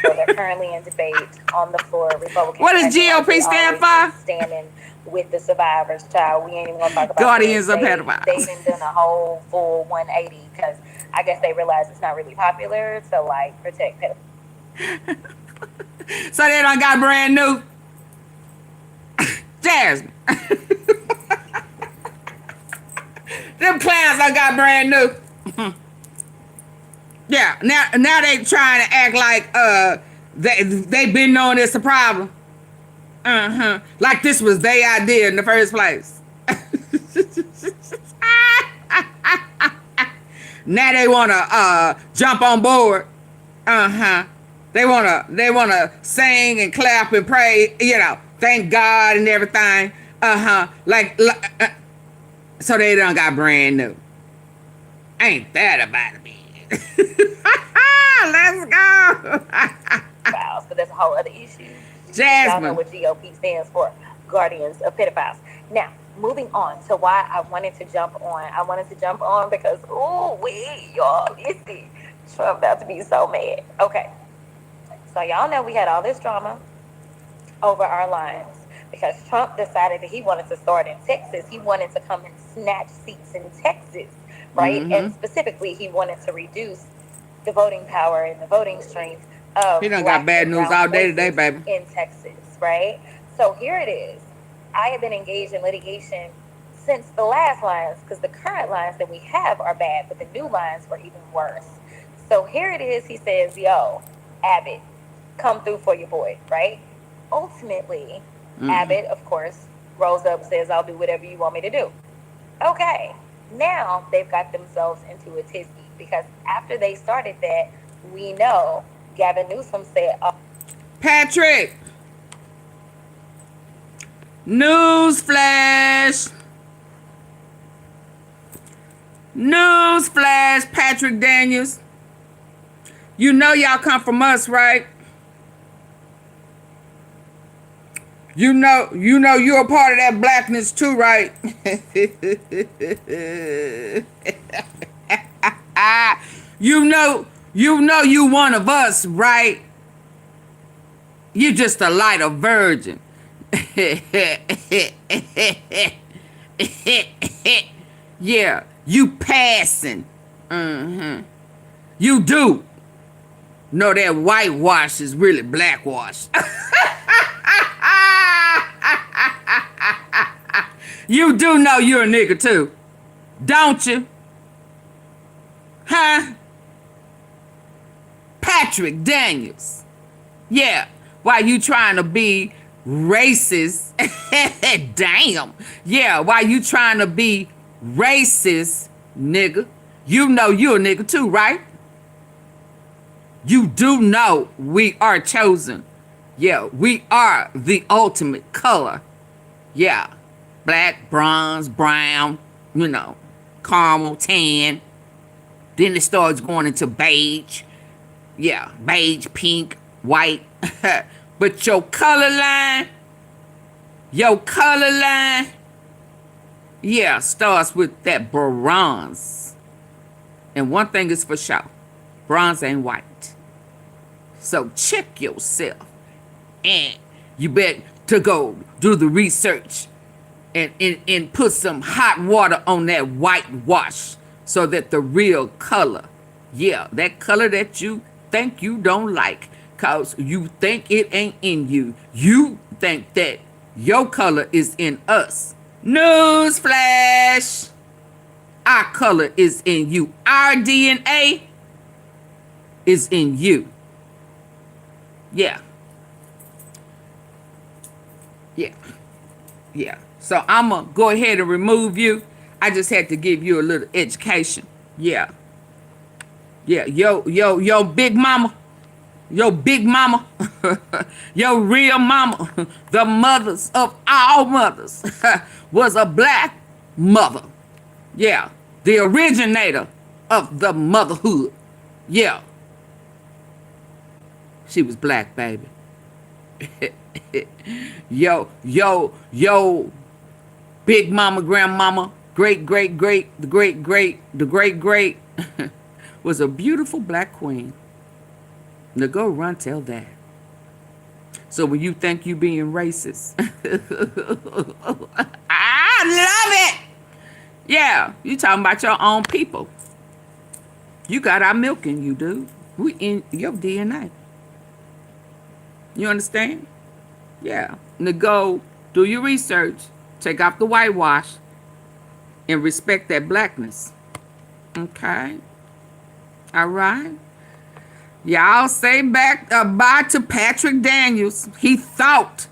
So they're currently in debate on the floor. Republicans. What does GOP stand for? Standing with the survivors, child. We ain't even gonna talk about Guardians of pedophiles. They done done a whole full 180 because I guess they realize it's not really popular to like protect pedophiles. So they done got brand new. Jasmine. Them clowns done got brand new. Yeah, now they trying to act like they been knowing it's a problem. Like this was their idea in the first place. Now they wanna jump on board. They wanna sing and clap and pray, you know, thank God and everything. So they done got brand new. Ain't that about it? Let's go. Wow, so that's a whole other issue. Jasmine. Y'all know what GOP stands for, Guardians of Pedophiles. Now, moving on to why I wanted to jump on. I wanted to jump on because, y'all, listen, Trump about to be so mad. Okay, so y'all know we had all this drama over our lines because Trump decided that he wanted to start in Texas. He wanted to come and snatch seats in Texas, right? And specifically, he wanted to reduce the voting power and the voting strength of he done got bad news all day today, baby. In Texas, right? So here it is. I have been engaged in litigation since the last lines because the current lines that we have are bad, but the new lines were even worse. So here it is. He says, yo, Abbott, come through for your boy, right? Ultimately, Abbott, of course, rose up, says, I'll do whatever you want me to do. Okay. Now they've got themselves into a tizzy because after they started that, we know Gavin Newsom said, Patrick, newsflash, Patrick Daniels. You know y'all come from us, right? You know you're a part of that blackness too, right? You know you one of us, right? You just a lighter virgin. Yeah, you passing. You do know that whitewash is really blackwash. You do know you're a nigga too, don't you? Huh? Patrick Daniels. Yeah, while you trying to be racist. Damn. Yeah, while you trying to be racist, nigga, you know you're a nigga too, right? You do know we are chosen. Yeah, we are the ultimate color. Yeah, black, bronze, brown, you know, caramel, tan. Then it starts going into beige. Yeah, beige, pink, white. But your color line, yeah, starts with that bronze. And one thing is for sure, bronze ain't white. So check yourself. And you bet to go do the research and put some hot water on that whitewash so that the real color, yeah, that color that you think you don't like, cause you think it ain't in you. You think that your color is in us. Newsflash. Our color is in you. Our DNA is in you. Yeah. Yeah. So I'm going to go ahead and remove you. I just had to give you a little education. Yeah. Yeah. Yo, big mama. Your big mama. Your real mama. The mothers of all mothers was a black mother. Yeah. The originator of the motherhood. Yeah. She was black, baby. Yo, big mama, grandmama, great was a beautiful black queen. Now go run tell that. So when you think you being racist, I love it. Yeah, you talking about your own people. You got our milk in you, dude. We in your DNA. You understand? Yeah. Now go do your research, take off the whitewash, and respect that blackness. Okay? All right? Y'all say back bye to Patrick Daniels. He thought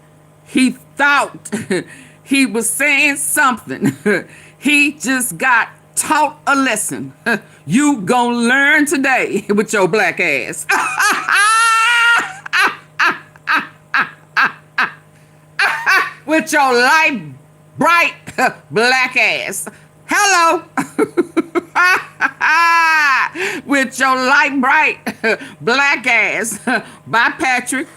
he was saying something. He just got taught a lesson. You gonna learn today with your black ass. With your light, bright black ass. Hello. With your light, bright black ass. Bye, Patrick.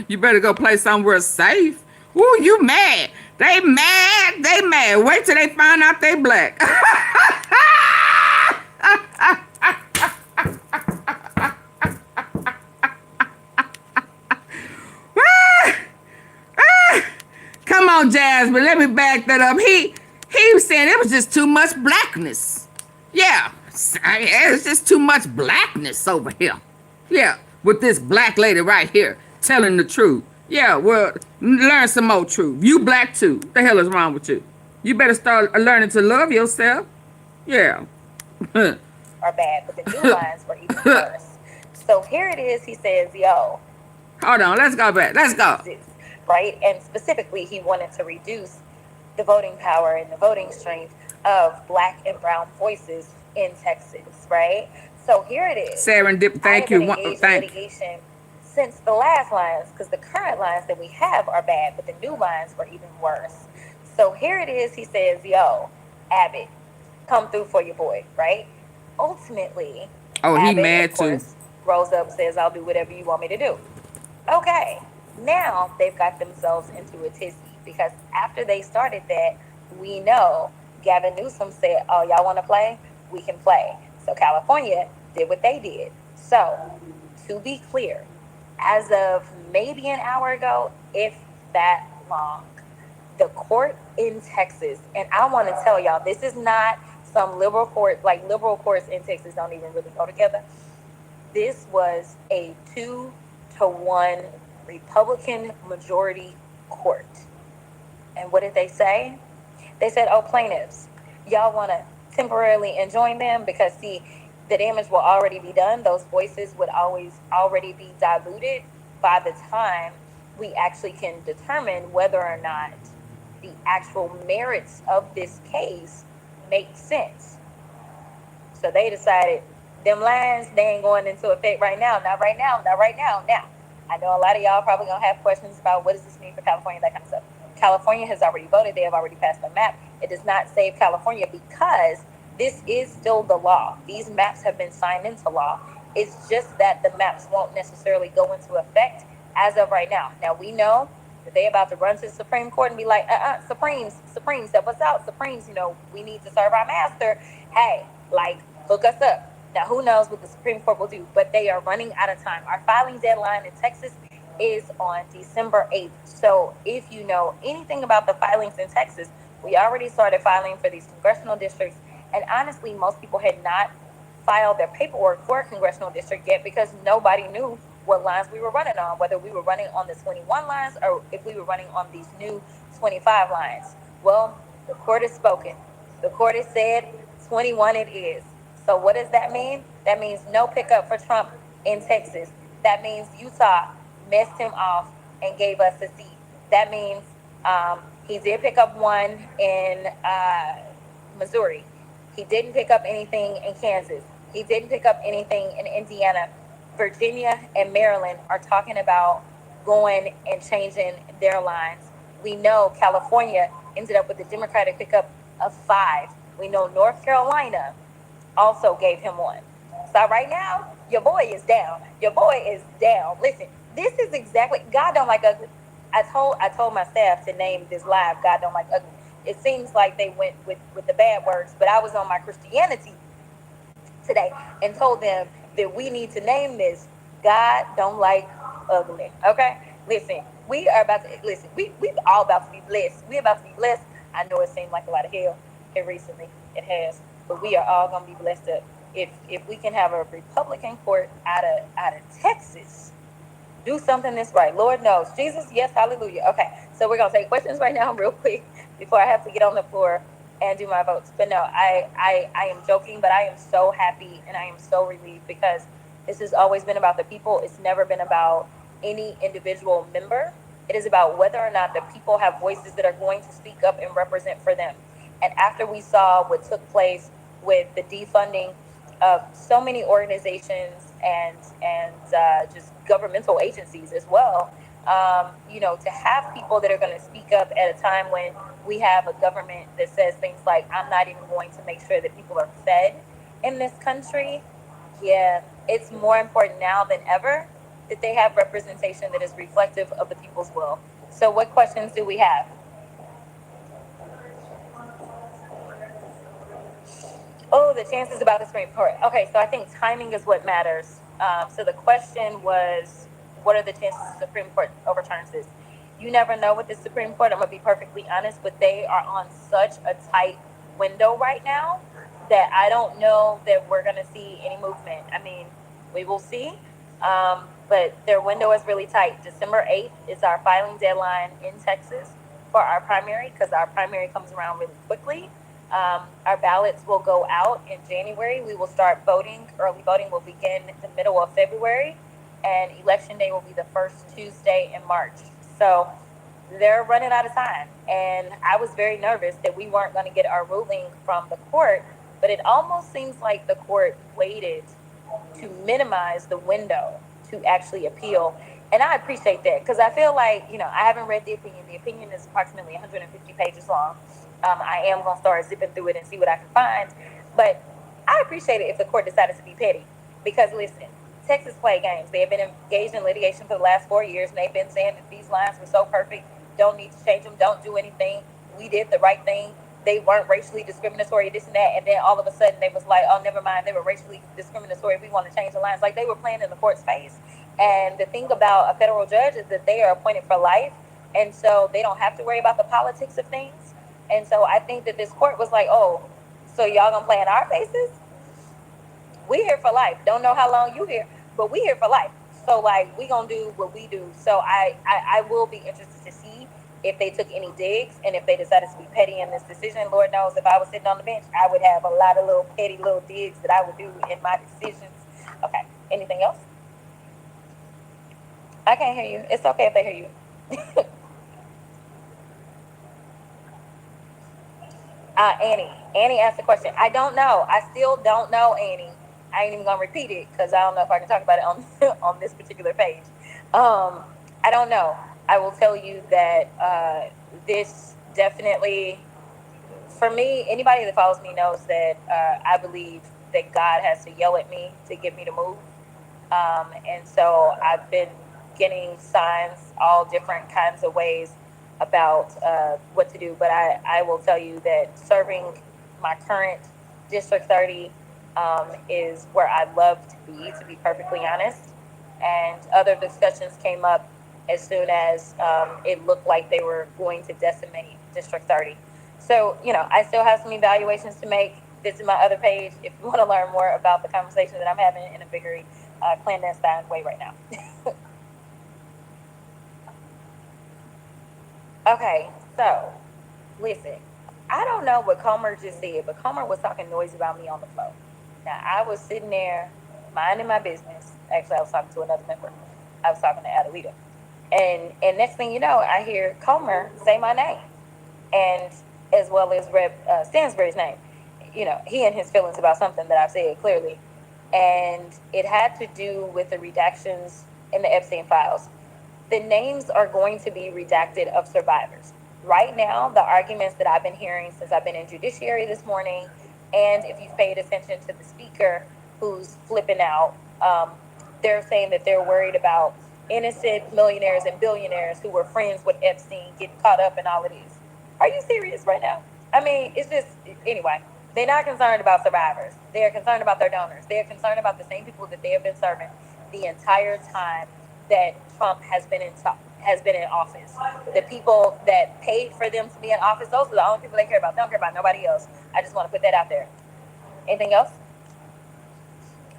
You better go play somewhere safe. Ooh, you mad. They mad. They mad. Wait till they find out they black. Come on, Jasmine. Let me back that up. He was saying it was just too much blackness. Yeah. It's just too much blackness over here. Yeah. With this black lady right here telling the truth. Yeah, well, learn some more truth. You black too. What the hell is wrong with you? You better start learning to love yourself. Yeah. Are bad, but the new lines were even worse. So here it is. He says, yo. Hold on. Let's go back. Let's go. Right? And specifically, he wanted to reduce the voting power and the voting strength of black and brown voices in Texas, right? So here it is. Serendip, thank you. Litigation since the last lines, because the current lines that we have are bad, but the new lines were even worse. So here it is. He says, yo, Abbott, come through for your boy, right? Ultimately, Abbott, he mad too. Rose up, says, I'll do whatever you want me to do. Okay. Now they've got themselves into a tizzy, because after they started that, we know Gavin Newsom said, oh, y'all want to play? We can play. So California did what they did. So to be clear, as of maybe an hour ago, if that long, the court in Texas, and I want to tell y'all, this is not some liberal court, like liberal courts in Texas don't even really go together. This was a 2-to-1 Republican majority court. And what did they say? They said, oh, plaintiffs, y'all want to temporarily enjoin them because, see, the damage will already be done. Those voices would already be diluted by the time we actually can determine whether or not the actual merits of this case make sense. So they decided them lines, they ain't going into effect right now. Not right now. Not right now. Now, I know a lot of y'all probably going to have questions about what does this mean for California, that kind of stuff. California has already voted. They have already passed the map. It does not save California because this is still the law. These maps have been signed into law. It's just that the maps won't necessarily go into effect as of right now. Now, we know that they're about to run to the Supreme Court and be like, Supremes, step us out. Supremes, we need to serve our master. Hey, hook us up. Now, who knows what the Supreme Court will do, but they are running out of time. Our filing deadline in Texas is on December 8th. So if you know anything about the filings in Texas, we already started filing for these congressional districts. And honestly, most people had not filed their paperwork for a congressional district yet because nobody knew what lines we were running on, whether we were running on the 21 lines or if we were running on these new 25 lines. Well, the court has spoken. The court has said 21 it is. So what does that mean? That means no pickup for Trump in Texas. That means Utah messed him off and gave us a seat. That means he did pick up one in Missouri. He didn't pick up anything in Kansas. He didn't pick up anything in Indiana. Virginia and Maryland are talking about going and changing their lines. We know California ended up with a Democratic pickup of 5. We know North Carolina also gave him one. So right now, your boy is down. Your boy is down. Listen, this is exactly, God don't like ugly. I told my staff to name this live, God don't like ugly. it seems like they went with the bad words, but I was on my Christianity today and told them that we need to name this God Don't Like Ugly. Okay? Listen, we are about to listen, we all about to be blessed. We about to be blessed. I know it seemed like a lot of hell here recently. It has. But we are all gonna be blessed up. If we can have a Republican court out of Texas, do something that's right. Lord knows. Jesus, yes, hallelujah. Okay. So we're gonna take questions right now real quick before I have to get on the floor and do my votes. But no, I am joking, but I am so happy and I am so relieved because this has always been about the people. It's never been about any individual member. It is about whether or not the people have voices that are going to speak up and represent for them. And after we saw what took place with the defunding of so many organizations and just governmental agencies as well, to have people that are going to speak up at a time when we have a government that says things like, I'm not even going to make sure that people are fed in this country. Yeah, it's more important now than ever that they have representation that is reflective of the people's will. So what questions do we have? Oh, the chances about the Supreme Court. Okay, so I think timing is what matters. So the question was, what are the chances the Supreme Court overturns this? You never know with the Supreme Court, I'm going to be perfectly honest, but they are on such a tight window right now that I don't know that we're going to see any movement. I mean, we will see, but their window is really tight. December 8th is our filing deadline in Texas for our primary, because our primary comes around really quickly. Our ballots will go out in January. We will start voting. Early voting will begin in the middle of February, and election day will be the first Tuesday in March. So they're running out of time. And I was very nervous that we weren't going to get our ruling from the court, but it almost seems like the court waited to minimize the window to actually appeal. And I appreciate that, because I feel like, I haven't read the opinion. The opinion is approximately 150 pages long. I am going to start zipping through it and see what I can find. But I appreciate it if the court decided to be petty. Because, listen, Texas play games. They have been engaged in litigation for the last 4 years, and they've been saying that these lines were so perfect, don't need to change them, don't do anything. We did the right thing. They weren't racially discriminatory, this and that. And then all of a sudden, they was like, oh, never mind, they were racially discriminatory. We want to change the lines. Like, they were playing in the court's face. And the thing about a federal judge is that they are appointed for life. And so they don't have to worry about the politics of things. And so I think that this court was like, oh, so y'all gonna play in our faces? We here for life. Don't know how long you here, but we here for life. So like, we gonna do what we do. So I will be interested to see if they took any digs and if they decided to be petty in this decision. Lord knows if I was sitting on the bench, I would have a lot of little petty little digs that I would do in my decisions. Okay, anything else? I can't hear you. It's okay if they hear you. Annie asked the question. I don't know. I still don't know, Annie. I ain't even gonna repeat it because I don't know if I can talk about it on on this particular page. I don't know. I will tell you that this definitely, for me, anybody that follows me knows that I believe that God has to yell at me to get me to move. And so I've been getting signs all different kinds of ways about what to do. But I will tell you that serving my current District 30 is where I'd love to be perfectly honest. And other discussions came up as soon as it looked like they were going to decimate District 30. So, I still have some evaluations to make. This is my other page if you want to learn more about the conversation that I'm having in a very clandestine way right now. Okay, so, listen, I don't know what Comer just said, but Comer was talking noise about me on the phone. Now, I was sitting there minding my business. Actually, I was talking to another member. I was talking to Adelita. And next thing you know, I hear Comer say my name, and as well as Rep. Stansbury's name. He and his feelings about something that I've said clearly. And it had to do with the redactions in the Epstein files. The names are going to be redacted of survivors. Right now, the arguments that I've been hearing since I've been in judiciary this morning, and if you've paid attention to the speaker who's flipping out, they're saying that they're worried about innocent millionaires and billionaires who were friends with Epstein getting caught up in all of this. Are you serious right now? I mean, it's just, anyway, they're not concerned about survivors. They're concerned about their donors. They're concerned about the same people that they have been serving the entire time that Trump has been in office. The people that paid for them to be in office, those are the only people they care about. They don't care about nobody else. I just want to put that out there. Anything else?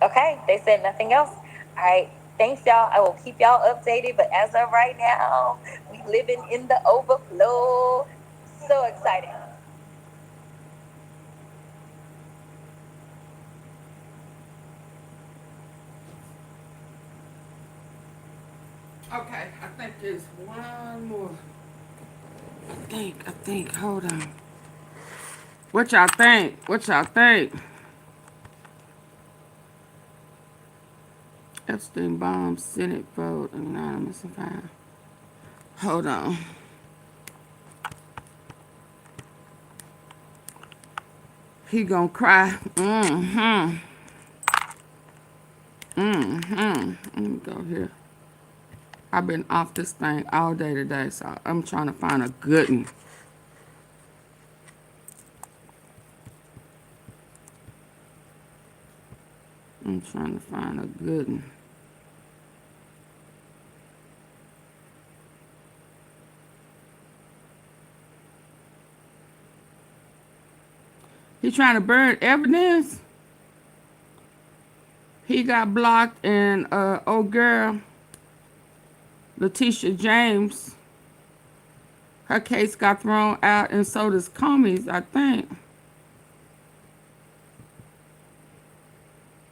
Okay, they said nothing else. All right, thanks y'all. I will keep y'all updated, but as of right now, we living in the overflow. So exciting. Okay, I think there's one more. I think, hold on. What y'all think? What y'all think? Epstein bomb, Senate vote, anonymous and fine. Hold on. He gonna cry. Let me go here. I've been off this thing all day today, so I'm trying to find a good one. I'm trying to find a good one. He trying to burn evidence. He got blocked, and old girl, Letitia James, her case got thrown out, and so does Comey's, I think.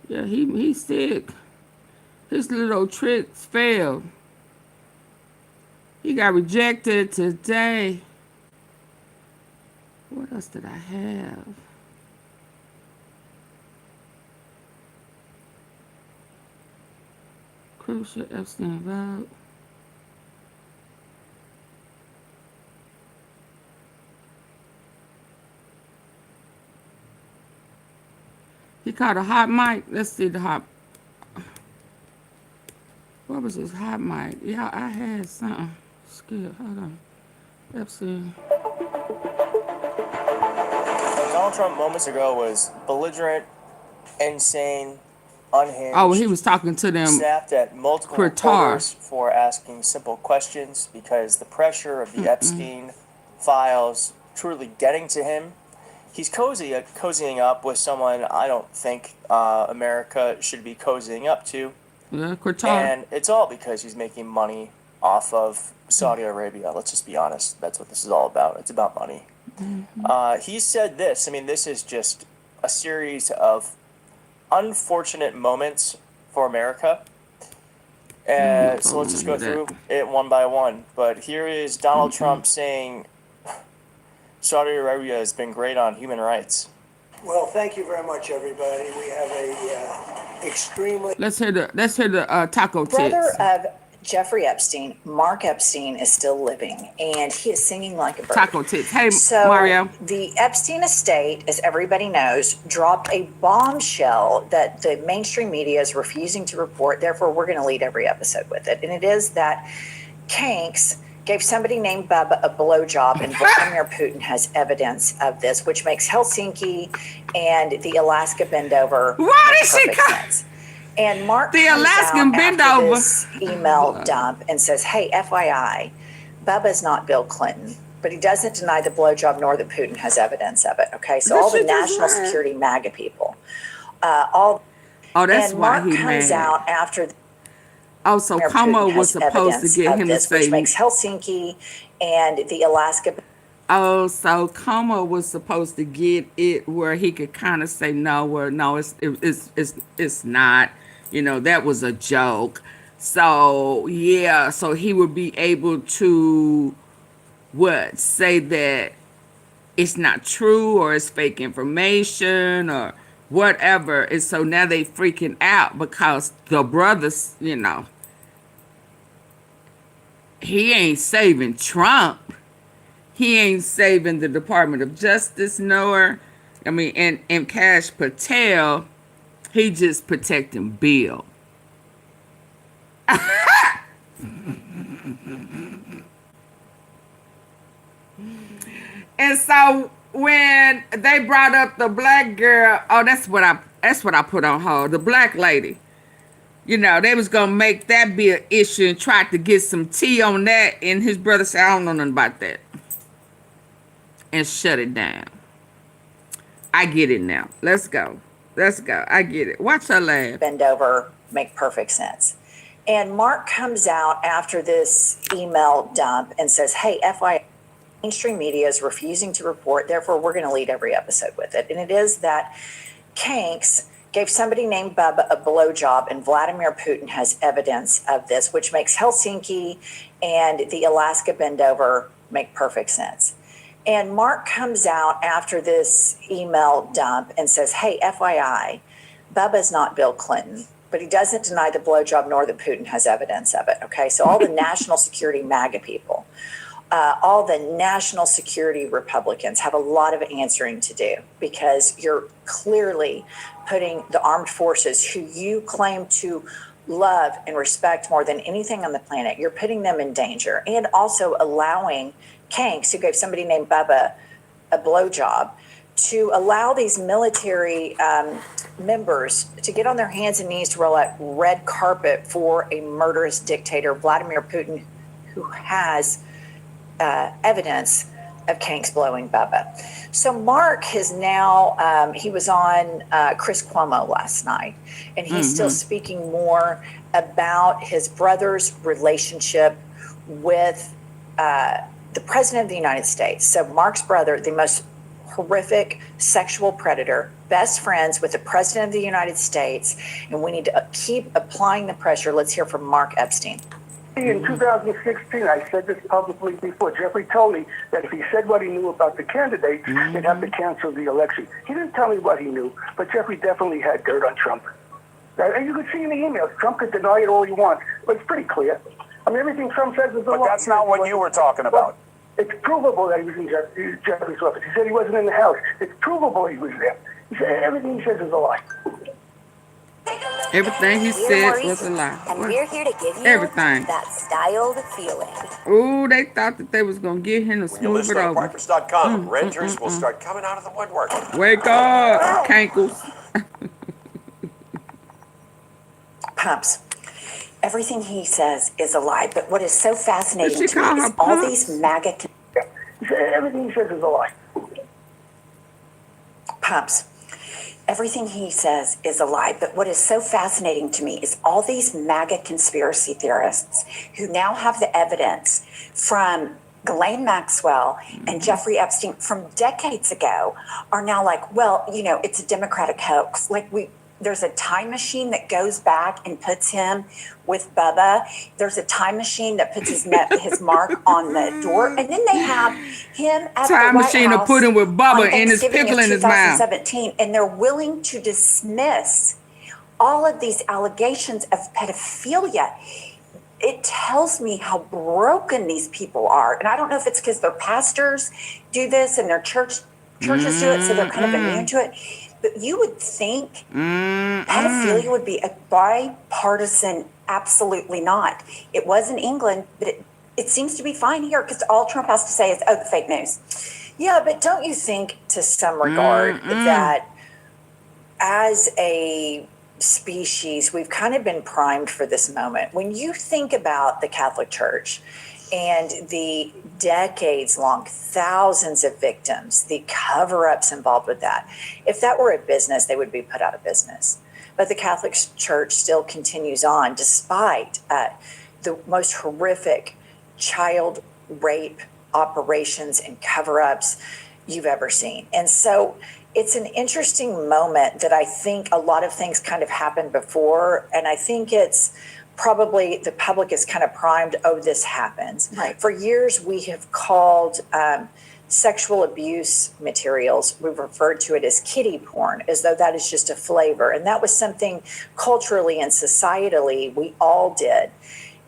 Yeah, he's sick. His little tricks failed. He got rejected today. What else did I have? Crucial Epstein vote. He caught a hot mic. Let's see the hot. What was his hot mic? Yeah, I had something. Skip, hold on. Epstein. Donald Trump moments ago was belligerent, insane, unhinged. Oh, he was talking to them. Snapped at multiple reporters for asking simple questions because the pressure of the Epstein files truly getting to him. He's cozying up with someone I don't think America should be cozying up to. Yeah, Qatar. And it's all because he's making money off of Saudi Arabia. Let's just be honest. That's what this is all about. It's about money. He said this. I mean, this is just a series of unfortunate moments for America. So let's just go through it one by one. But here is Donald Trump saying Saudi Arabia has been great on human rights. Well, thank you very much, everybody. We have a extremely... Let's hear the taco tits. Brother of Jeffrey Epstein, Mark Epstein, is still living, and he is singing like a bird. Taco tits. Hey, so Mario. The Epstein estate, as everybody knows, dropped a bombshell that the mainstream media is refusing to report. Therefore, we're going to lead every episode with it. And it is that Kanks gave somebody named Bubba a blowjob, and Vladimir Putin has evidence of this, which makes Helsinki and the Alaska bend over make perfect sense. And Mark the Alaskan bend over this email dump and says, "Hey, FYI, Bubba's not Bill Clinton, but he doesn't deny the blowjob nor that Putin has evidence of it." Okay, so all the national security MAGA people, that's and why Mark he comes out after. Oh, so Como was supposed to get him to say, which makes Helsinki and the Alaska. Oh, so Como was supposed to get it where he could kind of say no, it's not. You know, that was a joke. So yeah, so he would be able to say that it's not true or it's fake information or whatever. And so now they freaking out because the brothers, you know, he ain't saving Trump. He ain't saving the Department of Justice, nor, I mean, and Kash Patel, he just protecting Bill. And so when they brought up the black girl, oh, that's what I put on hold. The black lady. You know, they was gonna make that be an issue and try to get some tea on that. And his brother said, I don't know nothing about that. And shut it down. I get it now. Let's go. Let's go. I get it. Watch her laugh. Bend over, make perfect sense. And Mark comes out after this email dump and says, hey, FYI, mainstream media is refusing to report, therefore we're going to lead every episode with it. And it is that Kanks gave somebody named Bubba a blowjob, and Vladimir Putin has evidence of this, which makes Helsinki and the Alaska bend over make perfect sense. And Mark comes out after this email dump and says, hey, FYI, Bubba's not Bill Clinton, but he doesn't deny the blowjob nor that Putin has evidence of it. Okay, so all the national security MAGA people, all the national security Republicans have a lot of answering to do, because you're clearly putting the armed forces who you claim to love and respect more than anything on the planet, you're putting them in danger, and also allowing Kanks, who gave somebody named Bubba a blowjob, to allow these military members to get on their hands and knees to roll out red carpet for a murderous dictator, Vladimir Putin, who has evidence of Kanks blowing Bubba. So Mark has now, he was on Chris Cuomo last night, and he's still speaking more about his brother's relationship with the president of the United States. So Mark's brother, the most horrific sexual predator, best friends with the president of the United States, and we need to keep applying the pressure. Let's hear from Mark Epstein. In 2016, I said this publicly before. Jeffrey told me that if he said what he knew about the candidates, they'd have to cancel the election. He didn't tell me what he knew, but Jeffrey definitely had dirt on Trump. And you could see in the emails, Trump could deny it all he wants, but it's pretty clear. I mean, everything Trump says is a lie. But that's not what you were talking about. It's provable that he was in Jeffrey's office. He said he wasn't in the house. It's provable he was there. He said everything he says is a lie. Everything he said was a lie. And we're here to give you everything. That styled feeling. Ooh, they thought that they was going to get him to smooth it over. Renters will start coming out of the woodwork. Wake up, Kankles. Pumps. Everything he says is a lie, but what is so fascinating to me is all these MAGA... Everything he says is a lie. Pumps. Everything he says is a lie, but what is so fascinating to me is all these MAGA conspiracy theorists who now have the evidence from Ghislaine Maxwell and Jeffrey Epstein from decades ago are now like, well, you know, it's a Democratic hoax. Like there's a time machine that goes back and puts him with Bubba. There's a time machine that puts his mark on the door. And then they have him at time the White machine House to put him with Bubba and his Thanksgiving pickle of in his mouth. 2017, and they're willing to dismiss all of these allegations of pedophilia. It tells me how broken these people are. And I don't know if it's because their pastors do this and their churches do it, so they're kind of immune to it. But you would think pedophilia would be a bipartisan. Absolutely not. It was in England, but it seems to be fine here because all Trump has to say is, oh, fake news. Yeah, but don't you think to some regard that as a species, we've kind of been primed for this moment? When you think about the Catholic Church and the decades-long, thousands of victims, the cover-ups involved with that. If that were a business, they would be put out of business. But the Catholic Church still continues on despite the most horrific child rape operations and cover-ups you've ever seen. And so it's an interesting moment that I think a lot of things kind of happened before, and I think it's probably the public is kind of primed, oh, this happens. Right. For years, we have called sexual abuse materials, we've referred to it as kiddie porn, as though that is just a flavor. And that was something culturally and societally we all did.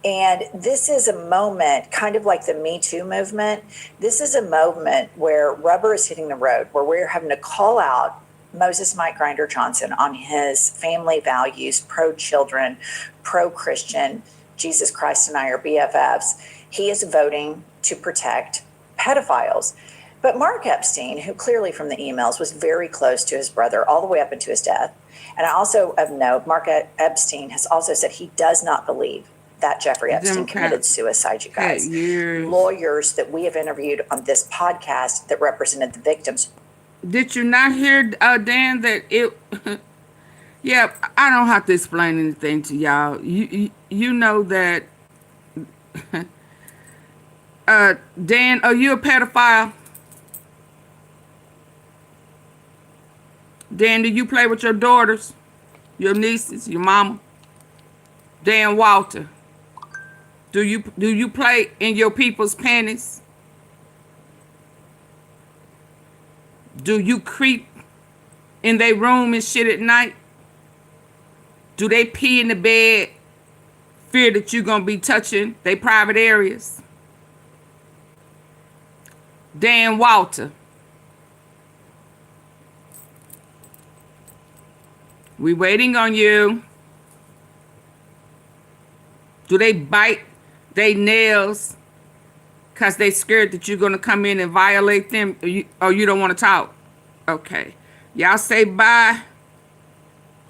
And this is a moment, kind of like the Me Too movement, this is a moment where rubber is hitting the road, where we're having to call out Moses Mike Grinder Johnson on his family values, pro-children, pro-Christian. Jesus Christ and I are BFFs. He is voting to protect pedophiles. But Mark Epstein, who clearly from the emails was very close to his brother all the way up into his death, and I also of note, Mark Epstein has also said he does not believe that Jeffrey Epstein committed suicide, you guys. Lawyers that we have interviewed on this podcast that represented the victims. Did you not hear, Dan, that it... Yeah, I don't have to explain anything to y'all. You know that... Dan, are you a pedophile? Dan, do you play with your daughters, your nieces, your mama? Dan Walter, do you play in your people's panties? Do you creep in their room and shit at night? Do they pee in the bed, fear that you're gonna be touching their private areas? Dan Walter. We waiting on you. Do they bite their nails because they scared that you're going to come in and violate them, or you don't want to talk? Okay. Y'all say bye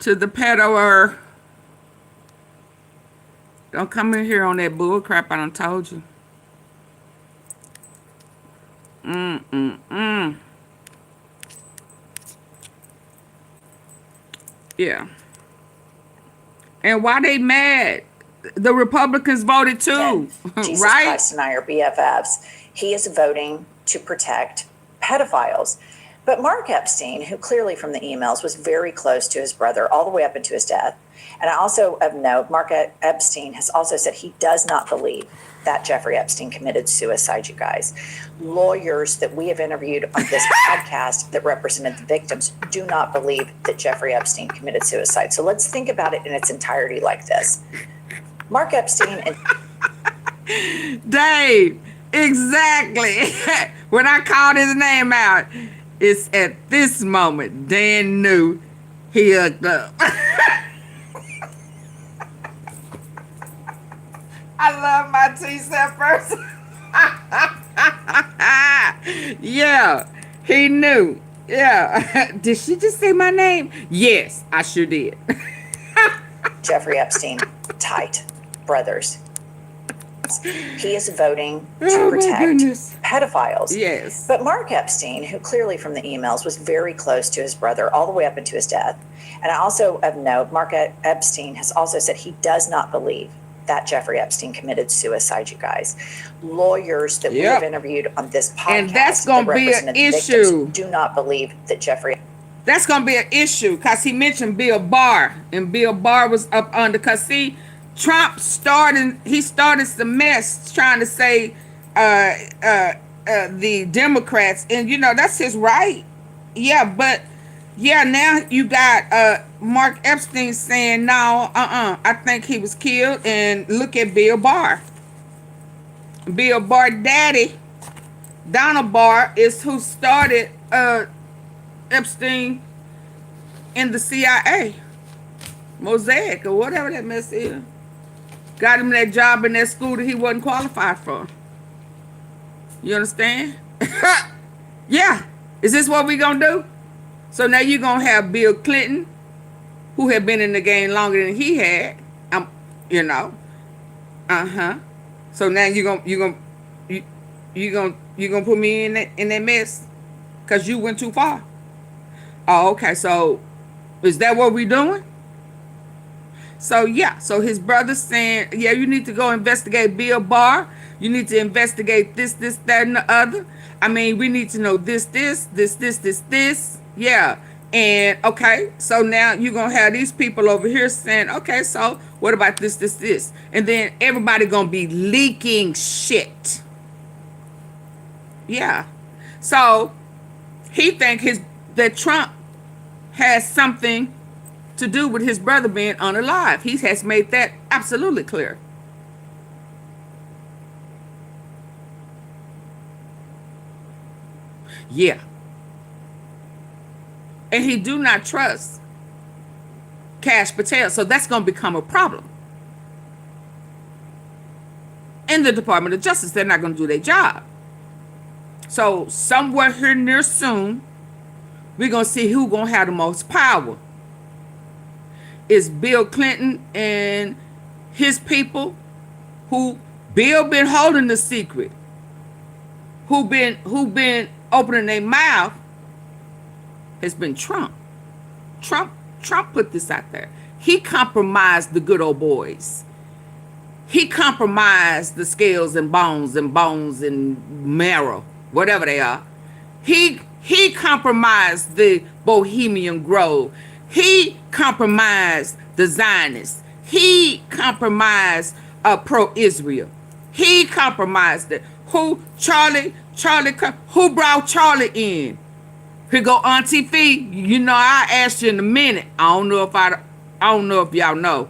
to the pedoer. Don't come in here on that bull crap I done told you. Yeah. And why they mad? The Republicans voted too, Jesus right? Christ and I are BFFs. He is voting to protect pedophiles. But Mark Epstein, who clearly from the emails was very close to his brother all the way up into his death, and I also of note, Mark Epstein has also said he does not believe that Jeffrey Epstein committed suicide, you guys. Lawyers that we have interviewed on this podcast that represented the victims do not believe that Jeffrey Epstein committed suicide. So let's think about it in its entirety like this. Mark Epstein and... Dave, exactly. When I called his name out, it's at this moment Dan knew he hooked up. I love my T-set person. Yeah, he knew. Yeah. Did she just say my name? Yes, I sure did. Jeffrey Epstein, tight brothers. He is voting to protect pedophiles. Yes. But Mark Epstein, who clearly from the emails was very close to his brother all the way up into his death, and I also of note, Mark Epstein has also said he does not believe that Jeffrey Epstein committed suicide, you guys. Lawyers that we have interviewed on this podcast and that's going to be an issue. Do not believe that Jeffrey... That's going to be an issue because he mentioned Bill Barr, and Bill Barr was up under, because see, Trump started some mess trying to say the Democrats, and you know, that's his right. Yeah, but yeah, now you got Mark Epstein saying no, I think he was killed, and look at Bill Barr. Bill Barr daddy, Donald Barr, is who started Epstein in the CIA. Mosaic or whatever that mess is. Got him that job in that school that he wasn't qualified for. You understand? Yeah. Is this what we gonna do? So now you're gonna have Bill Clinton, who had been in the game longer than he had. You know. So now you're gonna put me in that mess because you went too far. Oh, okay. So is that what we're doing? So yeah, so his brother's saying, yeah, you need to go investigate Bill Barr. You need to investigate this, that, and the other. I mean, we need to know this. Yeah. And okay, so now you're gonna have these people over here saying, okay, so what about this? And then everybody gonna be leaking shit. Yeah. So he think that Trump has something to do with his brother being unalive. He has made that absolutely clear. Yeah. And he do not trust Kash Patel. So that's going to become a problem. In the Department of Justice, they're not going to do their job. So somewhere here near soon, we're going to see who going to have the most power. Is Bill Clinton and his people, who Bill been holding the secret, who been opening their mouth, has been Trump. Trump put this out there. He compromised the good old boys. He compromised the scales and bones and marrow, whatever they are. He compromised the Bohemian Grove. He compromised the Zionists. He compromised pro-Israel. He compromised it. Who brought Charlie in? Here go AunTeaFee. You know, I asked you in a minute. I don't know if y'all know,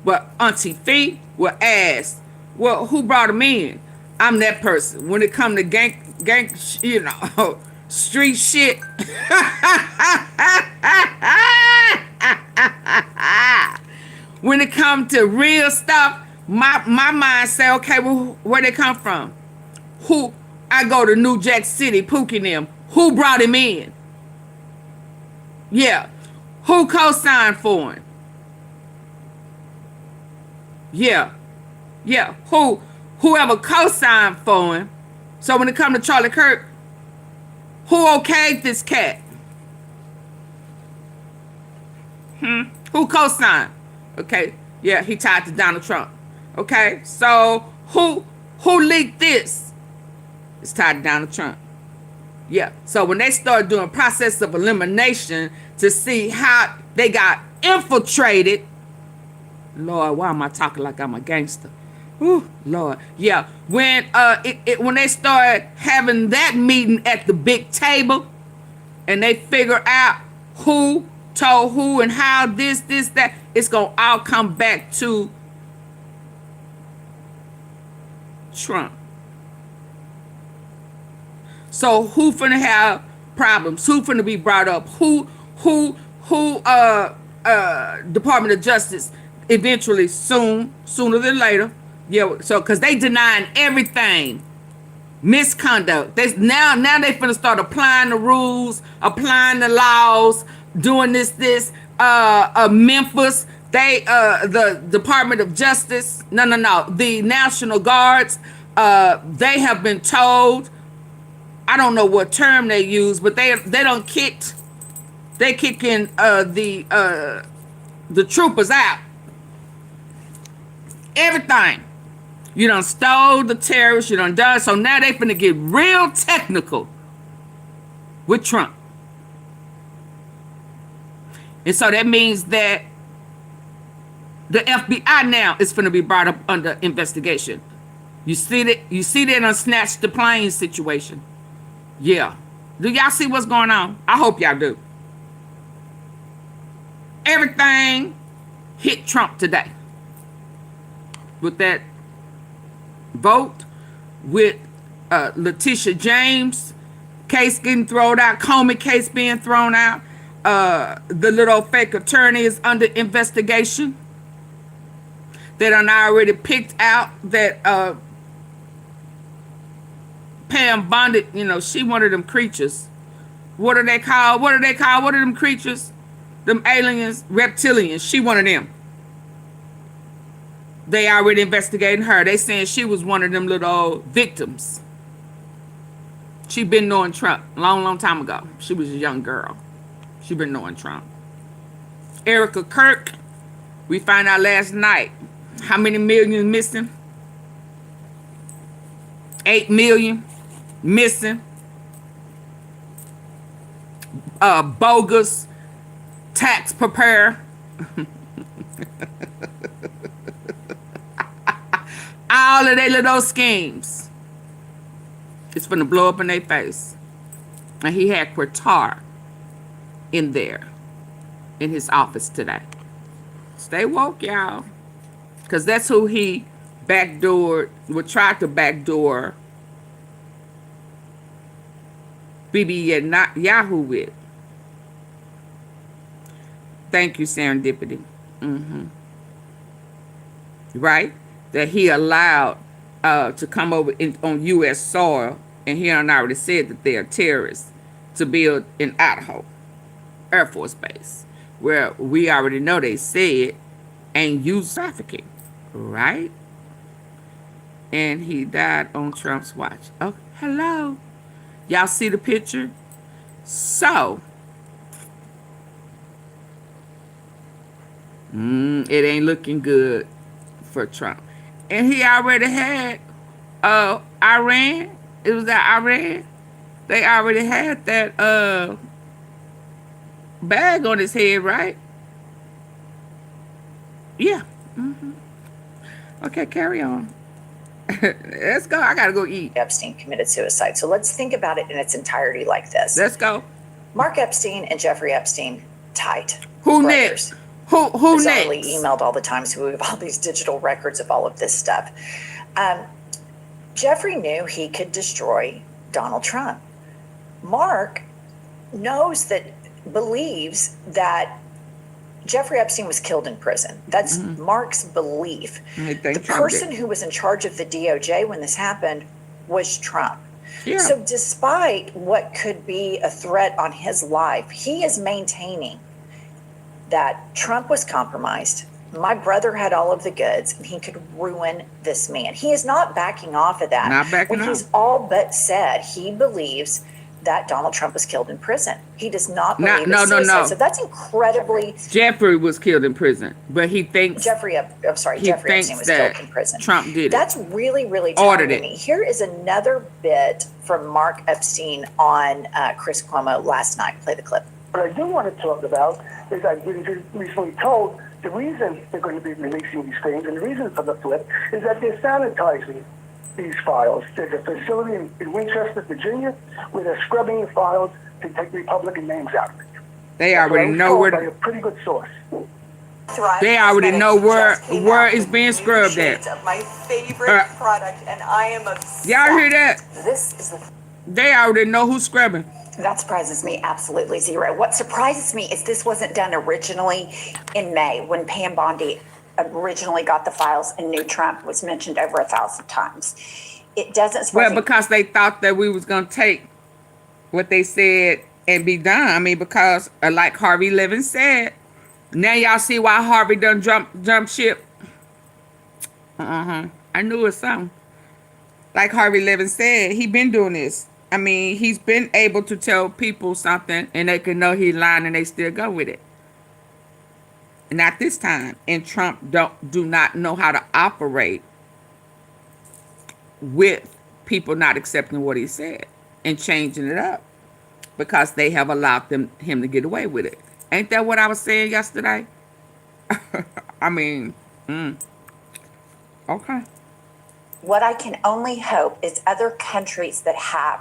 but AunTeaFee will ask, well, who brought him in? I'm that person. When it come to gang, you know, street shit. When it come to real stuff, my mind say, okay, well, where they come from? Who? I go to New Jack City, Pookie and them. Who brought him in? Yeah. Who co-signed for him? Yeah. Yeah. Whoever co-signed for him. So when it comes to Charlie Kirk, who okayed this cat? Who co-signed? Okay. Yeah, he tied to Donald Trump. Okay. So who leaked this? It's tied to Donald Trump. Yeah. So when they start doing process of elimination to see how they got infiltrated, Lord, why am I talking like I'm a gangster? Ooh, Lord. Yeah. When when they start having that meeting at the big table and they figure out who told who and how this, that, it's going to all come back to Trump. So who finna have problems? Who finna be brought up? Who Department of Justice eventually sooner than later. Yeah, so because they denying everything. Misconduct. Now they finna start applying the rules, applying the laws, doing this Memphis. The Department of Justice, no, the National Guards, they have been told, I don't know what term they use, but they kicking the troopers out. Everything. You done stole the terrorists, you done done, so now they finna get real technical with Trump. And so that means that the FBI now is finna be brought up under investigation. You see that on Snatch the Plane situation. Yeah. Do y'all see what's going on? I hope y'all do. Everything hit Trump today. With that vote, with Letitia James case getting thrown out, Comey case being thrown out, the little fake attorney is under investigation. They done already picked out that Pam Bonded, you know, she one of them creatures. What are they called? What are them creatures? Them aliens, reptilians. She one of them. They already investigating her. They saying she was one of them little victims. She been knowing Trump a long time ago. She was a young girl. She been knowing Trump. Erica Kirk, we found out last night. How many millions missing? 8 million missing. Bogus tax preparer. All of their little schemes. It's gonna blow up in their face. And he had Qatar in there in his office today. Stay woke, y'all. Because that's who he backdoored, would try to backdoor BB not Yahoo with. Thank you, Serendipity. Right? That he allowed to come over on U.S. soil And he already said that they are terrorists to build in Idaho Air Force Base, where we already know they said and use trafficking, right? And he died on Trump's watch. Oh, hello. Y'all see the picture? So, it ain't looking good for Trump. And he already had Iran. It was that Iran. They already had that bag on his head, right? Yeah. Okay, carry on. Let's go. I gotta go eat. Epstein committed suicide. So let's think about it in its entirety like this. Let's go. Mark Epstein and Jeffrey Epstein, tight. Who brothers. next? Who Bizarrely next? emailed all the time, so we have all these digital records of all of this stuff. Jeffrey knew he could destroy Donald Trump. Mark believes that Jeffrey Epstein was killed in prison. That's Mark's belief. The person who was in charge of the DOJ when this happened was Trump. Yeah. So despite what could be a threat on his life, he is maintaining that Trump was compromised. My brother had all of the goods and he could ruin this man. He is not backing off of that. Not backing off. He's all but said he believes that Donald Trump was killed in prison. He does not believe it's suicide. No. So that's incredibly... Jeffrey was killed in prison, but he thinks... Jeffrey Epstein was killed in prison. Trump did it. That's really, really telling to me. Here is another bit from Mark Epstein on Chris Cuomo last night. Play the clip. What I do want to talk about is I've been recently told the reason they're going to be releasing these things and the reason for the flip is that they're sanitizing these files. There's a facility in Winchester, Virginia, where they're scrubbing the files to take Republican names out of it. They already know where. By a pretty good source. They already know where it's being scrubbed at. My favorite product, and I am obsessed. Y'all hear that? This is They already know who's scrubbing. That surprises me absolutely zero. What surprises me is this wasn't done originally in May when Pam Bondi originally got the files and knew Trump was mentioned over 1,000 times. It doesn't. Well, because they thought that we was going to take what they said and be done. I mean, because like Harvey Levin said, now y'all see why Harvey done jump ship. I knew it was something. Like Harvey Levin said, he been doing this. I mean, he's been able to tell people something and they can know he's lying and they still go with it. Not this time. And Trump do not know how to operate with people not accepting what he said and changing it up because they have allowed him to get away with it. Ain't that what I was saying yesterday? I mean, okay. What I can only hope is other countries that have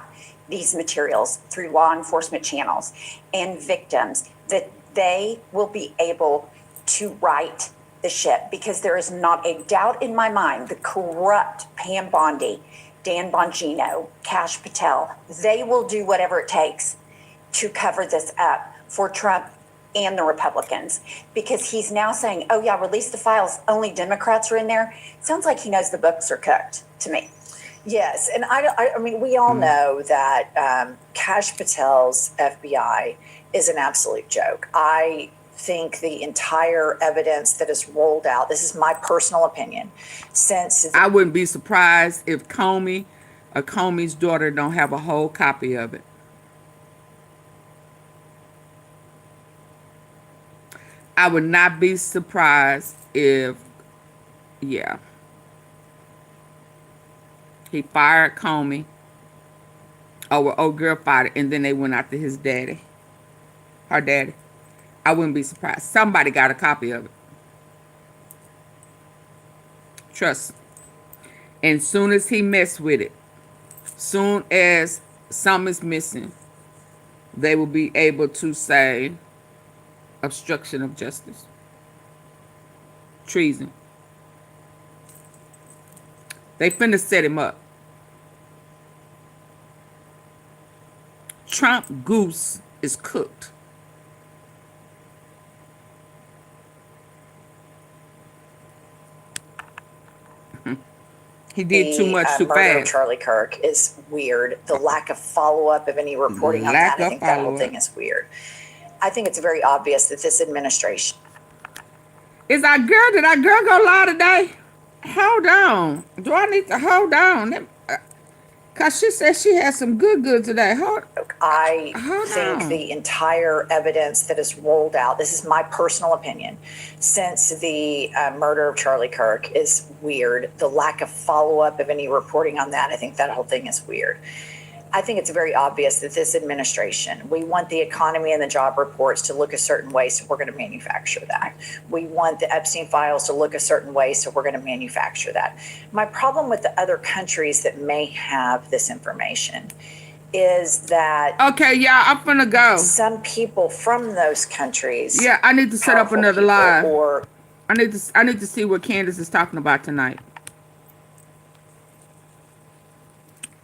these materials through law enforcement channels and victims, that they will be able to right the ship, because there is not a doubt in my mind the corrupt Pam Bondi, Dan Bongino, Kash Patel, they will do whatever it takes to cover this up for Trump and the Republicans, because he's now saying, oh yeah, release the files, only Democrats are in there. Sounds like he knows the books are cooked to me. Yes, and I mean, we all know that Kash Patel's FBI is an absolute joke. I think the entire evidence that is rolled out, this is my personal opinion, since... I wouldn't be surprised if Comey's daughter don't have a whole copy of it. I would not be surprised if, yeah. He fired Comey. Old girl fired it, and then they went after his daddy. Her daddy. I wouldn't be surprised. Somebody got a copy of it. Trust. And soon as he messed with it, soon as something is missing, they will be able to say obstruction of justice. Treason. They finna set him up. Trump goose is cooked. He did too much too murder of fast. Charlie Kirk is weird. The lack of follow-up of any reporting on that, I think that whole thing is weird. I think it's very obvious that this administration... Is our girl, did our girl go live today? Hold on. Do I need to hold on? Because she said she had some good today. I think the entire evidence that is rolled out, this is my personal opinion, since the murder of Charlie Kirk is weird. The lack of follow-up of any reporting on that, I think that whole thing is weird. I think it's very obvious that this administration, we want the economy and the job reports to look a certain way, so we're going to manufacture that. We want the Epstein files to look a certain way, so we're going to manufacture that. My problem with the other countries that may have this information is that... Okay, yeah, I'm gonna go. Some people from those countries... Yeah, I need to set up another live. I need to see what Candace is talking about tonight.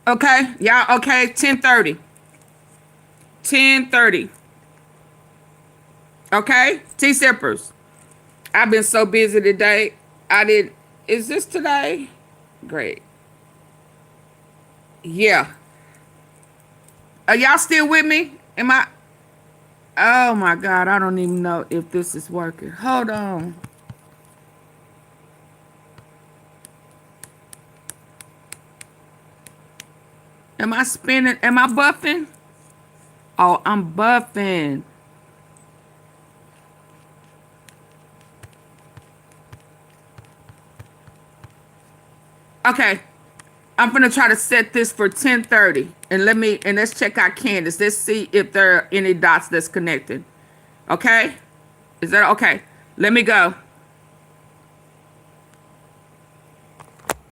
Okay, yeah, okay, 10:30. 10:30. Okay, T-Sippers. I've been so busy today. Is this today? Great. Yeah. Are y'all still with me? Oh my God, I don't even know if this is working. Hold on. Am I spinning? Am I buffing? Oh, I'm buffing. Okay. I'm gonna try to set this for 10:30. And let's check out Candace. Let's see if there are any dots that's connected. Okay? Is that okay? Let me go.